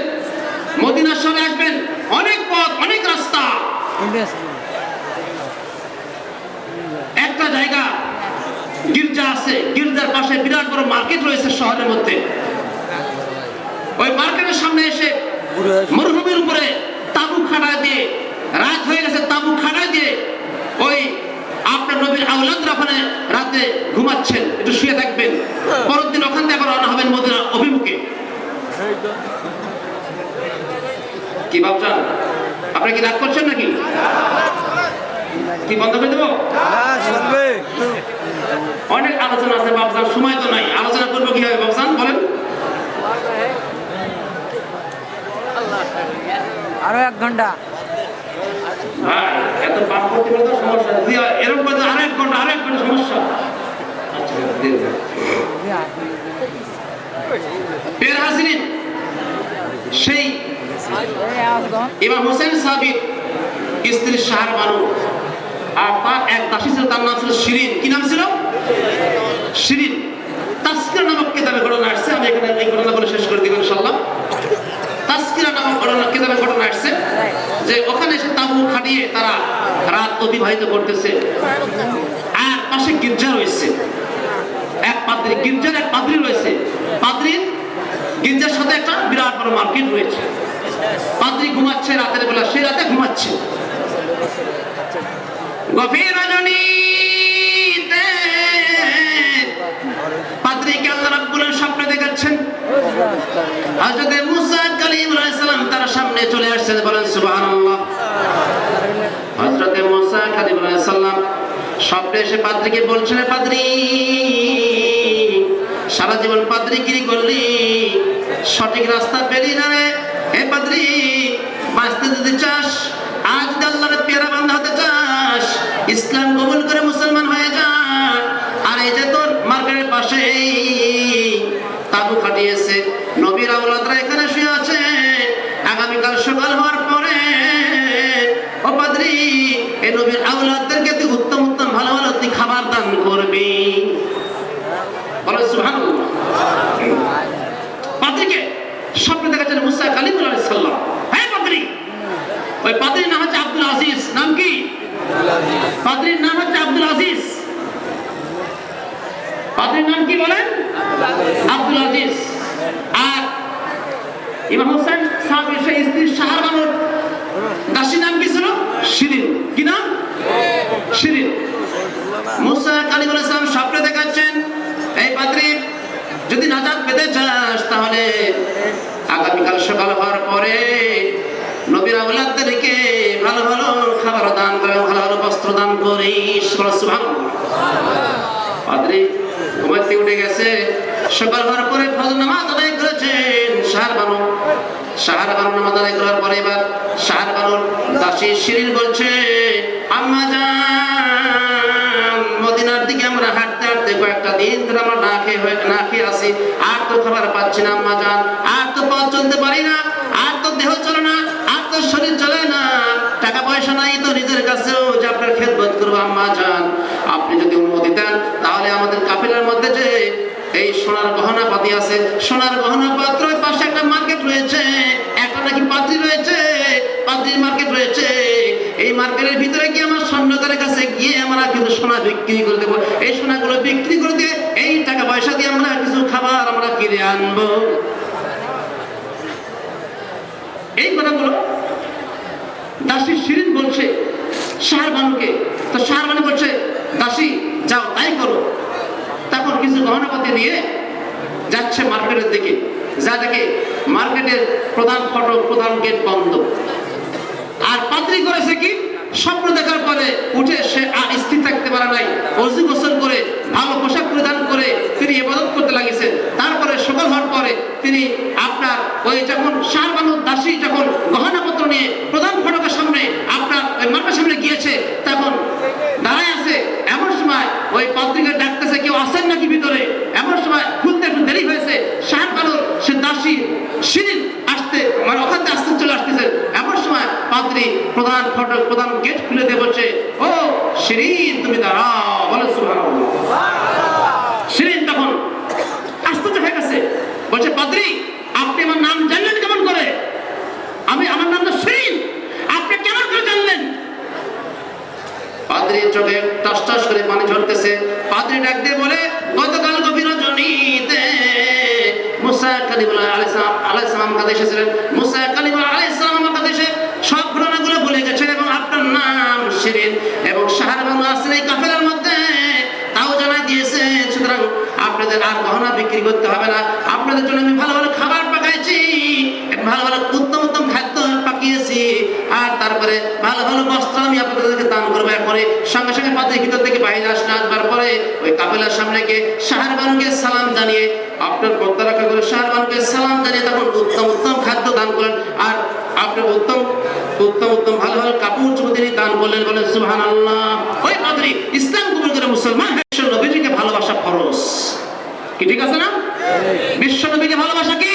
মদিনা শহরে আসবেন, অনেক পথ, অনেক রাস্তা। একটা জায়গা গির্জা আছে, গির্জার পাশে বিরাট বড় মার্কেট রয়েছে শহরের মধ্যে। ওই মার্কেটের সামনে এসে মরুভূমির উপরে তাবু খাড়া দিয়ে, রাত হয়ে গেছে, তাবু খাড়া দিয়ে ওই আপনার নবীর আওলাদরা ওখানে রাতে ঘুমাচ্ছেন, একটু শুয়ে থাকবেন। পরের দিন ওখান থেকে আবার রওনা হবেন মদিনা অভিমুখে। কি ভাবছেন? আপনারা কি রাগ করছেন নাকি? কি বন্ধ করে দেবো? অনেক আলোচনা আছে বাবজান, সময় তো নাই। আলোচনা করবো কিভাবে বাবজান বলেন? আরো 1 ঘন্টা ভাই এত পাপ করতে পারলে তো সমস্যা, এরকম করতে আরো 1 ঘন্টা সমস্যা। আচ্ছা দিয়ে দেন। প্রিয় হাজিরিন, সেই ইমাম হোসেন সাবির স্ত্রী শাহর বানু আর তার এক দাসী ছিল, তার নাম ছিল শিরিন। কি নাম ছিল? শিরিন। তাসকিরা নামক কিতাবে ঘটনা আসছে, আমি এখানে এই ঘটনা বলে শেষ করে দিব ইনশাআল্লাহ। তাসকিরা নামক কিতাবে ঘটনা আসছে যে ওখানে এসে তাঁবু খাটিয়ে তারা রাত অতিবাহিত করতেছে, আর পাশে গির্জা রয়েছে। এক পাদ্রী, গির্জার এক পাদ্রী রয়েছে। পাদ্রীর গির্জার সাথে একটা বিরাট বড় মার্কেট রয়েছে। পাদ্রী ঘুমাচ্ছে রাতের বেলা, সে রাতে ঘুমাচ্ছে। গভীর রজনীতে পাদ্রীকে আল্লাহ রাব্বুল আলামিন স্বপ্নে দেখাচ্ছেন। হযরত মুসা কালিমুল্লাহ সালাম তার সামনে চলে আসছেন, বলেন সুবহানাল্লাহ। হযরত মুসা কালিমুল্লাহ সালাম স্বপ্নে এসে পাদ্রীকে বলছেন, পাদ্রী সারা জীবন পাদ্রীগিরি করলি, সঠিক রাস্তা পেলি না রে। হে পাদ্রী, বাঁচতে যদি চাস, আজ যদি আল্লাহর পেয়ারা বান্দা হতে চাস, ইসলাম কবুল করে মুসলমান হয়ে যা। আর এই যে তোর মার্কেটের পাশে তাবু খাটিয়েছে, নবীর আওলাদরা এখানে শুয়ে আছে। আগামীকাল সকাল হওয়ার পরে ও পাদ্রী, এই নবীর আওলাদদেরকে তুই উত্তম উত্তম ভালো ভালো তুই খাবার দান করবি। বলো সুবহানাল্লাহ। পাদ্রীকে স্বপ্নে দেখাচ্ছেন মুসা কালিমুল্লাহ আলাইহিস সালাম। হ্যাঁ পাদ্রী, ওই পাদ্রীর নাম হচ্ছে আব্দুল আজিজ। নাম কি? পাদ্রীর নাম হচ্ছে আব্দুল আজিজ। পাদ্রীর নাম কি বলেন? আব্দুল আজিজ। আর ইমাম হোসেন সাহেবের সেই স্ত্রী শাহর বানুর দাসীর নাম কি ছিল? শিরিন। কি নাম? শিরিন। মুসা কালিমুল্লাহ সালাম স্বপ্নে দেখাচ্ছেন, এই পাদ্রী, যদি নাজাত পেতে চাস তাহলে আগামীকাল সকাল হওয়ার পরে নবীর আওলাদদেরকে ভালো ভালো খাবার দান করে, ভালো ভালো বস্ত্র দান করিস। সুবহানাল্লাহ। পাদ্রী ঘুমাতে উঠে গেছে। সকাল হওয়ার পরে ফজর নামাজ আদায় করেছেন শাহর বানু। শাহর বানু নামাজ আদায় করার পরে এবার শাহর বানুর দাসী শিরিন বলছে, আম্মা জান, মদিনার দিকে আমরা হাঁটতে হাঁটতে কয়েকটা দিন ধরে আমরা না খেয়ে আসি, আর তো খাবার পাচ্ছি না আম্মা জান, আর তো পথ চলতে পারি না, আর তো দেহ চলে না, আর তো শরীর চলে না, টাকা পয়সা নাই তো নিজের কাছেও যে আপনার খেদমত করবো আম্মা জান। আপনি যদি অনুমতি দেন তাহলে আমাদের কাফেলার মধ্যে যে এই সোনার গহনা পাতি আছে, সোনার গহনা পাত্র পাশে একটা মার্কেট রয়েছে, একটা নাকি পাত্রী রয়েছে, পাত্রীর মার্কেট রয়েছে। এই মার্কেটের ভিতরে গিয়ে আমার স্বর্ণকারের কাছে গিয়ে আমরা কিন্তু সোনা বিক্রি করে দেবো। এই সোনাগুলো বিক্রি করে দিয়ে এই টাকা পয়সা দিয়ে আমরা কিছু খাবার আমরা কিনে আনবো। এই কথাগুলো দাসী শিরিন বলছে শাহর বানুকে। তো শাহর বানু বলছে, দাসী যাও তাই করো। তখন কিছু গহনাপাতি নিয়ে যাচ্ছে মার্কেটের দিকে। যা দেখে মার্কেটের প্রধান ফটক, প্রধান গেট বন্ধ। আর পাদ্রী করেছে কি, স্বপ্ন দেখার পরে উঠে সে আর স্থির থাকতে পারে নাই, অজু গোসল করে ভালো পোশাক পরিধান করে তিনি ইবাদত করতে লাগিয়েছেন। তারপরে সকাল হওয়ার পরে তিনি আপনার ওই যখন শাহর বানুর দাসী যখন গহনাপত্র নিয়ে প্রধান ফটকের সামনে আপনার ওই মার্কেটের সামনে গিয়েছে, তখন দাঁড়ায় আছে। এমন সময় ওই পাদ্রীকে ডাকতেছে, কেউ আসেন নাকি ভিতরে। এমন সময় খুলতে একটু দেরি হয়েছে। শাহর বানুর সে দাসী শিরিন আসতে মানে ওখান থেকে আসতে চলে আসতেছে। এমন সময় পাদ্রী প্রধান ফটক, প্রধান গেট খুলে দিয়ে বলছে, ও শিরিন তুমি দাঁড়াও। বলে সুবহানাল্লাহ। শিরিন তখন আশ্চর্য হয়ে গেছে, বলছে, পাদ্রী আপনি আমার নাম জানলেন কেমন করে? আমার নাম তো শিরিন, আপনি কেমন করে জানলেন? পাদ্রীর চোখে টস টস করে পানি ঝরতেছে। পাদ্রী ডাক দিয়ে বলে, গতকাল গভীর রজনীতে মুসা কালিমুল্লাহ আলাইহিস সালাম কাছে এসেছিলেন। মুসা কালিমুল্লাহ আলাইহিস সালাম আমার কাছে এসে সব ঘটনাগুলো বলে গেছেন এবং আপনার নাম শিরিন এবং শাহর বানু আছেন এই কাফেলার মধ্যে তাও জানা দিয়েছে। সুতরাং আপনাদের আর গহনা বিক্রি করতে হবে না, আপনাদের জন্য আমি ভালো ভালো খাবার পাঠাইছি। করে ভালো ভালো বস্ত্র আমি আপনাদেরকে দান করবো। এরপরে সঙ্গে সঙ্গে পাদ্রীর ভিতর থেকে বাইরে আসবার পরে ওই কাফেলার সামনে গিয়ে শাহরবানুকে সালাম জানিয়ে আপনার বক্তা রক্ষা করে শাহরবানুকে সালাম জানিয়ে তখন উত্তম উত্তম খাদ্য দান করেন। আর আপনার উত্তম উত্তম উত্তম ভালো ভালো কাপড় চোপড় তিনি দান করলেন। বলেন সুবহানাল্লাহ। ওই পাদ্রী ইসলাম কবুল করে মুসলমান হয়ে নবীজিকে ভালোবাসা ফরজ, কি ঠিক আছে না? বিশ্ব নবীকে ভালোবাসা কি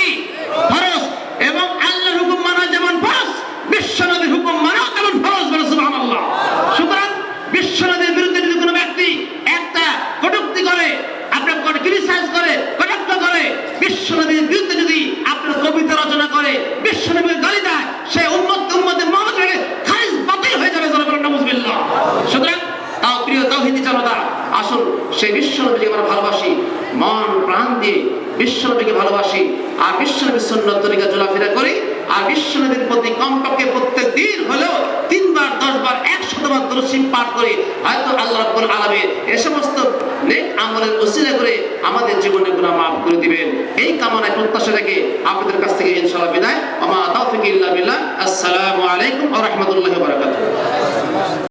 ফরজ, এবং আল্লাহর হুকুম মানা যেমন ফরজ, বিশ্ব নবীর হুকুম মানা তেমন ফরজ। বলে সুবহানাল্লাহ। সুতরাং বিশ্ব নবীর বিরুদ্ধে যদি কোনো ব্যক্তি একটা কটূক্তি করে, আপনার ক্রিটিসাইজ করে, কটাক্ষ করে, বিশ্ব নবীর বিরুদ্ধে যদি আপনার কবিতা রচনা করে, বিশ্ব নবীর গালি দেয়, সে উম্মতের মহব্বত থেকে খারিজ বাতিল হয়ে যাবে। নাউজুবিল্লাহ। সুতরাং তাও প্রিয় তাওহীদি জনতা, আসুন সেই বিশ্ব নবীকে আমরা ভালোবাসি, মন প্রাণ দিয়ে বিশ্ব নবীকে ভালোবাসি, আর বিশ্ব নবীর সুন্নাত তরিকা চলাফেরা করি, আর বিশ্ব নবীর প্রতি কমপক্ষে প্রত্যেক দিন হলেও 3 বার 10 বার 100 বার দরুদ শরীফ পাঠ করে হয়তো আল্লাহ রাব্বুল আলামিন এই সমস্ত নেক আমলের ওসিলা করে আমাদের জীবনের গুনাহ মাফ করে দিবেন। এই কামনায় প্রত্যাশা রেখে আপনাদের কাছ থেকে ইনশাআল্লাহ বিদায়। ওয়া মা তাওফিক ইল্লা বিল্লাহ। আসসালামু আলাইকুম ওয়া রাহমাতুল্লাহি ওয়া বারাকাতুহু।